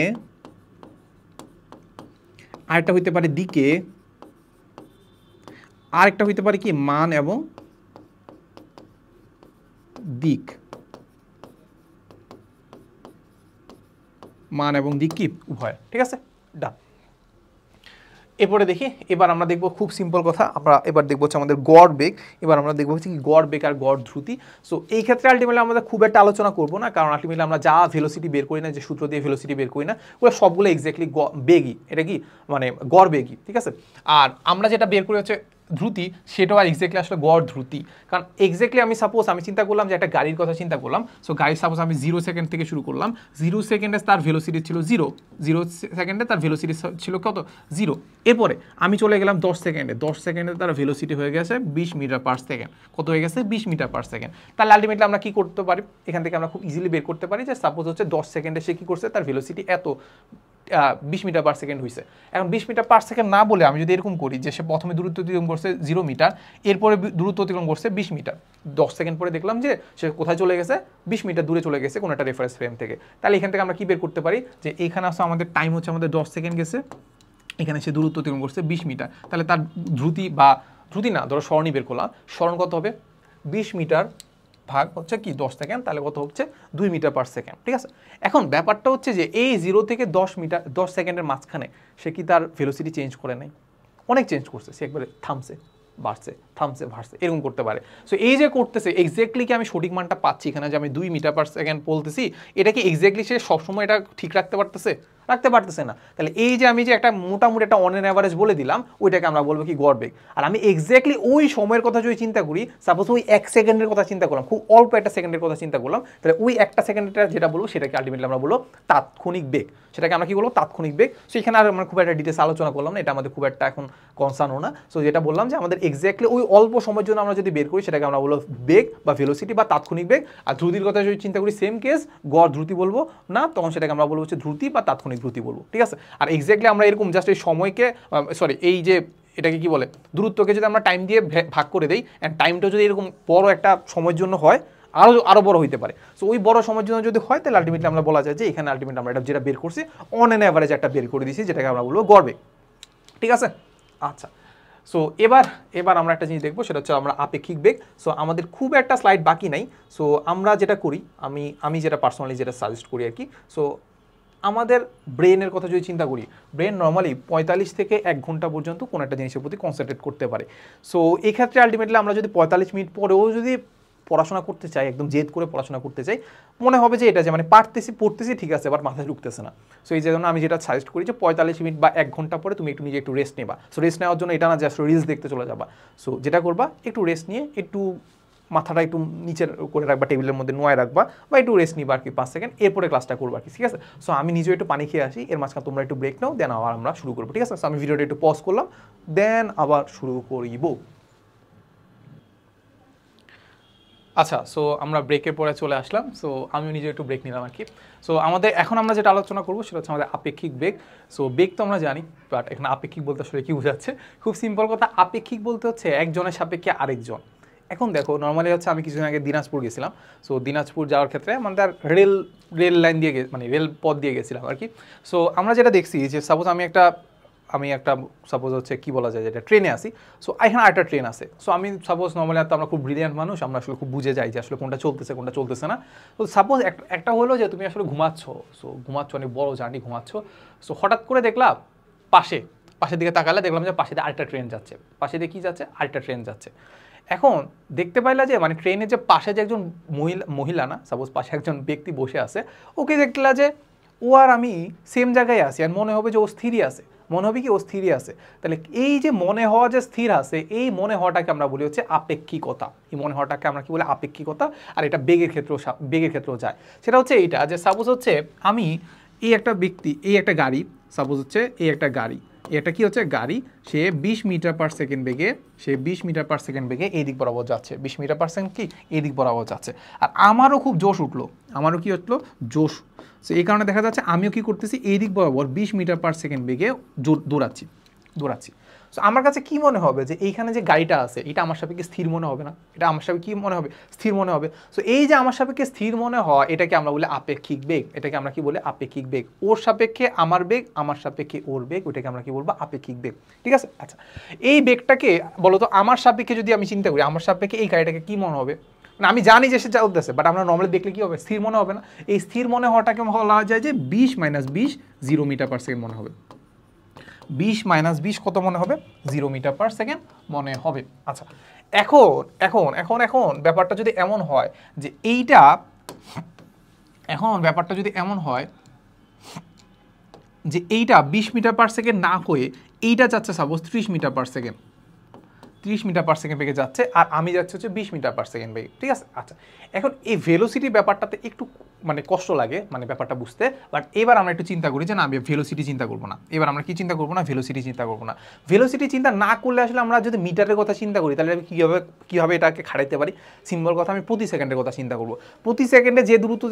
আরেকটা হইতে পারে দিকে, আরেকটা হইতে পারে কি মান এবং দিক। মান এবং দিক কি? উভয়, ঠিক আছে, ডান। এরপরে দেখি, এবার আমরা দেখবো খুব সিম্পল কথা, আমরা এবার দেখবো হচ্ছে আমাদের গড় বেগ। এবার আমরা দেখবো হচ্ছে কি গড় বেগ আর গড় দ্রুতি। সো এই ক্ষেত্রে আলটিমেটলি আমাদের খুব একটা আলোচনা করবো না, কারণ আলটিমেটলি আমরা যা ভেলোসিটি বের করি না, যে সূত্র দিয়ে ভেলোসিটি বের করি না, ওগুলো সবগুলো এক্স্যাক্টলি বেগই। এটা কি মানে গড় বেগই, ঠিক আছে। আর আমরা যেটা বের করি হচ্ছে দ্রুতি, সেটাও আর এক্স্যাক্টলি আসলে গড় দ্রুতি। কারণ এক্স্যাক্টলি আমি সাপোজ আমি চিন্তা করলাম যে একটা গাড়ির কথা চিন্তা করলাম। সো গাড়ি সাপোজ আমি 0 সেকেন্ড থেকে শুরু করলাম, 0 সেকেন্ডে তার ভেলোসিটি ছিল 0 সেকেন্ডে তার ভেলোসিটি ছিল কত? 0। এরপরে আমি চলে গেলাম 10 সেকেন্ডে, 10 সেকেন্ডে তার ভেলোসিটি হয়ে গেছে 20 মিটার পার সেকেন্ড। কত হয়ে গেছে? 20 মিটার পার সেকেন্ড। তাহলে আলটিমেটলি আমরা কি করতে পারি? এখান থেকে আমরা খুব ইজিলি বের করতে পারি যে সাপোজ হচ্ছে 10 সেকেন্ডে সে কি করছে, তার ভেলোসিটি এত 20 মিটার পার সেকেন্ড হয়েছে। এখন 20 মিটার পার সেকেন্ড না বলে আমি যদি এরকম করি যে সে প্রথমে দূরত্ব অতিক্রম করছে 0 মিটার, এরপরে দূরত্ব অতিক্রম করছে 20 মিটার, 10 সেকেন্ড পরে দেখলাম যে সে কোথায় চলে গেছে? 20 মিটার দূরে চলে গেছে কোনো একটা রেফারেন্স ফ্রেম থেকে। তাহলে এখান থেকে আমরা কি বের করতে পারি? যে এখানে আসলে আমাদের টাইম হচ্ছে আমাদের 10 সেকেন্ড গেছে, এখানে সে দূরত্ব অতিক্রম করছে 20 মিটার। তাহলে তার দ্রুতি না, ধরো স্মরণই বের করলাম, স্মরণ কত হবে? 20 মিটার ভাগ হচ্ছে কি 10 সেকেন্ড, তাহলে কত হচ্ছে? 2 মিটার পার সেকেন্ড, ঠিক আছে। এখন ব্যাপারটা হচ্ছে যে এই 0 থেকে 10 সেকেন্ডের মাঝখানে সে কি তার ভেলোসিটি চেঞ্জ করে নাই? অনেক চেঞ্জ করছে, সে একবারে থামছে, বাড়ছে, থামছে, বাড়ছে, এরকম করতে পারে। সো এই যে করতেছে, এক্স্যাক্টলি কি আমি সঠিক মানটা পাচ্ছি এখানে যে আমি 2 মিটার পার সেকেন্ড বলতেছি, এটা কি এক্স্যাক্টলি সে সবসময় এটা ঠিক রাখতে পারতেছে? রাখতে পারতেছে না। তাহলে এই যে আমি যে একটা মোটামুটি একটা অন এন অ্যাভারেজ বলে দিলাম, ওইটাকে আমরা বলবো কি গড় বেগ। আর আমি এক্স্যাক্টলি ওই সময়ের কথা যদি চিন্তা করি, সাপোজ ওই 1 সেকেন্ডের কথা চিন্তা করলাম, খুব অল্প একটা সেকেন্ডের কথা চিন্তা করলাম, তাহলে ওই একটা সেকেন্ডটা যেটা বলবো সেটাকে আলটিমেটলি আমরা বলবো তাৎক্ষণিক বেগ। সেটাকে আমরা কি বলবো? তাৎক্ষণিক বেগ। সো এখানে আর আমরা খুব একটা ডিটেলস আলোচনা করলাম না, এটা আমাদের খুব একটা এখন কনসার্নও না। সো যেটা বললাম যে আমাদের এক্স্যাক্টলি ওই অল্প সময়ের জন্য আমরা যদি বের করি, সেটাকে আমরা বলবো বেগ বা ভেলোসিটি বা তাৎক্ষণিক বেগ। আর দ্রুতির কথা যদি চিন্তা করি, সেম কেস, গড় দ্রুতি বলবো না, তখন সেটাকে আমরা বলবো হচ্ছে দ্রুতি বা তাৎক্ষণিক দ্রুতি বলবো, ঠিক আছে। আর এক্স্যাক্টলি আমরা এরকম জাস্ট এই সময়কে এই যে এটাকে কি বলে, দূরত্বকে যদি আমরা টাইম দিয়ে ভাগ করে দেই, অ্যান্ড টাইমটা যদি এরকম বড় একটা সময়ের জন্য হয়, আরও বড় হইতে পারে। সো ওই বড় সময়ের জন্য যদি হয়, তাহলে আলটিমেটলি আমরা বলা যায় যে এখানে আলটিমেটলি আমরা এটা যেটা বের করছি অন অ্যান অ্যাভারেজ একটা বের করে দিয়েছি, যেটাকে আমরা বলবো গড় বেগ, ঠিক আছে। আচ্ছা, সো এবার এবার আমরা একটা জিনিস দেখবো, সেটা হচ্ছে আমরা আপেক্ষিক বেগ। সো আমাদের খুব একটা স্লাইড বাকি নাই। সো আমরা যেটা করি, আমি যেটা পার্সোনালি যেটা সাজেস্ট করি আর কি, সো আমাদের ব্রেনের কথা যদি চিন্তা করি, ব্রেন নর্মালি 45 থেকে 1 ঘন্টা পর্যন্ত কোনো একটা জিনিসের প্রতি কনসেন্ট্রেট করতে পারে। সো এই ক্ষেত্রে আলটিমেটলি আমরা যদি 45 মিনিট পরেও যদি পড়াশোনা করতে চাই, একদম জেদ করে পড়াশোনা করতে চাই, মনে হবে যে এটা যে মানে পড়তেছি ঠিক আছে, বাট মাথায় ঢুকতেছে না। সো এই জন্য আমি যেটা সাজেস্ট করি যে 45 মিনিট বা 1 ঘন্টা পরে তুমি নিজে একটু রেস্ট নেবা। সো রেস্ট নেওয়ার জন্য এটা না জাস্ট রিলস দেখতে চলে যাবা। সো যেটা করবা, একটু রেস্ট নিয়ে একটু মাথাটা একটু নিচের করে রাখবা, টেবিলের মধ্যে নোয়ায় রাখবা, বা একটু রেস্ট নিবা আর কি 5 সেকেন্ড, এরপরে ক্লাসটা করবা আর কি, ঠিক আছে। সো আমি নিজেও একটু পানি খেয়ে আসি, এর মাঝখানে তোমরা একটু ব্রেক নাও, দেন আবার আমরা শুরু করবো, ঠিক আছে। সো আমি ভিডিওটা একটু পজ করলাম, দেন আবার শুরু করিব। আচ্ছা, সো আমরা ব্রেকের পরে চলে আসলাম। সো আমিও নিজে একটু ব্রেক নিলাম আর কি। সো আমাদের এখন আমরা যেটা আলোচনা করবো সেটা হচ্ছে আমাদের আপেক্ষিক বেগ। সো বেগ তো আমরা জানি, বাট এখানে আপেক্ষিক বলতে আসলে কি বোঝাচ্ছে? খুব সিম্পল কথা, আপেক্ষিক বলতে হচ্ছে একজনের সাপেক্ষে আরেকজন। এখন দেখো, নর্মালি হচ্ছে আমি কিছুদিন আগে দিনাজপুর গেছিলাম। সো দিনাজপুর যাওয়ার ক্ষেত্রে আমাদের রেল লাইন দিয়ে মানে রেল পথ দিয়ে গেছিলাম আর কি। সো আমরা যেটা দেখছি যে সাপোজ আমি একটা সাপোজ হচ্ছে কি বলা যায়, যেটা ট্রেনে আসি। সো এখানে আরেকটা ট্রেন আছে। সো আমি সাপোজ নর্মালি তো আমরা খুব ব্রিলিয়ান্ট মানুষ, আমরা আসলে খুব বুঝে যাই যে আসলে কোনটা চলতেছে না। তো সাপোজ একটা হলো যে তুমি আসলে ঘুমাচ্ছ, অনেক বড় জার্নি ঘুমাচ্ছ। সো হঠাৎ করে দেখলাম পাশের দিকে তাকালে দেখলাম যে পাশে দিয়ে আরেকটা ট্রেন যাচ্ছে, পাশে দিয়ে কি যাচ্ছে, আরেকটা ট্রেন যাচ্ছে। এখন দেখতে পাইলা যে মানে ট্রেনের যে পাশে যে একজন মহিলা না, সাপোজ পাশে একজন ব্যক্তি বসে আছে, ওকে দেখলা যে ও আর আমি সেম জায়গায় আছি, আর মনে হবে যে ও স্থিরই আছে, মনে হবে কি ও স্থিরই আছে। তাহলে এই যে মনে হওয়া যে স্থির আছে, এই মনে হওয়াটাকে আমরা বলি হচ্ছে আপেক্ষিকতা। এই মনে হওয়াটাকে আমরা কি বলি? আপেক্ষিকতা। আর এটা বেগের ক্ষেত্রেও যায়। সেটা হচ্ছে এইটা যে সাপোজ হচ্ছে আমি এই একটা ব্যক্তি, এই একটা গাড়ি, সাপোজ হচ্ছে এই একটা গাড়ি, এটা কি হচ্ছে গাড়ি, সে 20 মিটার পার সেকেন্ড বেগে এই দিক বরাবর যাচ্ছে, 20 মিটার পার সেকেন্ড কি এই দিক বরাবর যাচ্ছে। আর আমারও খুব জোশ উঠলো, আমারও কি হলো জোশ। সো এই কারণে দেখা যাচ্ছে আমিও কি করতেছি, এই দিক বরাবর 20 মিটার পার সেকেন্ড বেগে দৌড়াচ্ছি। সো আমার কাছে কি মনে হবে যে এইখানে যে গাড়িটা আছে, এটা আমার সাপেক্ষে স্থির মনে হবে না? এটা আমার সাপেক্ষে কি মনে হবে? স্থির মনে হবে। সো এই যে আমার সাপেক্ষে স্থির মনে হয়, এটাকে আমরা বলি আপেক্ষিক বেগ। এটাকে আমরা কি বলি? আপেক্ষিক বেগ। ওর সাপেক্ষে আমার বেগ, আমার সাপেক্ষে ওর বেগ, ওইটাকে আমরা কি বলবো? আপেক্ষিক বেগ, ঠিক আছে। আচ্ছা, এই বেগটাকে বলতো আমার সাপেক্ষে যদি আমি চিন্তা করি, আমার সাপেক্ষে এই গাড়িটাকে কি মনে হবে? না আমি জানি যে সে চলতেছে, বাট আমরা নর্মালি দেখলে কি হবে? স্থির মনে হবে না? এই স্থির মনে হওয়াটাকে বলা যায় যে 20 - 20 0 মিটার পার সেকেন্ড মনে হবে। 20 - 20 কত মনে হবে? 0 মিটার পার সেকেন্ড মনে হবে। আচ্ছা, এখন ব্যাপারটা যদি এমন হয় যে এইটা 20 মিটার পার সেকেন্ড না হয়ে এইটা যাচ্ছে suppose 30 metre per second, 30 metre per second বেগে যাচ্ছে, আর আমি যাচ্ছি হচ্ছে 20 মিটার পার সেকেন্ড বেগে, ঠিক আছে। আচ্ছা, এখন এই ভেলোসিটি ব্যাপারটাতে একটু মানে কষ্ট লাগে মানে ব্যাপারটা বুঝতে, বাট এবার আমরা একটু চিন্তা করি যে না, আমি ভেলোসিটি চিন্তা করবো না। এবার আমরা কি চিন্তা করবো না? ভেলোসিটি চিন্তা করবো না। ভেলোসিটি চিন্তা না করলে আসলে আমরা যদি মিটারের কথা চিন্তা করি, তাহলে আমি কীভাবে এটাকে খাটাইতে পারি? সিম্বল কথা, আমি প্রতি সেকেন্ডের কথা চিন্তা করবো। প্রতি সেকেন্ডে যে দ্রুত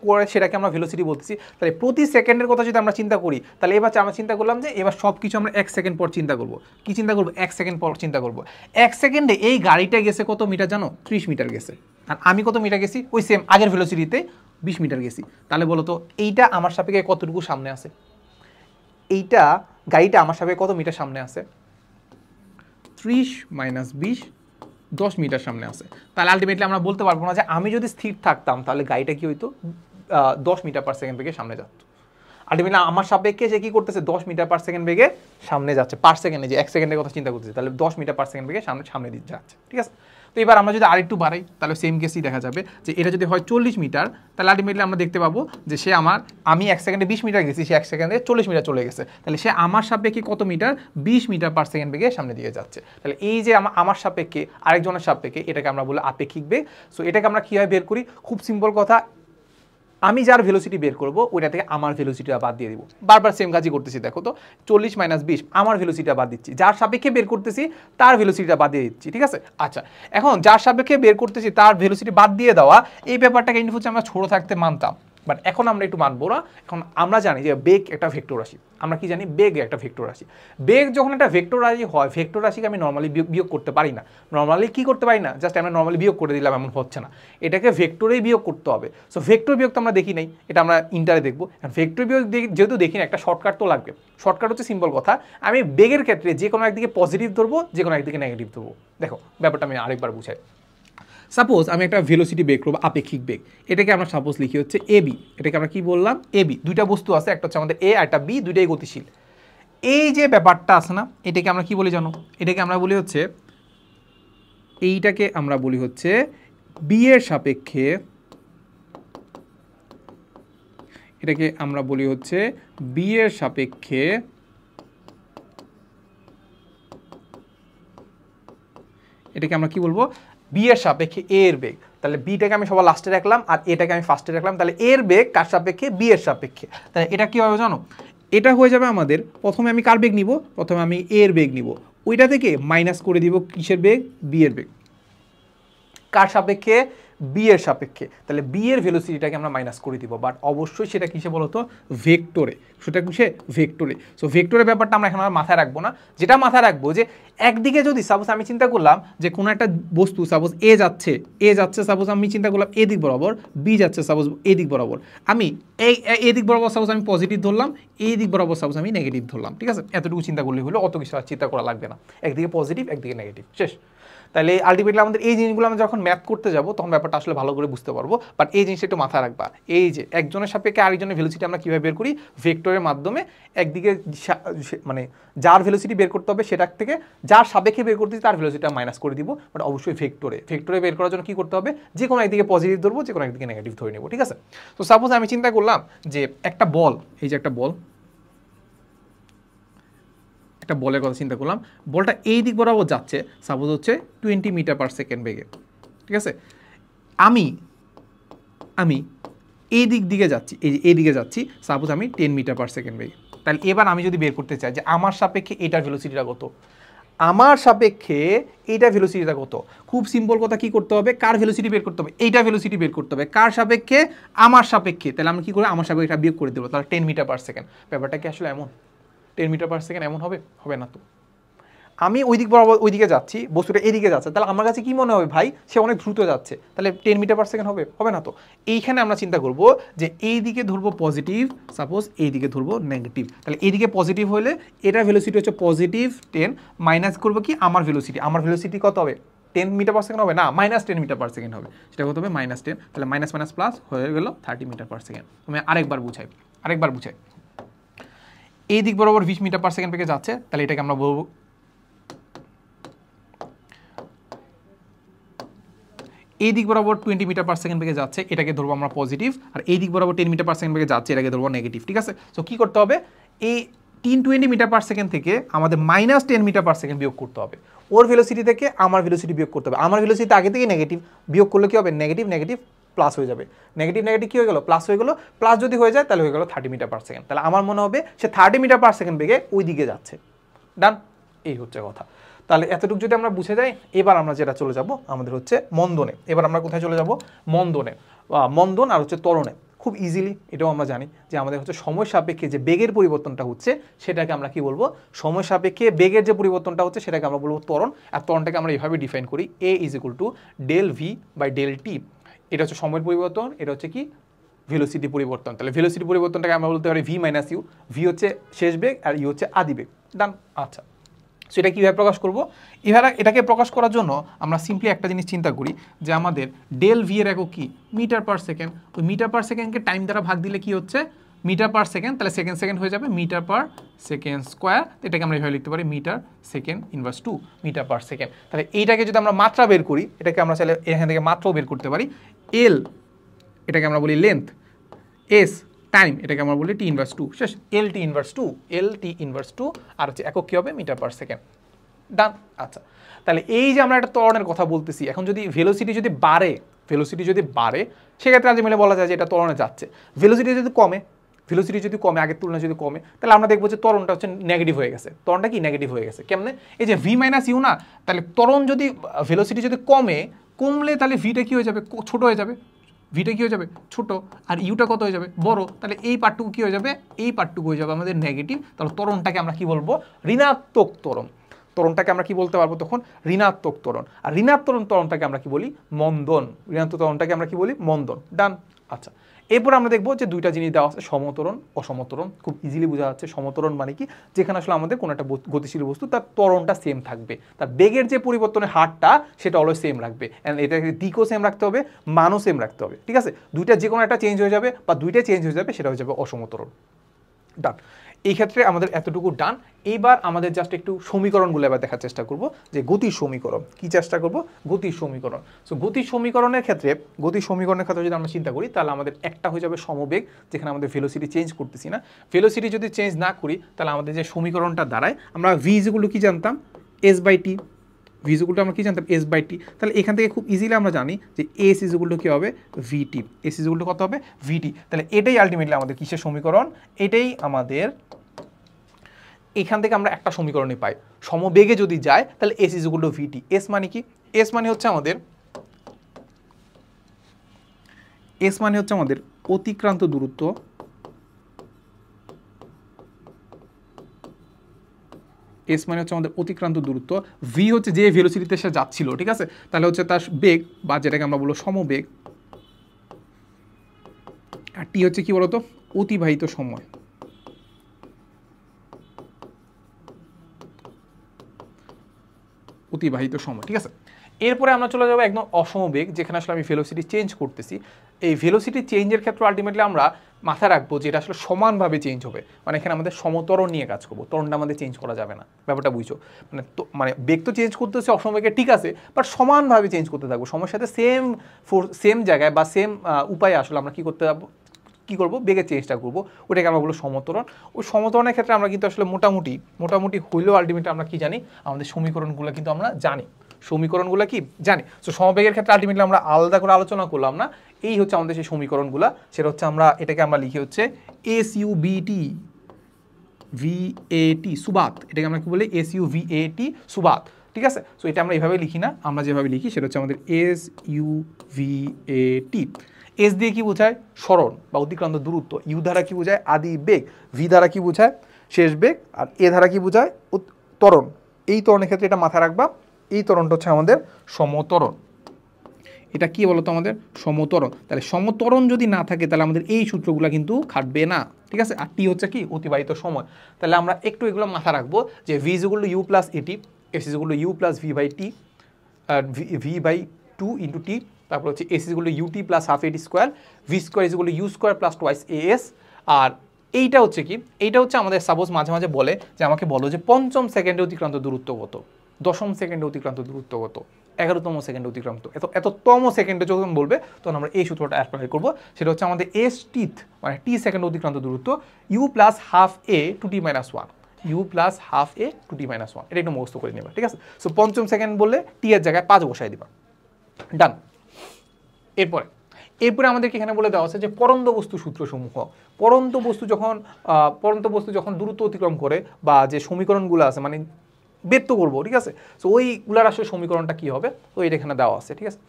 করে সেটাকে আমরা ভেলোসিটি বলতেছি। তাহলে প্রতি সেকেন্ডের কথা যদি আমরা চিন্তা করি, তাহলে এবার আমরা চিন্তা করলাম যে এবার সব কিছু আমরা 1 সেকেন্ড পর চিন্তা করবো। কি চিন্তা করবো? 1 সেকেন্ড পর চিন্তা করবো। 1 সেকেন্ডে এই গাড়িটা গেছে কত মিটার জানো? 30 মিটার গেছে। আর আমি কত মিটার গেছি? ওই সেম আগের ভেলোসিটিতে 20 মিটার গেছি। তাহলে বলো তো এইটা আমার সাপেক্ষে কতটুকু সামনে আছে? এইটা গাড়িটা আমার সাপেক্ষে কত মিটার সামনে আছে? 30 - 20 10 মিটার সামনে আছে। তাহলে আলটিমেটলি আমরা বলতে পারবো না যে আমি যদি স্থির থাকতাম তাহলে গাড়িটা কি হইতো? 10 মিটার পার সেকেন্ড বেগে সামনে যেত। আলটিমেটলি আমার সাপেক্ষে সে কি করতেছে? 10 মিটার পার সেকেন্ড বেগে সামনে যাচ্ছে। পার সেকেন্ডে, যে 1 সেকেন্ডের কথা চিন্তা করতেছে, তাহলে 10 মিটার পার সেকেন্ড বেগে সামনে দিয়ে যাচ্ছে, ঠিক আছে। তো এবার আমরা যদি আরেকটু বাড়াই, তাহলে সেম কেসই দেখা যাবে যে এটা যদি হয় 40 মিটার, তাহলে আলটিমেটলি আমরা দেখতে পাবো যে আমি 1 সেকেন্ডে 20 মিটার গেছি, সে 1 সেকেন্ডে 40 মিটার চলে গেছে। তাহলে সে আমার সাপেক্ষে কত মিটার? 20 মিটার পার সেকেন্ড বেগে সামনে দিয়ে যাচ্ছে। তাহলে এই যে আমার সাপেক্ষে আরেকজনের সাপেক্ষে, এটাকে আমরা বলি আপেক্ষিক বেগ। সো এটাকে আমরা কীভাবে বের করি? খুব সিম্পল কথা, আমি যার ভেলোসিটি বের করবো ওইটা থেকে আমার ভেলোসিটিটা বাদ দিয়ে দিব। বারবার সেম কাজই করতেছি। দেখো তো, 40 - 20 আমার ভেলোসিটিটা বাদ দিচ্ছি, যার সাপেক্ষে বের করতেছি তার ভেলোসিটিটা বাদ দিয়ে দিচ্ছি, ঠিক আছে। আচ্ছা, এখন যার সাপেক্ষে বের করতেছি তার ভেলোসিটি বাদ দিয়ে দেওয়া, এই ব্যাপারটাকে ইনফুচ্ছে আমরা ছোট থাকতে মানতাম, বাট এখন আমরা একটু মানবো না। এখন আমরা জানি যে বেগ একটা ভেক্টর রাশি। আমরা কি জানি বেগ একটা ভেক্টর রাশি। বেগ যখন একটা ভেক্টর রাশি হয়, ভেক্টর রাশিকে আমি নর্মালি বিয়োগ করতে পারি না। নর্মালি কি করতে পারি না, জাস্ট আমরা নর্মালি বিয়োগ করে দিলাম, এমন হচ্ছে না, এটাকে ভেক্টরেই বিয়োগ করতে হবে। সো ভেক্টর বিয়োগ তো আমরা দেখি নাই, এটা আমরা ইন্টারে দেখবো। ভেক্টর বিয়োগ যেহেতু দেখি না, একটা শর্টকাট তো লাগবে। শর্টকাট হচ্ছে সিম্পল কথা, আমি বেগের ক্ষেত্রে যে কোনো একদিকে পজিটিভ ধরবো, যে কোনো একদিকে নেগেটিভ ধরবো। দেখো ব্যাপারটা আমি আরেকবার বুঝাই। সাপোজ আমি একটা ভেলোসিটি বেগ করবো, আপেক্ষিক বেগ, এটাকে আমরা সাপোজ লিখি হচ্ছে এবি। এটাকে আমরা কি বললাম, এবি। দুইটা বস্তু আছে, একটা হচ্ছে আমাদের এ আর একটা বি, দুইটাই গতিশীল। এই যে ব্যাপারটা আছে না, এটাকে আমরা কি বলি জানো, এটাকে আমরা বলি হচ্ছে, এইটাকে আমরা বলি হচ্ছে বি এর সাপেক্ষে, এটাকে আমরা বলি হচ্ছে বি এর সাপেক্ষে এটাকে আমরা কি বলবো, বি এর সাপেক্ষে এ এর বেগ। তাহলে বিটাকে আমি সবার লাস্টে রাখলাম আর এটাকে আমি ফার্স্টে রাখলাম। তাহলে এর বেগ কার সাপেক্ষে, বি এর সাপেক্ষে। তাহলে এটা কি হবে জানো, এটা হয়ে যাবে আমাদের, প্রথমে আমি কার বেগ নিব, প্রথমে আমি এ এর বেগ নিব, ওইটা থেকে মাইনাস করে দিব কিসের বেগ, বি এর বেগ। কার সাপেক্ষে, বি এর সাপেক্ষে। তাহলে বি এর ভেলোসিটিটাকে আমরা মাইনাস করে দিব, বাট অবশ্যই সেটা কিসে বলতো, ভেক্টরে। সেটা কিসে, ভেক্টরে। সো ভেক্টরের ব্যাপারটা আমরা এখন আর মাথায় রাখবো না। যেটা মাথায় রাখবো যে একদিকে যদি সাপোজ আমি চিন্তা করলাম যে কোনো একটা বস্তু সাপোজ এ যাচ্ছে সাপোজ আমি চিন্তা করলাম এ দিক বরাবর, বি যাচ্ছে সাপোজ এ দিক বরাবর, আমি এ দিক বরাবর সাপোজ আমি পজিটিভ ধরলাম, এই দিক বরাবর সাপোজ আমি নেগেটিভ ধরলাম। ঠিক আছে, এতটুকু চিন্তা করলে হলো, অত কিছু আর চিন্তা করা লাগবে না। একদিকে পজিটিভ, একদিকে নেগেটিভ, শেষ। তাহলে আলটিমেটলি আমাদের এই জিনিসগুলো আমরা যখন ম্যাথ করতে যাব তখন ব্যাপারটা আসলে ভালো করে বুঝতে পারবো। বাট এই জিনিসটা একটু মাথায় রাখবা, এই যে একজনের সাপেক্ষে আরেকজনের ভেলোসিটি আমরা কীভাবে বের করি, ভেক্টরের মাধ্যমে। একদিকে মানে যার ভেলোসিটি বের করতে হবে সেটার থেকে যার সাপেক্ষে বের করতে তার ভেলোসিটি মাইনাস করে দিব, বাট অবশ্যই ভেক্টরে বের করার জন্য কী করতে হবে, যে কোনো একদিকে পজিটিভ ধরবো, যে কোনো একদিকে নেগেটিভ ধরে নেবো। ঠিক আছে, তো সাপোজ আমি চিন্তা করলাম যে একটা বল, এই যে একটা বল, একটা বলের কথা চিন্তা করলাম, বলটা এই দিক বরাবর যাচ্ছে সাপোজ হচ্ছে 20 মিটার পার সেকেন্ড বেগে। ঠিক আছে, আমি এই দিকে যাচ্ছি, এই দিকে যাচ্ছি সাপোজ আমি 10 মিটার পার সেকেন্ড বেগে। তাহলে এবার আমি যদি বের করতে চাই যে আমার সাপেক্ষে এটার ভেলোসিটিটা কত, আমার সাপেক্ষে এইটা ভেলোসিটিটা কত, খুব সিম্পল কথা, কি করতে হবে, কার ভেলোসিটি বের করতে হবে, এইটা ভেলোসিটি বের করতে হবে কার সাপেক্ষে, আমার সাপেক্ষে। তাহলে আমি কি করে, আমার সাপেক্ষে এটা বিয়োগ করে দেবো, তাহলে 10 মিটার পার সেকেন্ড। ব্যাপারটা কি আসলে এমন, 10 মিটার পার সেকেন্ড এমন হবে, হবে না তো। আমি ওই দিক বরাবর ওইদিকে যাচ্ছি, বস্তুটা এদিকে যাচ্ছে, তাহলে আমার কাছে কি মনে হবে, ভাই সে অনেক দ্রুত যাচ্ছে, তাহলে 10 মিটার পার সেকেন্ড হবে, হবে না তো। এইখানে আমরা চিন্তা করব যে এই দিকে ধরবো পজিটিভ, সাপোজ এই দিকে ধরবো নেগেটিভ। তাহলে এইদিকে পজিটিভ হলে এটা ভেলোসিটি হচ্ছে পজিটিভ 10, মাইনাস করবো কি আমার ভেলোসিটি কত হবে, 10 মিটার পার সেকেন্ড হবে না, -10 মিটার পার সেকেন্ড হবে। সেটা কত হবে, -10। তাহলে মাইনাস মাইনাস প্লাস হয়ে গেল 30 মিটার পার সেকেন্ড। তুমি আরেকবার বুঝাই। এই দিক বরাবর 20 মিটার পার সেকেন্ড বেগে যাচ্ছে, তাহলে এটাকে আমরা বলবো, এই দিক বরাবর 20 মিটার পার সেকেন্ড বেগে যাচ্ছে, এটাকে ধরবো আমরা পজিটিভ, আর এই দিক বরাবর 10 মিটার পার সেকেন্ড বেগে যাচ্ছে, এটাকে ধরবো নেগেটিভ। ঠিক আছে, সো কি করতে হবে, এই 20 মিটার পার সেকেন্ড থেকে আমাদের -10 মিটার পার সেকেন্ড বিয়োগ করতে হবে। ওর ভেলোসিটি থেকে আমার ভেলোসিটি বিয়োগ করতে হবে। আমার ভেলোসিটি আগে থেকে নেগেটিভ, বিয়োগ করলে কি হবে, নেগেটিভ প্লাস হয়ে যাবে, নেগেটিভ কি হয়ে গেল, প্লাস হয়ে গেল। প্লাস যদি হয়ে যায় তাহলে হয়ে গেল 30 মিটার পার সেকেন্ড। তাহলে আমার মনে হবে সে 30 মিটার পার সেকেন্ড বেগে ওই দিকে যাচ্ছে। ডান, এই হচ্ছে কথা। তাহলে এতটুকু যদি আমরা বুঝে যাই, এবার আমরা যেটা চলে যাব আমাদের হচ্ছে মন্দনে। এবার আমরা কোথায় চলে যাব, মন্দনে। মন্দন আর হচ্ছে ত্বরণে। খুব ইজিলি এটাও আমরা জানি যে আমাদের হচ্ছে সময় সাপেক্ষে যে বেগের পরিবর্তনটা হচ্ছে সেটাকে আমরা কি বলবো, সময় সাপেক্ষে বেগের যে পরিবর্তনটা হচ্ছে সেটাকে আমরা বলবো ত্বরণ। আর ত্বরণটাকে আমরা এইভাবে ডিফাইন করি, A = del v by del t। এটা হচ্ছে সময়ের পরিবর্তন, এটা হচ্ছে কি ভেলোসিটি পরিবর্তন। তাহলে ভেলোসিটি পরিবর্তনটাকে আমরা বলতে পারি v - u। v হচ্ছে শেষ বেগ আর u হচ্ছে আদি বেগ। ডান, আচ্ছা। সো এটা কীভাবে প্রকাশ করবো, এটাকে প্রকাশ করার জন্য আমরা সিম্পলি একটা জিনিস চিন্তা করি যে আমাদের ডেল ভি এর একক কি, মিটার পার সেকেন্ড। ওই মিটার পার সেকেন্ডকে টাইম দ্বারা ভাগ দিলে কি হচ্ছে, মিটার পার সেকেন্ড, তাহলে সেকেন্ড হয়ে যাবে মিটার পার সেকেন্ড স্কোয়ার। এটাকে আমরা এইভাবে লিখতে পারি metre second inverse 2 metre per second. তাহলে এইটাকে যদি আমরা মাত্রা বের করি, এটাকে আমরা চাইলে এখান থেকে মাত্রাও বের করতে পারি। এল, এটাকে আমরা বলি লেন্থ, এস টাইম, এটাকে আমরা বলি T−2। শেষ, LT−2 আর হচ্ছে একক কী হবে, মিটার পার সেকেন্ড। ডান, আচ্ছা। তাহলে এই যে আমরা একটা ত্বরণের কথা বলতেছি, এখন যদি ভেলোসিটি যদি বাড়ে সেক্ষেত্রে আলটিমেটলি বলা যায় যে এটা ত্বরণে যাচ্ছে। ভেলোসিটি যদি কমে আগের তুলনায় যদি কমে, তাহলে আমরা দেখবো যে ত্বরণটা হচ্ছে নেগেটিভ হয়ে গেছে। ত্বরণটা কি নেগেটিভ হয়ে গেছে, কেমনে, এই যে v - u না, তাহলে ত্বরণ যদি ভেলোসিটি যদি কমলে তাহলে ভিটা কি হয়ে যাবে, ছোট হয়ে যাবে। ভিটা কি হয়ে যাবে ছোট, আর ইউটা কত হয়ে যাবে বড়, তাহলে এই পার্টটুকু কি হয়ে যাবে, এই পার্টটুকু হয়ে যাবে আমাদের নেগেটিভ। তাহলে ত্বরণটাকে আমরা কি বলবো, ঋণাত্মক ত্বরণ। ত্বরণটাকে আমরা কি বলতে পারবো তখন, ঋণাত্মক ত্বরণ। আর ঋণাত্মক ত্বরণটাকে আমরা কি বলি, মন্দন। ঋণাত্মক ত্বরণটাকে আমরা কি বলি, মন্দন। ডান। আচ্ছা, এরপর আমরা দেখবো যে দুইটা জিনিস দেওয়া আছে, সমত্বরণ, অসমত্বরণ। খুব ইজিলি বোঝা যাচ্ছে সমত্বরণ মানে কি, যেখানে আসলে আমাদের কোনো একটা গতিশীল বস্তু তার ত্বরণটা সেম থাকবে, তার বেগের যে পরিবর্তনের হারটা সেটা অলওয়েজ সেম রাখবে, অ্যান্ড এটাকে দিকও সেম রাখতে হবে, মানও সেম রাখতে হবে। ঠিক আছে, দুইটা যে কোনো একটা চেঞ্জ হয়ে যাবে বা দুইটাই চেঞ্জ হয়ে যাবে, সেটা হয়ে যাবে অসমত্বরণ। ডান। এই ক্ষেত্রে আমাদের এতটুকু ডান। এইবার আমাদের জাস্ট একটু সমীকরণগুলো এবার দেখার চেষ্টা করব, যে গতির সমীকরণ কি চেষ্টা করব, গতির সমীকরণ। সো গতির সমীকরণের ক্ষেত্রে, গতির সমীকরণের ক্ষেত্রে যদি আমরা চিন্তা করি, তাহলে আমাদের একটা হয়ে যাবে সমবেগ, যেখানে আমাদের ভেলোসিটি চেঞ্জ করতেছি না। ভেলোসিটি যদি চেঞ্জ না করি, তাহলে আমাদের যে সমীকরণটা দাঁড়ায়, আমরা ভি ইকুয়াল টু কি জানতাম, S by T. V equal to আমরা কি জানতাম, এস বাই টি। তাহলে এখান থেকে খুব ইজিলি আমরা জানি যে এস ইকুয়াল টু কি হবে, ভিটি। এস ইকুয়াল টু কত হবে, ভিটি। তাহলে এটাই আলটিমেটলি আমাদের কিসের সমীকরণ, এটাই আমাদের, এখান থেকে আমরা একটা সমীকরণই পাই, সমবেগে যদি যায় তাহলে S equal to VT. S মানে কি, এস মানে হচ্ছে আমাদের, এস মানে হচ্ছে আমাদের অতিক্রান্ত দূরত্ব, এস মানে হচ্ছে আমাদের অতিক্রান্ত দূরত্ব। ভি হচ্ছে যে ভেলোসিটিতে সে যাচ্ছিল, ঠিক আছে, তাহলে হচ্ছে তার বেগ, বা যেটাকে আমরা বলবো সমবেগ। আর টি হচ্ছে কি বলতো, অতিবাহিত সময়। অতিবাহিত সময়, ঠিক আছে। এরপরে আমরা চলে যাবো একদম অসমবেগ, যেখানে আসলে আমি ভেলোসিটি চেঞ্জ করতেছি। এই ভেলোসিটি চেঞ্জের ক্ষেত্রে আলটিমেটলি আমরা মাথায় রাখবো যে এটা আসলে সমানভাবে চেঞ্জ হবে, মানে এখানে আমাদের সমত্বরণ নিয়ে কাজ করবো, ত্বরণটা আমাদের চেঞ্জ করা যাবে না, ব্যাপারটা বুঝছো। মানে তো মানে বেগ তো চেঞ্জ করতেছে অসমবেগে, ঠিক আছে, বাট সমানভাবে চেঞ্জ করতে থাকবো, সময়ের সাথে সেম জায়গায় বা সেম উপায়ে আসলে আমরা কি করতে যাবো, কী করবো, বেগের চেঞ্জটা করবো, ওটাকে আমরা বলবো সমত্বরণ। ওই সমত্বরণের ক্ষেত্রে আমরা কিন্তু আসলে মোটামুটি হইলেও আলটিমেটলি আমরা কি জানি, আমাদের সমীকরণগুলো কিন্তু আমরা জানি, সমীকরণগুলো কি জানি। সো সমবেগের ক্ষেত্রে আলটিমেটলি আমরা আলাদা করে আলোচনা করলাম না, এই হচ্ছে আমাদের সেই সমীকরণগুলো। সেটা হচ্ছে আমরা এটাকে আমরা লিখি হচ্ছে এস ইউ বিটি ভিএটি সুবাত, এটাকে আমরা কি বলি, এস ইউ ভিএটি সুবাত, ঠিক আছে। সো এটা আমরা এইভাবে লিখি না, আমরা যেভাবে লিখি সেটা হচ্ছে আমাদের এস ইউ ভিএটি। এস দিয়ে কি বোঝায়, সরণ বা অতিক্রান্ত দূরত্ব। ইউ দ্বারা কি বোঝায়, আদি বেগ। ভি দ্বারা কি বোঝায়, শেষ বেগ। আর এ দ্বারা কি বোঝায়, ত্বরণ। এই ত্বরণের ক্ষেত্রে এটা মাথায় রাখবা, এই ত্বরণটা হচ্ছে আমাদের সমত্বরণ। এটা কি বলতো, আমাদের সমত্বরণ। তাহলে সমত্বরণ যদি না থাকে, তাহলে আমাদের এই সূত্রগুলো কিন্তু খাটবে না, ঠিক আছে। আর টি হচ্ছে কি, অতিবাহিত সময়। তাহলে আমরা একটু এগুলো মাথায় রাখবো, যে V is equal to U plus A T, S is equal to U plus V by T, V by 2 into T. তারপর হচ্ছে S is equal to UT plus half A T square, V square is equal to U square plus twice A S. আর এইটা হচ্ছে কি, এইটা হচ্ছে আমাদের সাপোজ মাঝে মাঝে বলে যে আমাকে বলো যে পঞ্চম সেকেন্ডে অতিক্রান্ত দূরত্ব কত, দশম সেকেন্ডে অতিক্রান্ত দূরত্ব কত, 11তম সেকেন্ডে অতিক্রান্ত, এততম সেকেন্ডে যখন বলবে তখন আমরা এই সূত্রটা অ্যাপ্লাই করবো। সেটা হচ্ছে আমাদের এস টিথ মানে টি সেকেন্ড অতিক্রান্ত দূরত্ব, U plus half A two T minus one, U plus half A two T minus one, এটা একটু মুখস্থ করে নেবা, ঠিক আছে। সো পঞ্চম সেকেন্ড বললে টি এর জায়গায় 5 বসাই দিবা, ডান। এরপরে আমাদেরকে এখানে বলে দেওয়া আছে যে পরন্ত বস্তু সূত্রসমূহ। পরন্ত বস্তু যখন দূরত্ব অতিক্রম করে, বা যে সমীকরণগুলো আছে মানে বের তো করবো, ঠিক আছে। সো ওইগুলার আসলে সমীকরণটা কি হবে, তো এটা এখানে দেওয়া আছে, ঠিক আছে।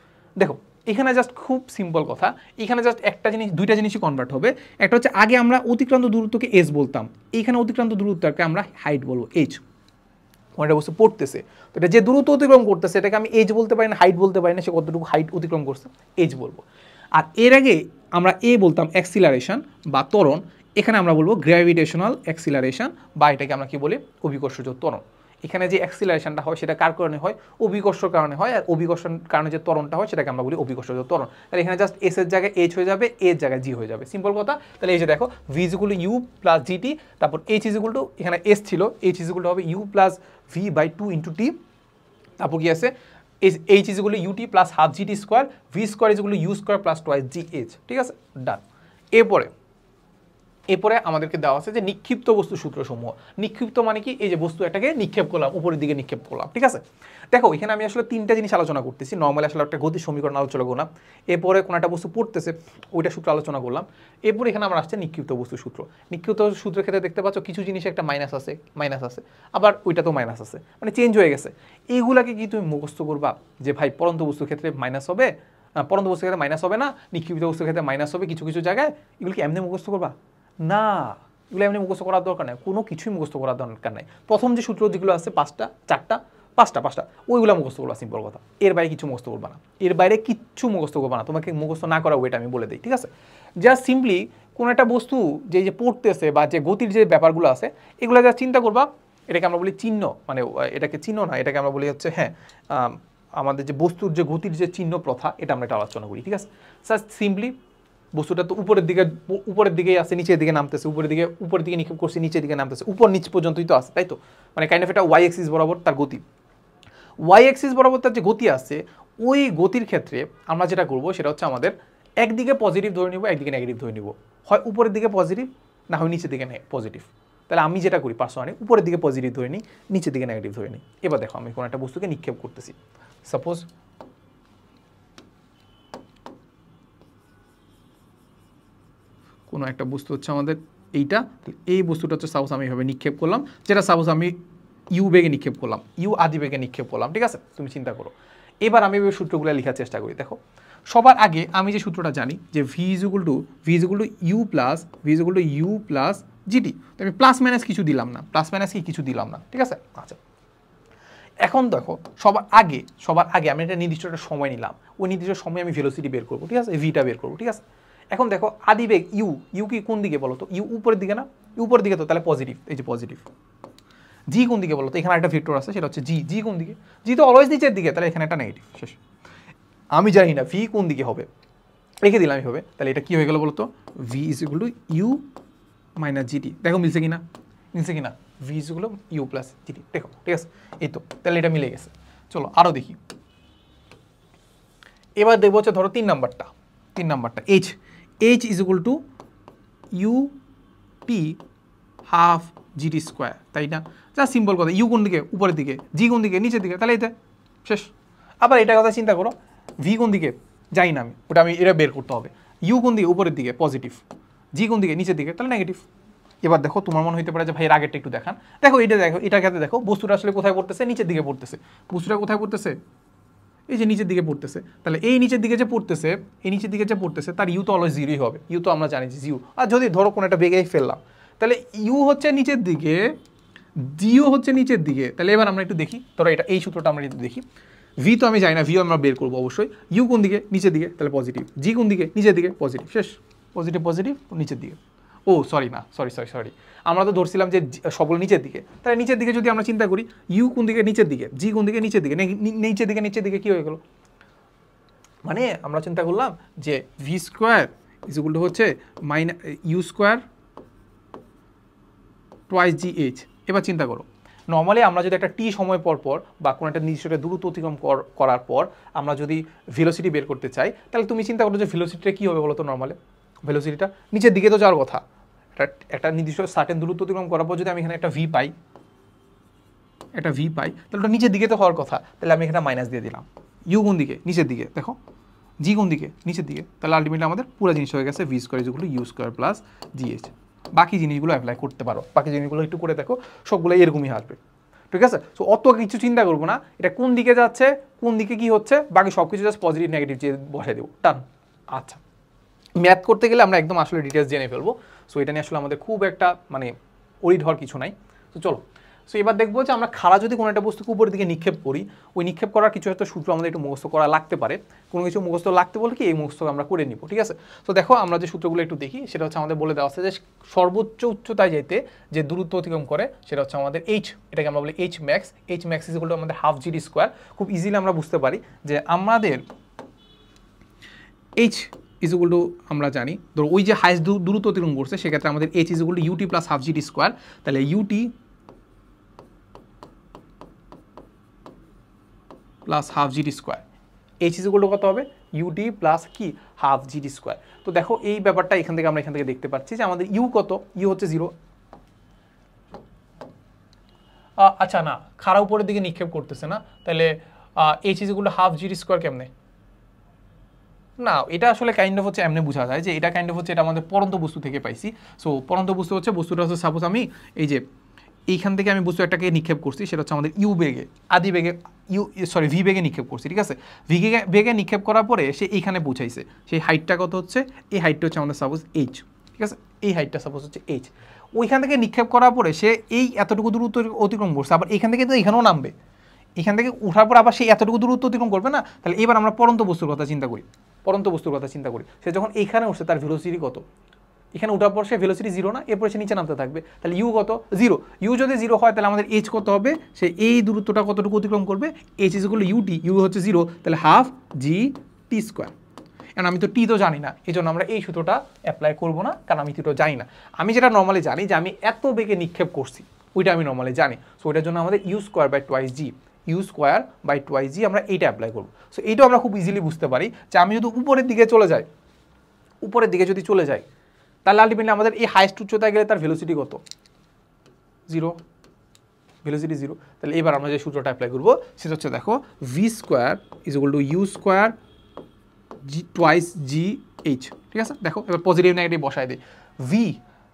দেখো এখানে জাস্ট খুব সিম্পল কথা, এখানে জাস্ট দুইটা জিনিসই কনভার্ট হবে। একটা হচ্ছে আগে আমরা অতিক্রান্ত দূরত্বকে এস বলতাম, এইখানে অতিক্রান্ত দূরত্বকে আমরা হাইট বলবো, এইচ। একটা বস্তু পড়তেছে, তো এটা যে দূরত্ব অতিক্রম করতেছে এটাকে আমি এইচ বলতে পারি না, হাইট বলতে পারি না, সে কতটুকু হাইট অতিক্রম করছে, এইচ বলবো। আর এর আগে আমরা এ বলতাম অ্যাক্সিলারেশন বা ত্বরণ, এখানে আমরা বলবো গ্র্যাভিটেশনাল অ্যাক্সিলারেশন, বা এটাকে আমরা কি বলি, অভিকর্ষজ ত্বরণ। এখানে যে অ্যাক্সিলারেশনটা হয় সেটা কার কারণে হয়, অভিকর্ষর কারণে হয়, আর অভিকর্ষণ কারণে যে ত্বরণটা হয় সেটাকে আমরা বলি অভিকর্ষজ ত্বরণ। তাহলে এখানে জাস্ট এস এর জায়গায় এইচ হয়ে যাবে, এর জায়গায় জি হয়ে যাবে, সিম্পল কথা। তাহলে এই যে দেখো V is equal to U plus G T, তারপর এইচ ইজ ইকুয়াল টু, এখানে এস ছিল, এইচ ইজ ইকুয়াল টু হবে U plus V by 2 into T, তারপর কি আছে H is equal to UT plus half G T square, V square is equal to U square plus twice G H, ঠিক আছে, ডান। এরপরে আমাদেরকে দেওয়া আছে যে নিক্ষিপ্ত বস্তু সূত্রসমূহ। নিক্ষিপ্ত মানে কি, এই যে বস্তু এটাকে নিক্ষেপ করলাম, উপরের দিকে নিক্ষেপ করলাম, ঠিক আছে। দেখো এখানে আমি আসলে 3টা জিনিস আলোচনা করতেছি, নর্মালি আসলে একটা গতির সমীকরণ আলোচনা করলাম, এরপরে কোনো একটা বস্তু পড়তেছে ওইটা সূত্র আলোচনা করলাম, এরপরে এখানে আমার আসছে নিক্ষিপ্ত বস্তু সূত্র। নিক্ষিপ্ত সূত্রের ক্ষেত্রে দেখতে পাচ্ছ কিছু জিনিসে একটা মাইনাস আছে, আবার ওইটা তো মাইনাস আছে, মানে চেঞ্জ হয়ে গেছে। এইগুলাকে কি তুমি মুখস্থ করবা যে ভাই পরন্ত বস্তুর ক্ষেত্রে মাইনাস হবে, পরন্ত বস্তুর ক্ষেত্রে মাইনাস হবে না, নিক্ষেপিত বস্তুর ক্ষেত্রে মাইনাস হবে কিছু কিছু জায়গায়। এগুলো কি এমনি মুখস্থ করবা? না, এগুলো এমনি মুখস্থ করার দরকার নেই, কোনো কিছুই মুখস্থ করার দরকার নেই। প্রথম যে সূত্র যেগুলো আছে পাঁচটা ওইগুলো মুখস্থ করবা, সিম্পল কথা। এর বাইরে কিছু মুখস্থ করবা না, এর বাইরে কিচ্ছু মুখস্থ করবা না। তোমাকে মুখস্থ না করা ওইটা আমি বলে দিই, ঠিক আছে? জাস্ট সিম্পলি কোনো একটা বস্তু যে পড়তেছে বা যে গতির যে ব্যাপারগুলো আছে এগুলো যা চিন্তা করবা, এটাকে আমরা বলি চিহ্ন, মানে এটাকে চিহ্ন না, এটাকে আমরা বলি হচ্ছে আমাদের যে বস্তুর যে গতির যে চিহ্ন প্রথা, এটা আমরা এটা আলোচনা করি, ঠিক আছে? জাস্ট সিম্পলি বস্তুটা তো উপরের দিকেই আছে, নিচের দিকে নামতেছে, উপরের দিকে নিক্ষেপ করছে, নিচের দিকে নামতেছে, উপর নিচ পর্যন্তই তো আছে, তাই তো? মানে কাইন্ড অফ এটা ওয়াই এক্সিস বরাবর তার গতি, ওয়াই এক্সিস বরাবর তার যে গতি আছে, ওই গতির ক্ষেত্রে আমরা যেটা করবো সেটা হচ্ছে আমাদের একদিকে পজিটিভ ধরে নিব, একদিকে নেগেটিভ ধরে নিব। হয় উপরের দিকে পজিটিভ, না হয় নিচের দিকে পজিটিভ। তাহলে আমি যেটা করি পার্সোনালি, উপরের দিকে পজিটিভ ধরে নিই, নিচের দিকে নেগেটিভ ধরে নিই। এবার দেখো আমি কোনো একটা বস্তুকে নিক্ষেপ করতেছি, সাপোজ কোনো একটা বস্তু হচ্ছে আমাদের এইটা, এই বস্তুটা হচ্ছে সাপোজ আমি এভাবে নিক্ষেপ করলাম, যেটা সাপোজ আমি ইউ বেগে নিক্ষেপ করলাম, ইউ আদি বেগে নিক্ষেপ করলাম, ঠিক আছে? তুমি চিন্তা করো। এবার আমি ওই সূত্রগুলো লেখার চেষ্টা করি। দেখো সবার আগে আমি যে সূত্রটা জানি যে V is equal to U plus GT, আমি প্লাস মাইনাস কিছু দিলাম না, কিছু দিলাম না, ঠিক আছে? আচ্ছা, এখন দেখো সবার আগে আমি একটা নির্দিষ্ট একটা সময় নিলাম, ওই নির্দিষ্ট সময় আমি ভেলোসিটি বের করবো, ঠিক আছে? ভিটা বের করবো, ঠিক আছে? এখন দেখো আদিবেগ ইউ কি কোন দিকে বলো তো? ইউ উপরের দিকে না? উপরের দিকে তো, তাহলে পজিটিভ, এই যে পজিটিভ। জি কোন দিকে বলো তো? এখানে একটা ভেক্টর আছে, সেটা হচ্ছে জি কোন দিকে? জি তো অলওয়েজ নিচের দিকে, তাহলে এখানে একটা নেগেটিভ। শেষ। আমি জানি না ভি কোন দিকে হবে, রেখে দিলাম এইভাবে, তাহলে এটা কি হয়ে গেল বলো তো? V is equal to U minus GT. দেখো মিলছে কিনা? V is equal to U plus GT, দেখো, ঠিক আছে? এই তো, তাহলে এটা মিলে গেছে। চলো আরও দেখি। এবার দেখবো হচ্ছে ধরো 3 নাম্বারটা H is equal to U T half G T square, তাই না? যা সিম্পল কথা, ইউ কোন দিকে? উপরের দিকে, জি কোন দিকে? নিচের দিকে, তাহলে এতে শেষ। আবার এটা কথা চিন্তা করো, ভি কোন দিকে? যাই না আমি, আমি এটা বের করতে হবে। ইউ কোন দিকে? উপরের দিকে, পজিটিভ। জি কোন দিকে? নিচের দিকে, তাহলে নেগেটিভ। এবার দেখো তোমার মনে হইতে পারে যে ভাই এর আগেরটা একটু দেখান। দেখো এটার ক্ষেত্রে দেখো বস্তুটা আসলে কোথায় পড়তেছে? নিচের দিকে পড়তেছে। বস্তুটা কোথায় পড়তেছে? এই যে নিচের দিকে পড়তেছে। তাহলে এই নিচের দিকে যে পড়তেছে তার ইউ তো অলওয়েজ জিরোই হবে। ইউ তো আমরা জানি যে জিরো। আর যদি ধরো কোনো একটা বেগেই ফেললাম, তাহলে ইউ হচ্ছে নিচের দিকে, জিও হচ্ছে নিচের দিকে। তাহলে এবার আমরা একটু দেখি, ধরো এই সূত্রটা আমরা একটু দেখি। ভি তো আমি জানি না, ভিও আমরা বের করবো অবশ্যই। ইউ কোন দিকে? নিচের দিকে, তাহলে পজিটিভ। জি কোন দিকে? নিচের দিকে, পজিটিভ। শেষ। পজিটিভ নিচের দিকে। ও সরি, আমরা তো ধরছিলাম যে সবগুলো নিচের দিকে। তাহলে নিচের দিকে যদি আমরা চিন্তা করি, ইউ কোন দিকে? নিচের দিকে। জি কোন দিকে? নিচের দিকে। নিচের দিকে কি হয়ে গেল? মানে আমরা চিন্তা করলাম যে V square is equal to হচ্ছে U square twice G H. এবার চিন্তা করো, নর্মালি আমরা যদি একটা টি সময় পর বা কোনো একটা নির্দিষ্ট দূরত্ব অতিক্রম করার পর আমরা যদি ভেলোসিটি বের করতে চাই, তাহলে তুমি চিন্তা করো যে ভেলোসিটিটা কী হবে বলো তো? নর্মালি ভেলোসিটিটা নিচের দিকে তো যাওয়ার কথা। একটা নির্দিষ্ট সার্টেন দূরত্ব অতিক্রম করার পর যদি আমি এখানে একটা ভি পাই, তাহলে ওটা নিচের দিকে তো হওয়ার কথা। তাহলে আমি এখানে মাইনাস দিয়ে দিলাম। ইউ কোন দিকে? নিচের দিকে। দেখো জি কোন দিকে? নিচের দিকে। তাহলে আলটিমেটলি আমাদের পুরো জিনিস হয়ে গেছে V square is equal to U square plus GH. বাকি জিনিসগুলো অ্যাপ্লাই করতে পারো, বাকি জিনিসগুলো একটু করে দেখো, সবগুলো এরকমই আসবে, ঠিক আছে? সো অত কিছু চিন্তা করবো না, এটা কোন দিকে যাচ্ছে, কোন দিকে কি হচ্ছে, বাকি সব কিছু জাস্ট পজিটিভ নেগেটিভ যে বসাই দেবো, টান। আচ্ছা, ম্যাথ করতে গেলে আমরা একদম আসলে ডিটেলস জেনে ফেলবো। সো এটা নিয়ে আসলে আমাদের খুব একটা মানে ওরিড হওয়ার কিছু নাই। তো চলো, সো এবার দেখবো যে আমরা খাড়া যদি কোনো একটা বস্তুকে উপরের দিকে নিক্ষেপ করি, ওই নিক্ষেপ করার কিছু একটা সূত্র আমাদের একটু মুখস্থ করা লাগতে পারে। কোনো কিছু মুখস্থ লাগতে বলে কি এই মুখস্থ আমরা করে নিব, ঠিক আছে? তো দেখো আমরা যে সূত্রগুলো একটু দেখি, সেটা হচ্ছে আমাদের বলে দেওয়া আছে যে সর্বোচ্চ উচ্চতায় যেতে যে দূরত্ব অতিক্রম করে সেটা হচ্ছে আমাদের এইচ, এটাকে আমরা বলি H max is equal to আমাদের হাফ জিডি স্কোয়ার। খুব ইজিলি আমরা বুঝতে পারি যে আমাদের এইচ ইজ ইকুয়াল টু আমরা জানি, ধরো ওই যে হাইস্ট দূরত্ব অতিক্রম করছে সেক্ষেত্রে আমাদের h is equal to UT plus half g t square. তাহলে u t plus half g t square, h is equal to কত হবে? ইউটি প্লাস কি? Half g t square. তো দেখো এই ব্যাপারটা এখান থেকে আমরা দেখতে পাচ্ছি যে আমাদের ইউ কত? ইউ হচ্ছে 0। আচ্ছা না, খাড়া উপরের দিকে নিক্ষেপ করতেছে না, তাহলে H is equal to half g t square কেমনে? না, এটা আসলে কাইন্ড অফ হচ্ছে এমনি বোঝা যায় যে এটা কাইন্ড অফ হচ্ছে এটা আমাদের পরন্ত বস্তু থেকে পাইছি। সো পরন্ত বস্তু হচ্ছে বস্তুটা হচ্ছে সাপোজ আমি এই যে এইখান থেকে আমি বস্তু একটাকে নিক্ষেপ করছি, সেটা হচ্ছে আমাদের ইউ বেগে, আদি বেগে ভি বেগে নিক্ষেপ করছি, ঠিক আছে। বেগে নিক্ষেপ করার পরে সে এইখানে পৌঁছাইছে, সেই হাইটটা কত হচ্ছে, এই হাইটটা হচ্ছে আমাদের সাপোজ এইচ, ঠিক আছে, এই হাইটটা সাপোজ হচ্ছে এইচ। ওইখান থেকে নিক্ষেপ করার পরে সে এই এতটুকু দূরত্ব অতিক্রম করছে, আবার এখান থেকে তো এখানেও নামবে, এখান থেকে ওঠার পর আবার সেই এতটুকু দূরত্ব অতিক্রম করবে না। তাহলে এবার আমরা পরন্ত বস্তুর কথা চিন্তা করি, সে যখন এইখানে উঠছে তার ভেলোসিটি কত, এখানে ওঠার পর সে ভেলোসিটি 0 না, এরপর সে নিচে নামতে থাকবে, তাহলে ইউ কত, 0। ইউ যদি 0 হয় তাহলে আমাদের এইচ কত হবে, সে এই দূরত্বটা কতটুকু অতিক্রম করবে, H is equal to UT, U হচ্ছে 0, তাহলে হাফ জি টি স্কোয়ার। কারণ আমি তো টি তো জানি না, এই জন্য আমরা এই সূত্রটা অ্যাপ্লাই করবো না, কারণ আমি টি তো জানি না। আমি যেটা নর্মালি জানি যে আমি এত বেগে নিক্ষেপ করছি, ওইটা আমি নর্মালি জানি। সো ওইটার জন্য আমাদের ইউ স্কোয়ার বাই টোয়াইস জি আমরা এইটা অ্যাপ্লাই করবো। সো এইটাও আমরা খুব ইজিলি বুঝতে পারি যে আমি যদি উপরের দিকে যদি চলে যাই তাহলে আলটিমেটলি আমাদের এই হাইস্ট উচ্চতায় গেলে তার ভেলোসিটি কত, 0, ভেলোসিটি 0। তাহলে এবার আমরা যে সূত্রটা অ্যাপ্লাই করবো সেটা হচ্ছে দেখো V square is equal to U square G twice G H, ঠিক আছে। দেখো এবার পজিটিভ নেগেটিভ বসায় দিই, ভি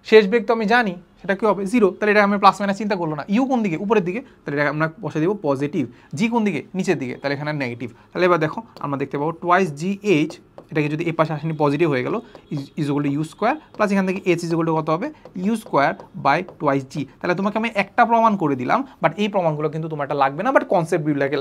শেষ বেগ তো আমি জানি সেটা কি হবে 0, তাহলে এটা আমি প্লাস মাইনাস চিন্তা করলো না। ইউ কোন দিকে, উপরের দিকে, তাহলে এটা আমরা বসাই দেবো পজিটিভ। জি কোন দিকে, নিচের দিকে, তাহলে এখানে নেগেটিভ। তাহলে এবার দেখো আমরা দেখতে পাবো টোয়াইস জি এইচ, এটাকে যদি এ পাশে আসেনি পজিটিভ হয়ে গেল, is equal to U square plus এখান থেকে এইচ ইজ ইকুয়াল টু কত হবে, U square by twice G. তাহলে তোমাকে আমি একটা প্রমাণ করে দিলাম, বাট এই প্রমাণগুলো কিন্তু তোমার একটা লাগবে না, বাট কনসেপ্ট বিল্ডাকে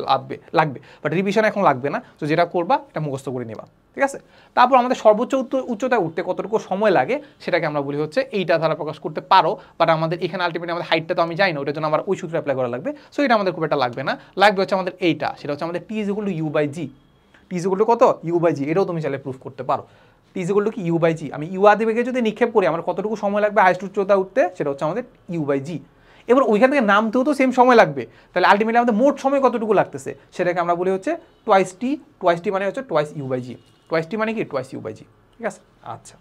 লাগবে, বাট রিভিশন এখন লাগবে না। তো যেটা করবা এটা মুখস্থ করে নেবা, ঠিক আছে। তারপর আমাদের সর্বোচ্চ উচ্চতায় উঠতে কতটুকু সময় লাগে সেটাকে আমরা বলি হচ্ছে এইটা দ্বারা প্রকাশ করতে পারো, বাট আমাদের এখানে আলটিমেটলি আমাদের হাইটটা তো আমি জানি না, ওটার জন্য আমার ওই সূত্র অ্যাপ্লাই করা লাগবে। সো এটা আমাদের খুব একটা লাগবে না, লাগবে হচ্ছে আমাদের এইটা, সেটা হচ্ছে আমাদের t is equal to u by g. T is equal to কত, ইউ বাই জি। এটাও তুমি চাইলে প্রুফ করতে পারো, টি ইজ ইকুয়াল টু কি, ইউ বাই জি। আমি ইউ আদি বেগে যদি নিক্ষেপ করি আমার কতটুকু সময় লাগবে হাইস্ট উচ্চতা উঠতে, সেটা হচ্ছে আমাদের ইউ বাই জি। এবার ওইখান থেকে নামতেও তো সেম সময় লাগবে, তাহলে আলটিমেটলি আমাদের মোট সময় কতটুকু লাগতেছে সেটাকে আমরা বলি হচ্ছে টোয়াইস টি মানে হচ্ছে twice u by g. Twice t মানে কি, টোয়াইস ইউ বাই জি, ঠিক আছে। আচ্ছা,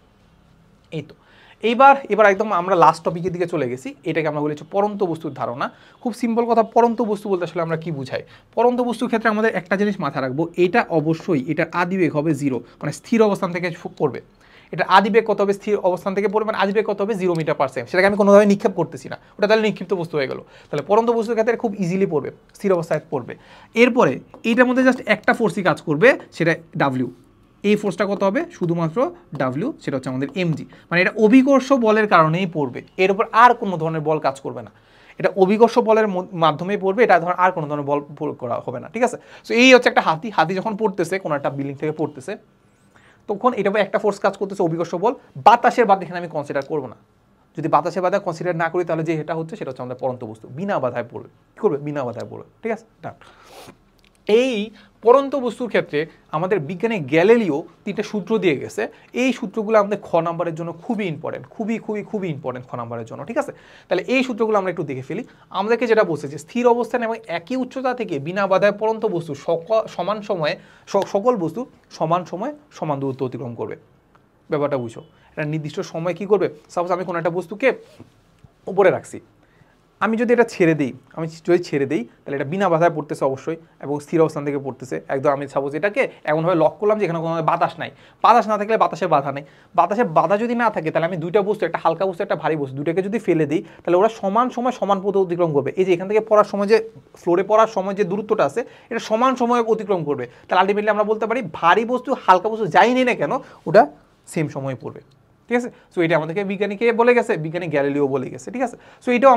এই তো এবার একদম আমরা লাস্ট টপিকের দিকে চলে গেছি। এটাকে আমরা বলি হচ্ছে পরন্ত বস্তুর ধারণা। খুব সিম্পল কথা, পরন্ত বস্তু বলতে আসলে আমরা কি বুঝাই। পরন্ত বস্তুর ক্ষেত্রে আমাদের একটা জিনিস মাথায় রাখবো, এটা অবশ্যই এটার আদিবেগ হবে 0, মানে স্থির অবস্থান থেকে পড়বে। এটা আদিবেগ কত হবে, স্থির অবস্থান থেকে পড়বে, মানে আদিবেগ কত হবে 0 মিটার পার সেকেন্ড। সেটাকে আমি কোনোভাবে নিক্ষেপ করতেছি না, ওটা তাহলে নিক্ষিপ্ত বস্তু হয়ে গেল। তাহলে পরন্ত বস্তুর ক্ষেত্রে খুব ইজিলি পড়বে, স্থির অবস্থায় পড়বে। এরপরে এইটার মধ্যে জাস্ট একটা ফোর্সই কাজ করবে, সেটা ডাব্লিউ। এই ফোর্সটা কত হবে, শুধুমাত্র ডাব্লিউ, সেটা হচ্ছে আমাদের এমজি, মানে এটা অভিকর্ষ বলের কারণেই পড়বে, এর উপর আর কোনো ধরনের বল কাজ করবে না, এটা অভিকর্ষ বলের মাধ্যমেই পড়বে, এটা ধর আর কোনো ধরনের বল প্রয়োগ করা হবে না, ঠিক আছে। সো এই হচ্ছে একটা হাতি যখন পড়তেছে কোনো একটা বিল্ডিং থেকে পড়তেছে, তখন এটা একটা ফোর্স কাজ করতেছে অভিকর্ষ বল, বাতাসের বাধা এখানে আমি কনসিডার করবো না। যদি বাতাসের বাধা কনসিডার না করি তাহলে যে এটা হচ্ছে সেটা হচ্ছে আমাদের পরন্ত বস্তু, বিনা বাধায় পড়বে, কি করবে, বিনা বাধায় পড়বে, ঠিক আছে। এই পরন্ত বস্তুর ক্ষেত্রে আমাদের বিজ্ঞানী গ্যালিলিও 3টে সূত্র দিয়ে গেছে। এই সূত্রগুলো আমাদের খ নাম্বারের জন্য খুবই ইম্পর্টেন্ট, খুবই ইম্পর্টেন্ট খ নাম্বারের জন্য, ঠিক আছে। তাহলে এই সূত্রগুলো আমরা একটু দেখে ফেলি। আমাদেরকে যেটা বলছে যে স্থির অবস্থান এবং একই উচ্চতা থেকে বিনা বাধায় পরন্ত বস্তু সমান সময়ে সকল বস্তু সমান সময়ে সমান দূরত্ব অতিক্রম করবে। ব্যাপারটা বুঝো, একটা নির্দিষ্ট সময় কি করবে, সাপোজ আমি কোনো একটা বস্তুকে উপরে রাখছি, আমি যদি এটা ছেড়ে দিই তাহলে এটা বিনা বাধায় পড়তেছে অবশ্যই, এবং স্থির অবস্থান থেকে পড়তেছে একদম। আমি সাপোজ এটাকে এমনভাবে লক করলাম যে এখানে কোনো বাতাস নাই, বাতাস না থাকলে বাতাসের বাধা নেই, বাতাসের বাধা যদি না থাকে তাহলে আমি দুইটা বস্তু, একটা হালকা বস্তু একটা ভারী বস্তু, দুটাকে যদি ফেলে দিই তাহলে ওরা সমান সময় সমান পথে অতিক্রম করবে। এই যে এখান থেকে পড়ার সময় যে ফ্লোরে পড়ার সময় যে দূরত্বটা আছে এটা সমান সময়ে অতিক্রম করবে। তাহলে আলটিমেটলি আমরা বলতে পারি ভারী বস্তু হালকা বস্তু যাই নেই না কেন ওটা সেম সময়ে পড়বে, ঠিক আছে। সো এটা আমাদেরকে বিজ্ঞানীকে বলে গেছে, বিজ্ঞানী গ্যালিলিও বলে গেছে, ঠিক আছে। সো এটাও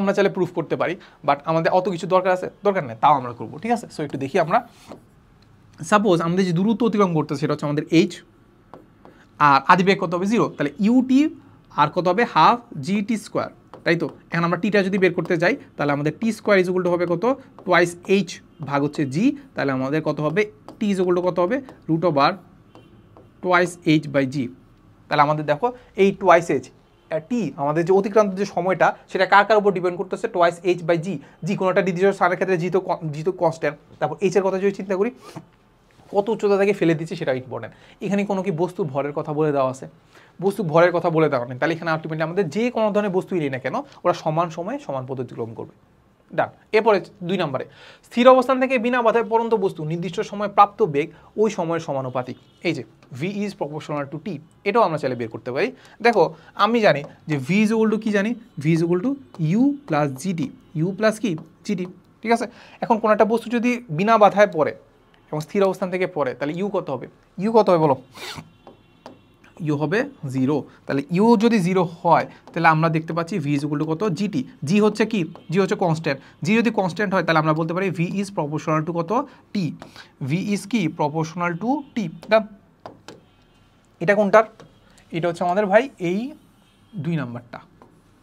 আমরা চাইলে প্রুফ করতে পারি, বাট আমাদের অত কিছু দরকার নেই, তাও আমরা করবো, ঠিক আছে। সো একটু দেখি আমরা, সাপোজ আমাদের যে দূরত্ব অতিক্রম করতেছে সেটা হচ্ছে আমাদের এইচ, আর আদিবেগ কত হবে 0, তাহলে ইউটি আর কত হবে হাফ জি টি স্কোয়ার, তাই তো। এখন আমরা টিটা যদি বের করতে যাই তাহলে আমাদের টি স্কোয়ার ইজ ইকুয়াল টু হবে কত, টোয়াইস এইচ ভাগ হচ্ছে জি, তাহলে আমাদের কত হবে, টি ইজ ইকুয়াল টু কত হবে, root over twice h by g. তাহলে আমাদের দেখো এই টোয়াইস এইচ টি আমাদের যে অতিক্রান্ত যে সময়টা সেটা কার উপর ডিপেন্ড করতেছে, টোয়াইস এইচ বাই জি কোনোটা নির্দিষ্ট স্থানের ক্ষেত্রে জি তো কনস্ট্যান্ট। তারপর এইচের কথা যদি চিন্তা করি কত উচ্চতা থেকে ফেলে দিচ্ছে সেটা ইম্পর্টেন্ট। এখানে কোনো কি বস্তু ভরের কথা বলে দেওয়া আছে, বস্তু ভরের কথা বলে দেওয়া নেই, তাহলে এখানে আলটিমেটলি আমাদের যে কোনো ধরনের বস্তুই নেই না কেন ওরা সমান সময়ে সমান পথ অতিক্রম করবে, ডান। এরপরে 2 নম্বরে, স্থির অবস্থান থেকে বিনা বাধায় পড়ন্ত বস্তু নির্দিষ্ট সময় প্রাপ্ত বেগ ওই সময়ের সমানুপাতিক। এই যে ভি ইজ প্রপোর্শনাল টু টি, এটাও আমরা চাইলে বের করতে পারি। দেখো আমি জানি যে ভি ইজ ইকুয়াল টু কি জানি, V is equal to U plus GT, U plus কি জিটি, ঠিক আছে। এখন কোনো একটা বস্তু যদি বিনা বাধায় পড়ে এবং স্থির অবস্থান থেকে পড়ে তাহলে ইউ কত হবে, ইউ কত হবে বলো, ইউ হবে 0। তাহলে ইউ যদি 0 হয় তাহলে আমরা দেখতে পাচ্ছি ভি ইজ ইকুয়াল টু কত, জিটি। জি হচ্ছে কি, জি হচ্ছে কনস্ট্যান্ট। জি যদি কনস্ট্যান্ট হয় তাহলে আমরা বলতে পারি ভি ইজ প্রপোর্শনাল টু কত, টি। ভি ইজ কি প্রপোর্শনাল টু টি। এটা কোনটার, এটা হচ্ছে আমাদের ভাই এই 2 নাম্বারটা,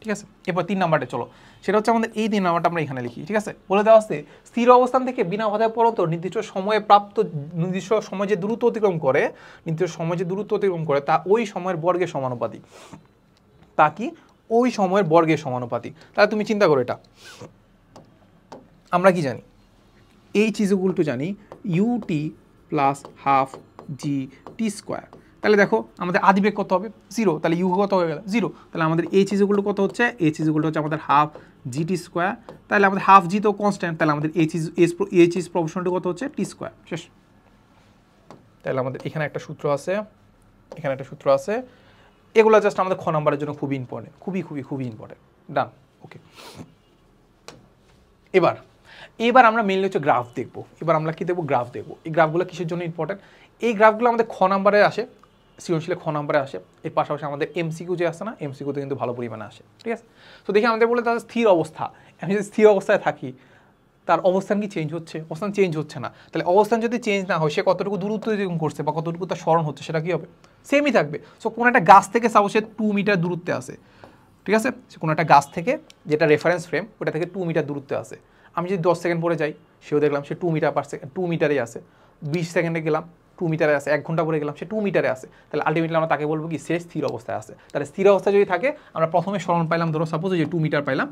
ঠিক আছে। এরপর 3 নাম্বারটা চলো, সেটা হচ্ছে আমাদের এই 3 নাম্বারটা আমরা এখানে লিখি, ঠিক আছে। বলে দেওয়া আছে স্থির অবস্থান থেকে বিনা বাধায় পড়ন্ত নির্দিষ্ট সময়ে প্রাপ্ত, নির্দিষ্ট সময় যে দূরত্ব অতিক্রম করে, নির্দিষ্ট সময় যে দূরত্ব অতিক্রম করে তা ওই সময়ের বর্গের সমানুপাতিক। তা কি ওই সময়ের বর্গের সমানুপাতিক। তাহলে তুমি চিন্তা করো, এটা আমরা কি জানি, এই চিজগুলো তো জানি ইউটি প্লাস হাফ জি টি স্কোয়ার। তাহলে দেখো আমাদের আদিবেগ কত হবে, 0। তাহলে ইউ কত হয়ে গেল 0। তাহলে আমাদের এই চিজগুলো কত হচ্ছে, এই চিজগুলো হচ্ছে আমাদের হাফ জি টি স্কোয়ার। তাহলে আমাদের হাফ জি তো কনস্ট্যান্ট, তাহলে আমাদের এই চিজ প্রপোর্শনাল কত হচ্ছে, টি স্কোয়ার, শেষ। তাহলে আমাদের এখানে একটা সূত্র আছে, এখানে একটা সূত্র আছে, এগুলো জাস্ট আমাদের খ নাম্বারের জন্য খুবই ইম্পর্টেন্ট, খুবই খুবই খুবই ইম্পর্টেন্ট। ডান, ওকে। এবার আমরা মেইনলি হচ্ছে গ্রাফ দেখবো। এবার আমরা কি দেখবো, গ্রাফ দেখবো। এই গ্রাফগুলো কিসের জন্য ইম্পর্টেন্ট, এই গ্রাফগুলো আমাদের খ নাম্বারে আসে, সৃজনশীলে খ নাম্বারে আসে। এর পাশাপাশি আমাদের এমসিকিউ যে আসে না, এমসিকিউতে কিন্তু ভালো পরিমাণে আসে, ঠিক আছে। তো দেখি আমাদের বলে তাদের স্থির অবস্থা, আমি যদি স্থির অবস্থায় থাকি তার অবস্থান কি চেঞ্জ হচ্ছে, অবস্থান চেঞ্জ হচ্ছে না। তাহলে অবস্থান যদি চেঞ্জ না হয়, সে কতটুকু দূরত্ব অতিক্রম করছে বা কতটুকু তার স্মরণ হচ্ছে সেটা কি হবে, সেমই থাকবে। সো কোনো একটা গাছ থেকে সাপোজ সে 2 মিটার দূরত্বে আসে, ঠিক আছে। কোনো একটা গাছ থেকে, যেটা রেফারেন্স ফ্রেম, ওটা থেকে 2 মিটার দূরত্বে আসে। আমি যদি 10 সেকেন্ড পরে যাই, সেও দেখলাম সে 2 মিটার পার সেকেন্ড, 2 মিটারেই আসে। 20 সেকেন্ডে গেলাম 2 মিটারে আসে, 1 ঘন্টা পরে গেলাম সে 2 মিটারে আসে। তাহলে আলটিমেটলি আমরা তাকে বলবো কি, সে স্থির অবস্থায় আসে। তাহলে স্থির অবস্থায় যদি থাকে, আমরা প্রথমে স্মরণ পাইলাম, ধরো সাপোজ যে 2 মিটার পাইলাম,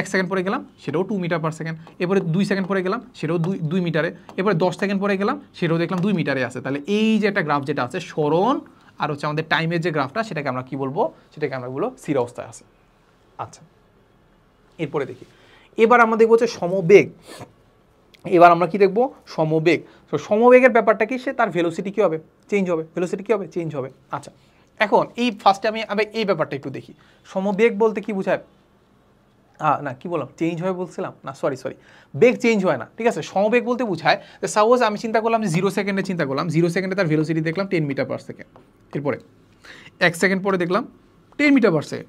1 সেকেন্ড পরে গেলাম সেটাও 2 মিটার পার সেকেন্ড, এরপরে 2 সেকেন্ড পরে গেলাম সেটাও 2 মিটারে, এরপরে 10 সেকেন্ড পরে গেলাম সেটাও দেখলাম 2 মিটারে আসে। তাহলে এই যে একটা গ্রাফ যেটা আছে স্মরণ আর হচ্ছে আমাদের টাইমের যে গ্রাফটা, সেটাকে আমরা কি বলবো, সেটাকে আমরা বলবো স্থির অবস্থায় আছে। আচ্ছা, এরপরে দেখি, এবার আমরা দেখবো হচ্ছে সমবেগ। এবার আমরা কি দেখবো, সমবেগ। তো সমবেগের ব্যাপারটা কি, সে তার ভেলোসিটি কি হবে, চেঞ্জ হবে, ভেলোসিটি কি হবে, চেঞ্জ হবে। আচ্ছা, এখন এই ফার্স্টে আমি এই ব্যাপারটা একটু দেখি। সমবেগ বলতে কি বোঝায়, না কি বললাম, চেঞ্জ হয় বলছিলাম না, সরি, বেগ চেঞ্জ হয় না, ঠিক আছে। সমবেগ বলতে বোঝায় যে সাপোজ আমি চিন্তা করলাম যে 0 সেকেন্ডে চিন্তা করলাম, 0 সেকেন্ডে তার ভেলোসিটি দেখলাম 10 মিটার পার সেকেন্ড, এরপরে 1 সেকেন্ড পরে দেখলাম 10 মিটার পার সেকেন্ড,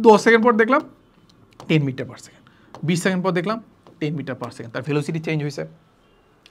10 সেকেন্ড পর দেখলাম 10 মিটার পার সেকেন্ড, 20 সেকেন্ড পর দেখলাম 10 মিটার পার সেকেন্ড। তার ভেলোসিটি চেঞ্জ হয়েছে,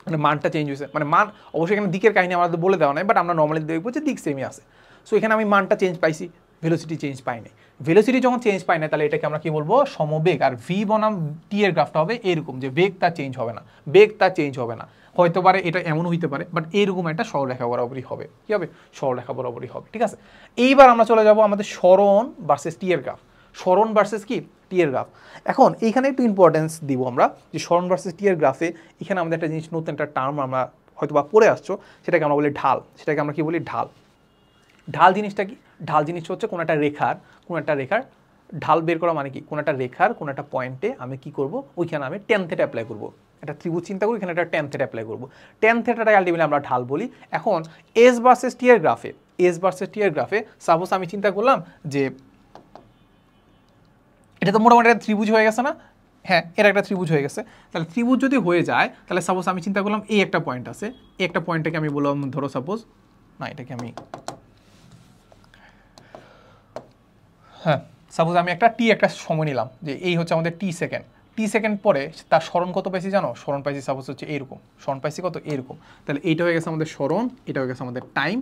মানে মানটা চেঞ্জ হয়েছে, মানে মান অবশ্যই এখানে দিকের কাহিনী আমাদের বলে দেওয়া নাই, বাট আমরা নর্মালি দেখবো যে দিক সেমই আছে। সো এখানে আমি মানটা চেঞ্জ পাইছি, ভেলোসিটি চেঞ্জ পাই নাই। ভেলোসিটি যখন চেঞ্জ পাই না, তাহলে এটাকে আমরা কি বলবো, সমবেগ। আর ভি বনাম টি এর গ্রাফটা হবে এরকম, যে বেগ তার চেঞ্জ হবে না, বেগ তার চেঞ্জ হবে না। হয়তো পারে এটা এমনও হইতে পারে, বাট এরকম একটা সরলরেখা বরাবরই হবে, কি হবে, সরলরেখা বরাবরই হবে, ঠিক আছে। এইবার আমরা চলে যাব আমাদের সরণ ভার্সেস টি এর গ্রাফ, সরণ ভার্সেস কি টি এর গ্রাফ। এখন এইখানে একটু ইম্পর্টেন্স দিব আমরা, যে সরণ ভার্সেস টি এর গ্রাফে এখানে আমাদের একটা জিনিস, নতুন একটা টার্ম আমরা হয়তো বা পড়ে আসছো, সেটাকে আমরা বলি ঢাল। সেটাকে আমরা কি বলি, ঢাল। ঢাল জিনিসটা কি, ঢাল জিনিসটা হচ্ছে কোনো একটা রেখার ঢাল বের করা, মানে কি, কোনো একটা রেখার কোনো একটা পয়েন্টে আমি কি করব, ওইখানে আমি ট্যান থিটা অ্যাপ্লাই করবো। একটা ত্রিভুজ চিন্তা করি, এখানে একটা ট্যান থিটা অ্যাপ্লাই করবো, ট্যান থিটাটাই আলটিমেটলি আমরা ঢাল বলি। এখন এস ভার্সেস টি এর গ্রাফে সাপোজ আমি চিন্তা করলাম যে এটা তো মোটামুটি একটা ত্রিভুজ হয়ে গেছে না, হ্যাঁ এর একটা ত্রিভুজ হয়ে গেছে। তাহলে ত্রিভুজ যদি হয়ে যায়, তাহলে সাপোজ আমি চিন্তা করলাম এই একটা পয়েন্ট আছে, এই একটা পয়েন্টটাকে আমি বললাম, ধরো সাপোজ, না এটাকে আমি, হ্যাঁ সাপোজ আমি একটা সময় নিলাম, যে এই হচ্ছে আমাদের টি সেকেন্ড পরে তার স্মরণ কত পাইছি জানো, স্মরণ পাইছি সাপোজ হচ্ছে এইরকম, স্মরণ পাইছি কত, এরকম। তাহলে এইটা হয়ে গেছে আমাদের স্মরণ, এটা হয়ে গেছে আমাদের টাইম।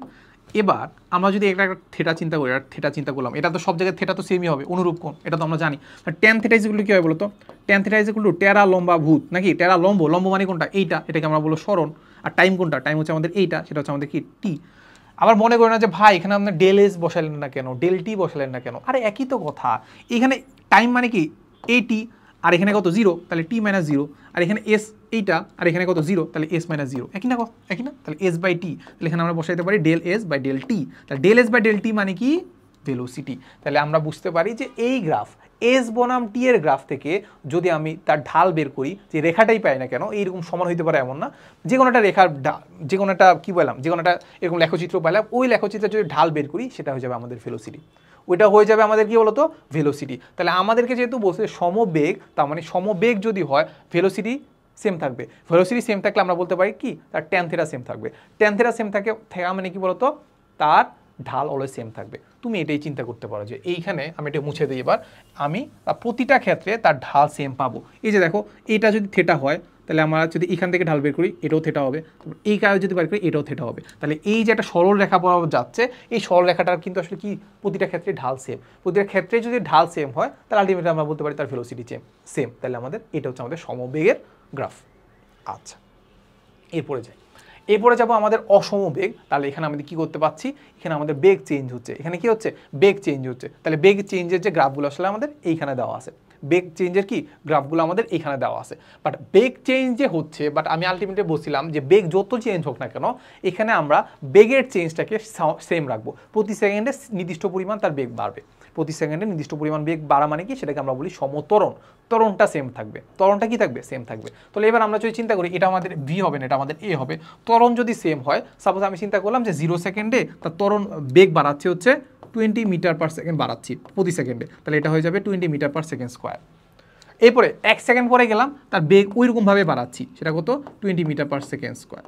এবার আমরা যদি একটা থিটা চিন্তা করি, থিটা চিন্তা করলাম, এটা তো সব জায়গায় থিটা তো সেমই হবে, অনুরূপ কোণ, এটা তো আমরা জানি। Tan theta is equal to কি হয় বলতো, tan theta is equal two টেরা লম্বা ভূত, নাকি টেরা লম্ব মানে কোনটা, এইটা, এটাকে আমরা বলবো স্মরণ। আর টাইম কোনটা, টাইম হচ্ছে আমাদের এইটা, সেটা হচ্ছে আমাদের কি, টি। আবার মনে করেন না যে ভাই এখানে আপনার ডেল এস বসালেন না কেন, ডেল টি বসালেন না কেন, আরে একই তো কথা। এখানে টাইম মানে কি এটি, আর এখানে কত 0, তাহলে টি মাইনাস 0, আর এখানে এস এইটা, আর এখানে কত 0, তাহলে এস মাইনাস 0, একই না, একই না। তাহলে এস বাই টি, তাহলে এখানে আমরা বসাইতে পারি del s by del t. তাহলে del s by del t মানে কি, ভেলোসিটি। তাহলে আমরা বুঝতে পারি যে এই গ্রাফ এস বনাম টি এর গ্রাফ থেকে যদি আমি তার ঢাল বের করি, যে রেখাটাই পাই না কেন, এইরকম সমান হইতে পারে এমন না, যে কোনো একটা রেখার যে কোনো একটা কী বললাম, যে কোনো একটা এরকম লেখচিত্র পাইলাম, ওই লেখচিত্রে যদি ঢাল বের করি সেটা হয়ে যাবে আমাদের ভেলোসিটি, ওইটা হয়ে যাবে আমাদের কি বলতো ভেলোসিটি। তাহলে আমাদেরকে যেহেতু বলছে সমবেগ, তার মানে সমবেগ যদি হয় ভেলোসিটি সেম থাকবে। ভেলোসিটি সেম থাকলে আমরা বলতে পারি কি তার ট্যান থিটা সেম থাকবে। ট্যান থিটা সেম থাকে মানে কি বলতো তার ঢাল অলওয়েজ সেম থাকবে। তুমি এটাই চিন্তা করতে পারো যে এইখানে আমি এটা মুছে দিই এবার, আমি প্রতিটা ক্ষেত্রে তার ঢাল সেম পাবো। এই যে দেখো এটা যদি থেটা হয় তাহলে আমরা যদি এখান থেকে ঢাল বের করি এটাও থেটা হবে, এই কাজ যদি বের করি এটাও থেটা হবে। তাহলে এই যে একটা সরল রেখা বরাবর যাচ্ছে, এই সরল রেখাটার কিন্তু আসলে কি প্রতিটা ক্ষেত্রে ঢাল সেম। প্রতিটা ক্ষেত্রে যদি ঢাল সেম হয় তাহলে আলটিমেটলি আমরা বলতে পারি তার ভেলোসিটি সেম। তাহলে আমাদের এটা হচ্ছে আমাদের সমবেগের গ্রাফ। আচ্ছা, এরপরে যাবো আমাদের অসমবেগ। তাহলে এখানে আমাদের কি করতে পারছি, এখানে আমাদের বেগ চেঞ্জ হচ্ছে, এখানে কি হচ্ছে বেগ চেঞ্জ হচ্ছে। তাহলে বেগ চেঞ্জের যে গ্রাফগুলো আসলে আমাদের এইখানে দেওয়া আছে, বেগ চেঞ্জের কি গ্রাফগুলো আমাদের এইখানে দেওয়া আছে। বাট বেগ চেঞ্জ যে হচ্ছে, বাট আমি আলটিমেটলি বলছিলাম যে বেগ যত চেঞ্জ হোক না কেন এখানে আমরা বেগের চেঞ্জটাকে সেম রাখবো। প্রতি সেকেন্ডে নির্দিষ্ট পরিমাণ তার বেগ বাড়বে, প্রতি সেকেন্ডে নির্দিষ্ট পরিমাণ বেগ বাড়া মানে কি সেটাকে আমরা বলি সমত্বরণ। ত্বরণটা সেম থাকবে, ত্বরণটা কি থাকবে সেম থাকবে। তাহলে এবার আমরা যদি চিন্তা করি এটা আমাদের ভি হবে না, এটা আমাদের এ হবে। ত্বরণ যদি সেম হয়, সাপোজ আমি চিন্তা করলাম যে 0 সেকেন্ডে তার ত্বরণ বেগ বাড়াচ্ছে হচ্ছে 20 মিটার পার সেকেন্ড বাড়াচ্ছি প্রতি সেকেন্ডে, তাহলে এটা হয়ে যাবে 20 মিটার পার সেকেন্ড স্কোয়ার। এরপরে 1 সেকেন্ড পরে গেলাম তার বেগ ওইরকমভাবে বাড়াচ্ছি, সেটা কত 20 মিটার পার সেকেন্ড স্কোয়ার।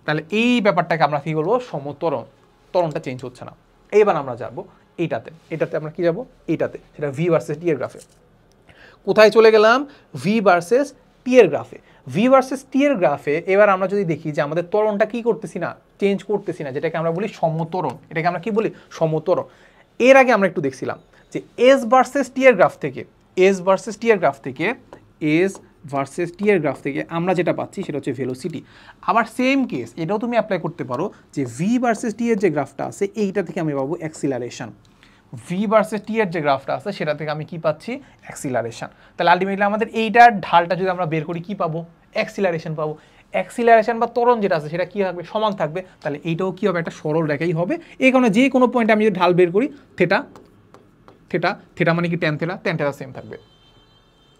তাহলে এই ব্যাপারটাকে আমরা কী বলবো সমত্বরণ, ত্বরণটা চেঞ্জ হচ্ছে না। এইবার আমরা যাবো এটাতে আমরা কি যাবো এইটাতে, সেটা ভি ভার্সেস টি এর গ্রাফে। কোথায় চলে গেলাম, ভি ভার্সেস টি এর গ্রাফে। ভি ভার্সেস টি এর গ্রাফে এবার আমরা যদি দেখি যে আমাদের ত্বরণটা কি করতেছি না, চেঞ্জ করতেছি না, যেটাকে আমরা বলি সমত্বরণ। এটাকে আমরা কি বলি সমত্বরণ। এর আগে আমরা একটু দেখছিলাম যে এস ভার্সেস টি এর গ্রাফ থেকে, এস ভার্সেস টি এর গ্রাফ থেকে আমরা যেটা পাচ্ছি সেটা হচ্ছে ভেলোসিটি। আবার সেম কেস এটাও তুমি অ্যাপ্লাই করতে পারো যে ভি ভার্সেস টি এর যে গ্রাফটা আছে এইটা থেকে আমি পাবো অ্যাক্সিলারেশন। ভি ভার্সেস টি এর যে গ্রাফটা আছে সেটা থেকে আমি কি পাচ্ছি অ্যাক্সিলারেশন। তাহলে আলটিমেটলি আমাদের এইটার ঢালটা যদি আমরা বের করি কি পাবো অ্যাক্সিলারেশন পাবো। অ্যাক্সিলারেশন বা ত্বরণ যেটা আছে সেটা কি থাকবে সমান থাকবে। তাহলে এইটাও কি হবে একটা সরল রেখাই হবে। এই কারণে যে কোনো পয়েন্টে আমি যদি ঢাল বের করি থেটা মানে কি ট্যান থেটা সেম থাকবে।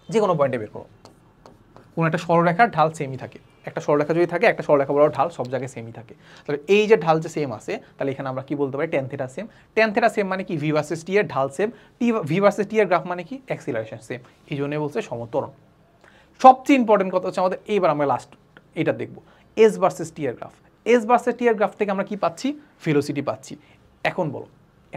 যে কোনো পয়েন্টে বের করো, কোনো একটা সরলরেখার ঢাল সেমই থাকে। একটা সরলরেখা যদি থাকে একটা সরলরেখা বরাবর ঢাল সব জায়গায় সেমই থাকে। তাহলে এই যে ঢাল যে সেম আছে তাহলে এখানে আমরা কি বলতে পারি tan theta same. Tan theta same মানে কি ভি ভার্সেস টি এর ঢাল সেম, ভি ভার্সেস টি এর গ্রাফ মানে কি অ্যাক্সিলারেশন সেম। এই জন্য বলছে সমত্বরণ। সবচেয়ে ইম্পর্টেন্ট কথা হচ্ছে আমাদের এইবার আমরা লাস্ট এটা দেখবো এস ভার্সেস টি এর গ্রাফ। এস ভার্সেস টি এর গ্রাফ থেকে আমরা কি পাচ্ছি ভেলোসিটি পাচ্ছি। এখন বলো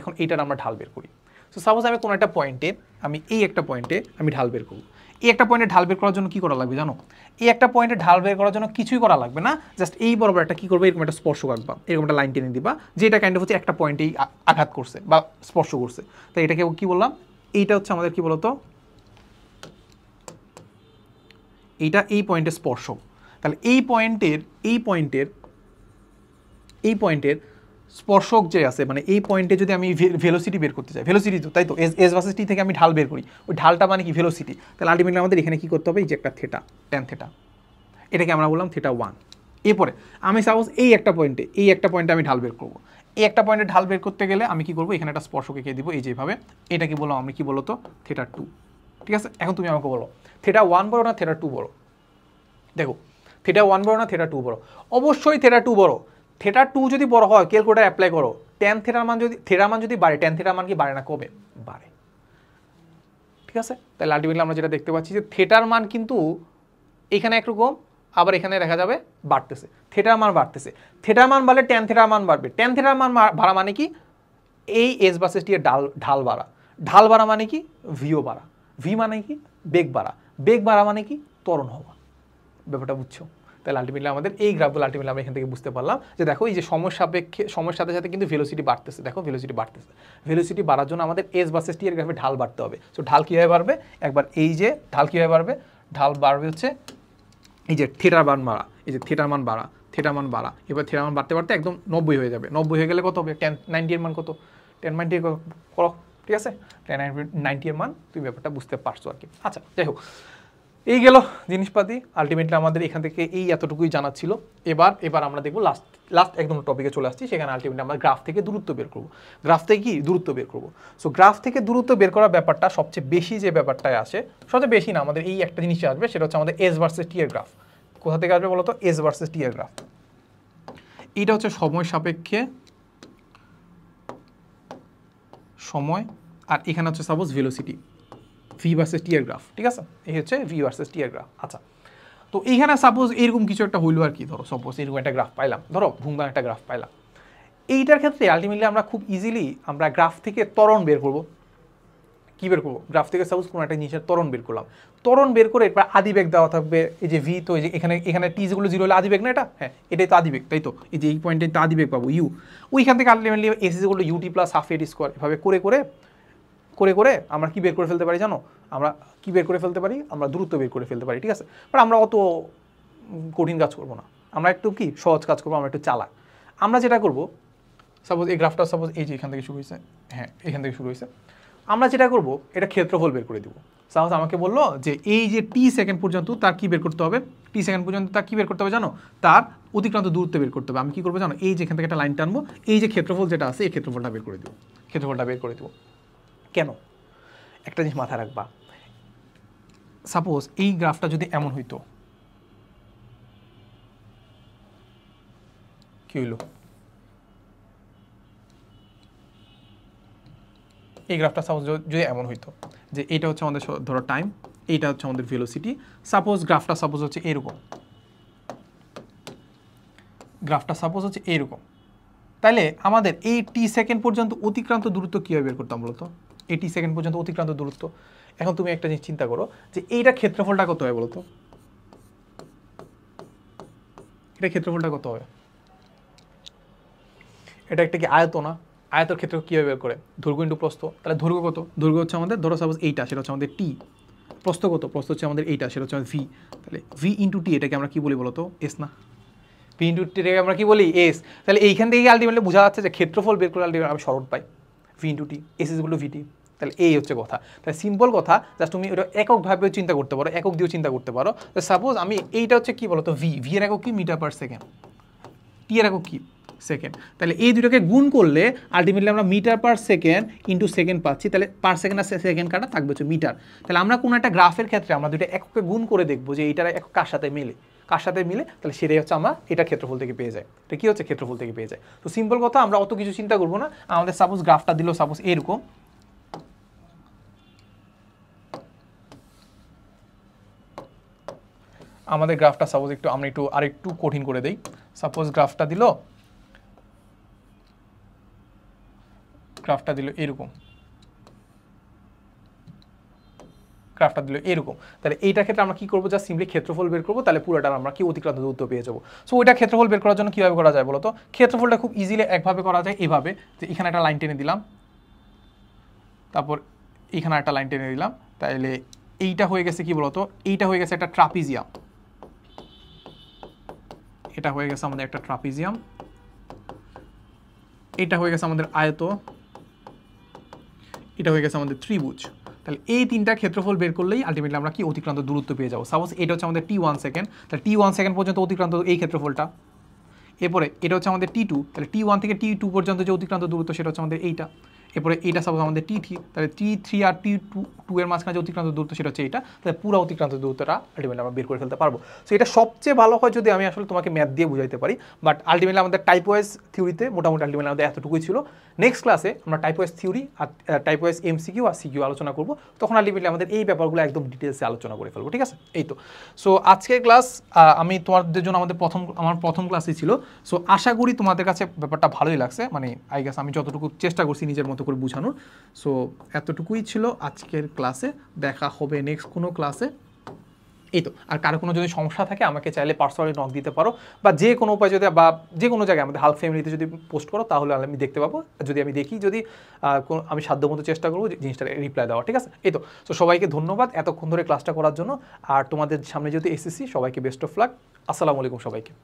এখন এইটার আমরা ঢাল বের করি। সো সাপোজ আমি কোনো একটা পয়েন্টে আমি এই একটা পয়েন্টে আমি ঢাল বের করবো। এই একটা পয়েন্টে ঢাল বের করার জন্য কি করা লাগবে জানো, এই একটা পয়েন্টে ঢাল বের করার জন্য কিছুই করা লাগবে না, জাস্ট এই বরাবর একটা কি করবে এরকম একটা স্পর্শক আঁকবা, এরকম একটা লাইন টেনে দিবা যেটা কাইন্ড অফ হচ্ছে একটা পয়েন্টেই আঘাত করছে বা স্পর্শ করছে। তাই এটাকে কি বললাম, এইটা হচ্ছে আমাদের কি বলতো এইটা এই পয়েন্টের স্পর্শক। তাহলে এই পয়েন্টের স্পর্শক যে আছে মানে এই পয়েন্টে যদি আমি ভেলোসিটি বের করতে চাই, ভেলোসিটি তো তাই তো এস ভার্সেস টি থেকে আমি ঢাল বের করি, ওই ঢালটা মানে কি ভেলোসিটি। তাহলে আলটিমেটলি আমাদের এখানে কি করতে হবে এই যে একটা থেটা ট্যান থেটা, এটাকে আমরা বললাম থেটা 1। এরপরে আমি সাপোজ এই একটা পয়েন্টে আমি ঢাল বের করবো। এই একটা পয়েন্টে ঢাল বের করতে গেলে আমি কি করবো এখানে একটা স্পর্শক এঁকে দিব এই যেভাবে, এটাকে বললাম আমি কি বলো তো থেটা 2। ঠিক আছে, এখন তুমি আমাকে বলো থেটা 1 বড় না থেটা 2 বড়। দেখো থেটা 1 বড় না থেটা 2 বড়, অবশ্যই থেটা 2 বড়। থেটা 2 যদি বড় হয় ক্যালকুলেটর অ্যাপ্লাই করো, ট্যান থেটার মান যদি বাড়ে ট্যান থেটার মান কি বাড়ে না কমে বাড়ে। ঠিক আছে, তাহলে আলটিমেটলি আমরা যেটা দেখতে পাচ্ছি যে থেটার মান কিন্তু এখানে একরকম আবার এখানে দেখা যাবে বাড়তেছে, থেটার মান বাড়তেছে। থেটার মান বাড়লে ট্যান থেটার মান বাড়বে, ট্যান থেটার মান বাড়া মানে কি এই এস ভার্সেস টি এর ঢাল বাড়া, ঢাল বাড়া মানে কি ভিও বাড়া, ভি মানে কি বেগ বাড়া মানে কি ত্বরণ হওয়া। ব্যাপারটা বুঝছো? তাহলে আলটিমেটলি আমাদের এই গ্রাফগুলো আলটিমেটলি আমরা এখান থেকে বুঝতে পারলাম যে দেখো এই যে সময়ের সাথে সাথে কিন্তু ভেলোসিটি বাড়তেছে। দেখো ভেলোসিটি বাড়তেছে, ভেলোসিটি বাড়ার জন্য আমাদের এস ভার্সেস টি এর গ্রাফে ঢাল বাড়তে হবে। সো ঢাল কীভাবে বাড়বে, একবার এই যে ঢাল কীভাবে বাড়বে, ঢাল বাড়বে হচ্ছে এই যে থেটার মান বাড়া, এই যে থেটার মান বাড়া, এবার থেটার মান বাড়তে বাড়তে একদম 90 হয়ে যাবে। 90 হয়ে গেলে কত হবে, 90 এর মান কত, 1090 করো। ঠিক আছে, 1090 এর মান তুমি ব্যাপারটা বুঝতে পারছো আর কি। আচ্ছা যাই হোক, এই গেল জিনিসপাতি, আলটিমেটলি আমাদের এখান থেকে এই এতটুকুই জানা ছিল। এবার আমরা দেখবো লাস্ট একদম টপিকে চলে আসছি, সেখানে আলটিমেটলি আমরা গ্রাফ থেকে দূরত্ব বের করবো। গ্রাফ থেকে কি দূরত্ব বের করবো। সো গ্রাফ থেকে দূরত্ব বের করার ব্যাপারটা সবচেয়ে বেশি যে ব্যাপারটায় আসে, সবচেয়ে বেশি না, আমাদের এই একটা জিনিসে আসবে, সেটা হচ্ছে আমাদের এস ভার্সেস টি এর গ্রাফ। কোথা থেকে আসবে বলতো? এস ভার্সেস টি এর গ্রাফ। এইটা হচ্ছে সময় সাপেক্ষে সময়, আর এখানে হচ্ছে সাপোজ ভেলোসিটি, ভি ভার্সেস টি এর গ্রাফ, ঠিক আছে? এই হচ্ছে ভি ভার্সেস টি এর গ্রাফ। আচ্ছা, তো এইখানে সাপোজ এরকম কিছু একটা হইলো আর কি, ধরো সাপোজ এরকম একটা গ্রাফ পাইলাম, ধরো ধুমধাম একটা গ্রাফ পাইলাম। এইটার ক্ষেত্রে আলটিমেটলি আমরা খুব ইজিলি আমরা গ্রাফ থেকে ত্বরণ বের করব। কি বের করবো? গ্রাফ থেকে সাপোজ কোনো একটা জিনিসের ত্বরণ বের করলাম, ত্বরণ বের করে এরপর আদিবেগ দেওয়া থাকবে। এই যে ভি, তো এই যে এখানে টি যেগুলো 0 হলে আদিবেগ না এটা, হ্যাঁ এটাই তো আদিবেগ, তাই তো? এই যে এই পয়েন্টে তো আদিবেগ পাবো ইউ, ওইখান থেকে আলটিমেটলি এসি যেগুলো UT plus half A T square, এভাবে করে আমরা কি বের করে ফেলতে পারি জানো? আমরা কি বের করে ফেলতে পারি? আমরা দূরত্ব বের করে ফেলতে পারি, ঠিক আছে? বাট আমরা অত কঠিন কাজ করবো না, আমরা একটু কি সহজ কাজ করবো, আমরা একটু চালাক। আমরা যেটা করবো, সাপোজ এই গ্রাফটা সাপোজ এই যে এখান থেকে শুরু হয়েছে, হ্যাঁ এখান থেকে শুরু হয়েছে, আমরা যেটা করবো এটা ক্ষেত্রফল বের করে দিব। সাপোজ আমাকে বললো যে এই যে টি সেকেন্ড পর্যন্ত তার কি বের করতে হবে, টি সেকেন্ড পর্যন্ত তার কি বের করতে হবে জানো? তার অতিক্রান্ত দূরত্ব বের করতে হবে। আমি কি করবো জানো? এই যে এখান থেকে একটা লাইন টানবো, এই যে ক্ষেত্রফল যেটা আছে এই ক্ষেত্রফলটা বের করে দিব, ক্ষেত্রফলটা বের করে দিব। কেন? একটা জিনিস মাথায় রাখবা, সাপোজ এই গ্রাফটা যদি এমন হইতো, কি হইলো? এই গ্রাফটা সাপোজ যদি এমন হইতো যে এইটা হচ্ছে আমাদের ধরো টাইম, এইটা হচ্ছে আমাদের ভেলোসিটি, সাপোজ গ্রাফটা সাপোজ হচ্ছে এরকম, গ্রাফটা সাপোজ হচ্ছে এরকম, তাহলে আমাদের এই টি সেকেন্ড পর্যন্ত অতিক্রান্ত দূরত্ব কীভাবে বের করতাম বলতো? এই টি সেকেন্ড পর্যন্ত অতিক্রান্ত দূরত্ব। এখন তুমি একটা জিনিস চিন্তা করো যে এইটা ক্ষেত্রফলটা কত হয় বলতো? এটা ক্ষেত্রফলটা কত হয়? এটা একটা কি আয়ত না? আয়তের ক্ষেত্রে কীভাবে বের করে? দৈর্ঘ্য ইন্টু প্রস্থ। তাহলে দৈর্ঘ্য কত? দৈর্ঘ্য হচ্ছে আমাদের, ধরো সাপোজ এইটা, সেটা হচ্ছে আমাদের টি। প্রস্থ কত? প্রস্থ হচ্ছে আমাদের এইটা, সেটা হচ্ছে ভি। তাহলে ভি ইন্টু টি, এটাকে আমরা কি বলি বলতো? এস না? ভি ইন্টু টিটাকে আমরা কি বলি? এস। তাহলে এইখান থেকে আলটিমেটলি বোঝা যাচ্ছে যে ক্ষেত্রফল বের করে আলটিমেটলি আমি সরল পাই, v into t, s is equal to v t. তাহলে এই হচ্ছে কথা। তাহলে সিম্পল কথা, জাস্ট তুমি ওটা এককভাবেও চিন্তা করতে পারো, একক দিয়েও চিন্তা করতে পারো। সাপোজ আমি এইটা হচ্ছে কি বলতো? ভি, ভি এর একক কি? Metre per second. টি এর একক কি? সেকেন্ড। তাহলে এই দুটোকে গুণ করলে আলটিমেটলি আমরা metre per second into second পাচ্ছি। তাহলে পার সেকেন্ড আর সেকেন্ড কাটা থাকবে হচ্ছে মিটার। তাহলে আমরা কোনো একটা গ্রাফের ক্ষেত্রে আমরা দুটো এককে গুণ করে দেখবো যে এইটার একক কার সাথে মেলে, কার সাথে মিলে, তাহলে সেটাই হচ্ছে আমরা এটা ক্ষেত্রফল থেকে পেয়ে যাই। এটা কি হচ্ছে? ক্ষেত্রফল থেকে পেয়ে যায়। তো সিম্পল কথা, আমরা অত কিছু চিন্তা করবো না। আমাদের সাপোজ গ্রাফটা দিল সাপোজ এরকম, আমাদের গ্রাফটা সাপোজ আমরা আরেকটু কঠিন করে দেই। সাপোজ গ্রাফটা দিল এরকম, গ্রাফটা দিল এরকম। তাহলে এইটার ক্ষেত্রে আমরা কি করবো? জাস্ট সিম্পলি ক্ষেত্রফল বের করবো, তাহলে পুরোটা আমরা কি অতিক্রান্ত দূরত্ব পেয়ে যাবো। সো ওইটা ক্ষেত্রফল বের করার জন্য কীভাবে করা যায় বলতো? ক্ষেত্রফলটা খুব ইজিলি একভাবে করা যায়, এভাবে যে এখানে একটা লাইন টেনে দিলাম, তারপর এখানে একটা লাইন টেনে দিলাম, তাহলে এইটা হয়ে গেছে কি বলতো? এইটা হয়ে গেছে একটা ট্রাপিজিয়াম, এটা হয়ে গেছে আমাদের একটা ট্রাপিজিয়াম, এটা হয়ে গেছে আমাদের আয়ত, এটা হয়ে গেছে আমাদের ত্রিভুজ। তাহলে এই তিনটা ক্ষেত্রফল বের করলেই আলটিমেটলি আমরা কি অতিক্রান্ত দূরত্ব পেয়ে যাবো। সাপোজ এটা হচ্ছে আমাদের টি1 সেকেন্ড, তাহলে টি1 সেকেন্ড পর্যন্ত অতিক্রান্ত এই ক্ষেত্রফলটা। এরপরে এটা হচ্ছে আমাদের টি2, তাহলে টি1 থেকে টি2 পর্যন্ত যে অতিক্রান্ত দূরত্ব সেটা হচ্ছে আমাদের এইটা। এরপরে এটা সাপোজ আমাদের টি3, তাহলে টি3 আর টি2 এর মাঝখানে যে অতিক্রান্ত দূরত্ব সেটা হচ্ছে এটা। তাহলে পুরো অতিক্রান্ত দূরত্বটা আলটিমেটলি আমরা বের করে ফেলতে পারবো। সো এটা সবচেয়ে ভালো হয় যদি আমি আসলে তোমাকে ম্যাথ দিয়ে বুঝাইতে পারি, বাট আলটিমেটলি আমাদের টাইপ ওয়াইজ থিওরিতে মোটামুটি আলটিমেটলি আমাদের এতটুকুই ছিল। নেক্সট ক্লাসে আমরা টাইপ ওয়াইজ থিওরি আর টাইপ ওয়াইজ এমসিকিউ আর সিকিউ আলোচনা করবো, তখন আলটিমেটলি আমাদের এই ব্যাপারগুলো একদম ডিটেলসে আলোচনা করে ফেলবো, ঠিক আছে? এই তো। সো আজকের ক্লাস আমি তোমাদের জন্য আমার প্রথম ক্লাসই ছিল। সো আশা করি তোমাদের কাছে ব্যাপারটা ভালোই লাগছে, মানে আই গেস আমি যতটুকু চেষ্টা করছি নিজের মতো করে বোঝানোর। সো এতটুকুই ছিল আজকের ক্লাসে, দেখা হবে নেক্সট কোনো ক্লাসে। এই তো। আর কারো কোনো যদি সমস্যা থাকে আমাকে চাইলে পার্সোনালি নক দিতে পারো, বা যে কোনো উপায় যদি, বা যে কোনো জায়গায় আমাদের হাল্ক ফ্যামিলিতে যদি পোস্ট করো তাহলে আমি দেখতে পাবো। যদি আমি দেখি, যদি আমি সাধ্যমতো চেষ্টা করবো জিনিসটা রিপ্লাই দেওয়া, ঠিক আছে? এই তো। সো সবাইকে ধন্যবাদ এতক্ষণ ধরে ক্লাসটা করার জন্য। আর তোমাদের সামনে যেহেতু এসএসসি, সবাইকে বেস্ট অফ লাক। আসসালামু আলাইকুম সবাইকে।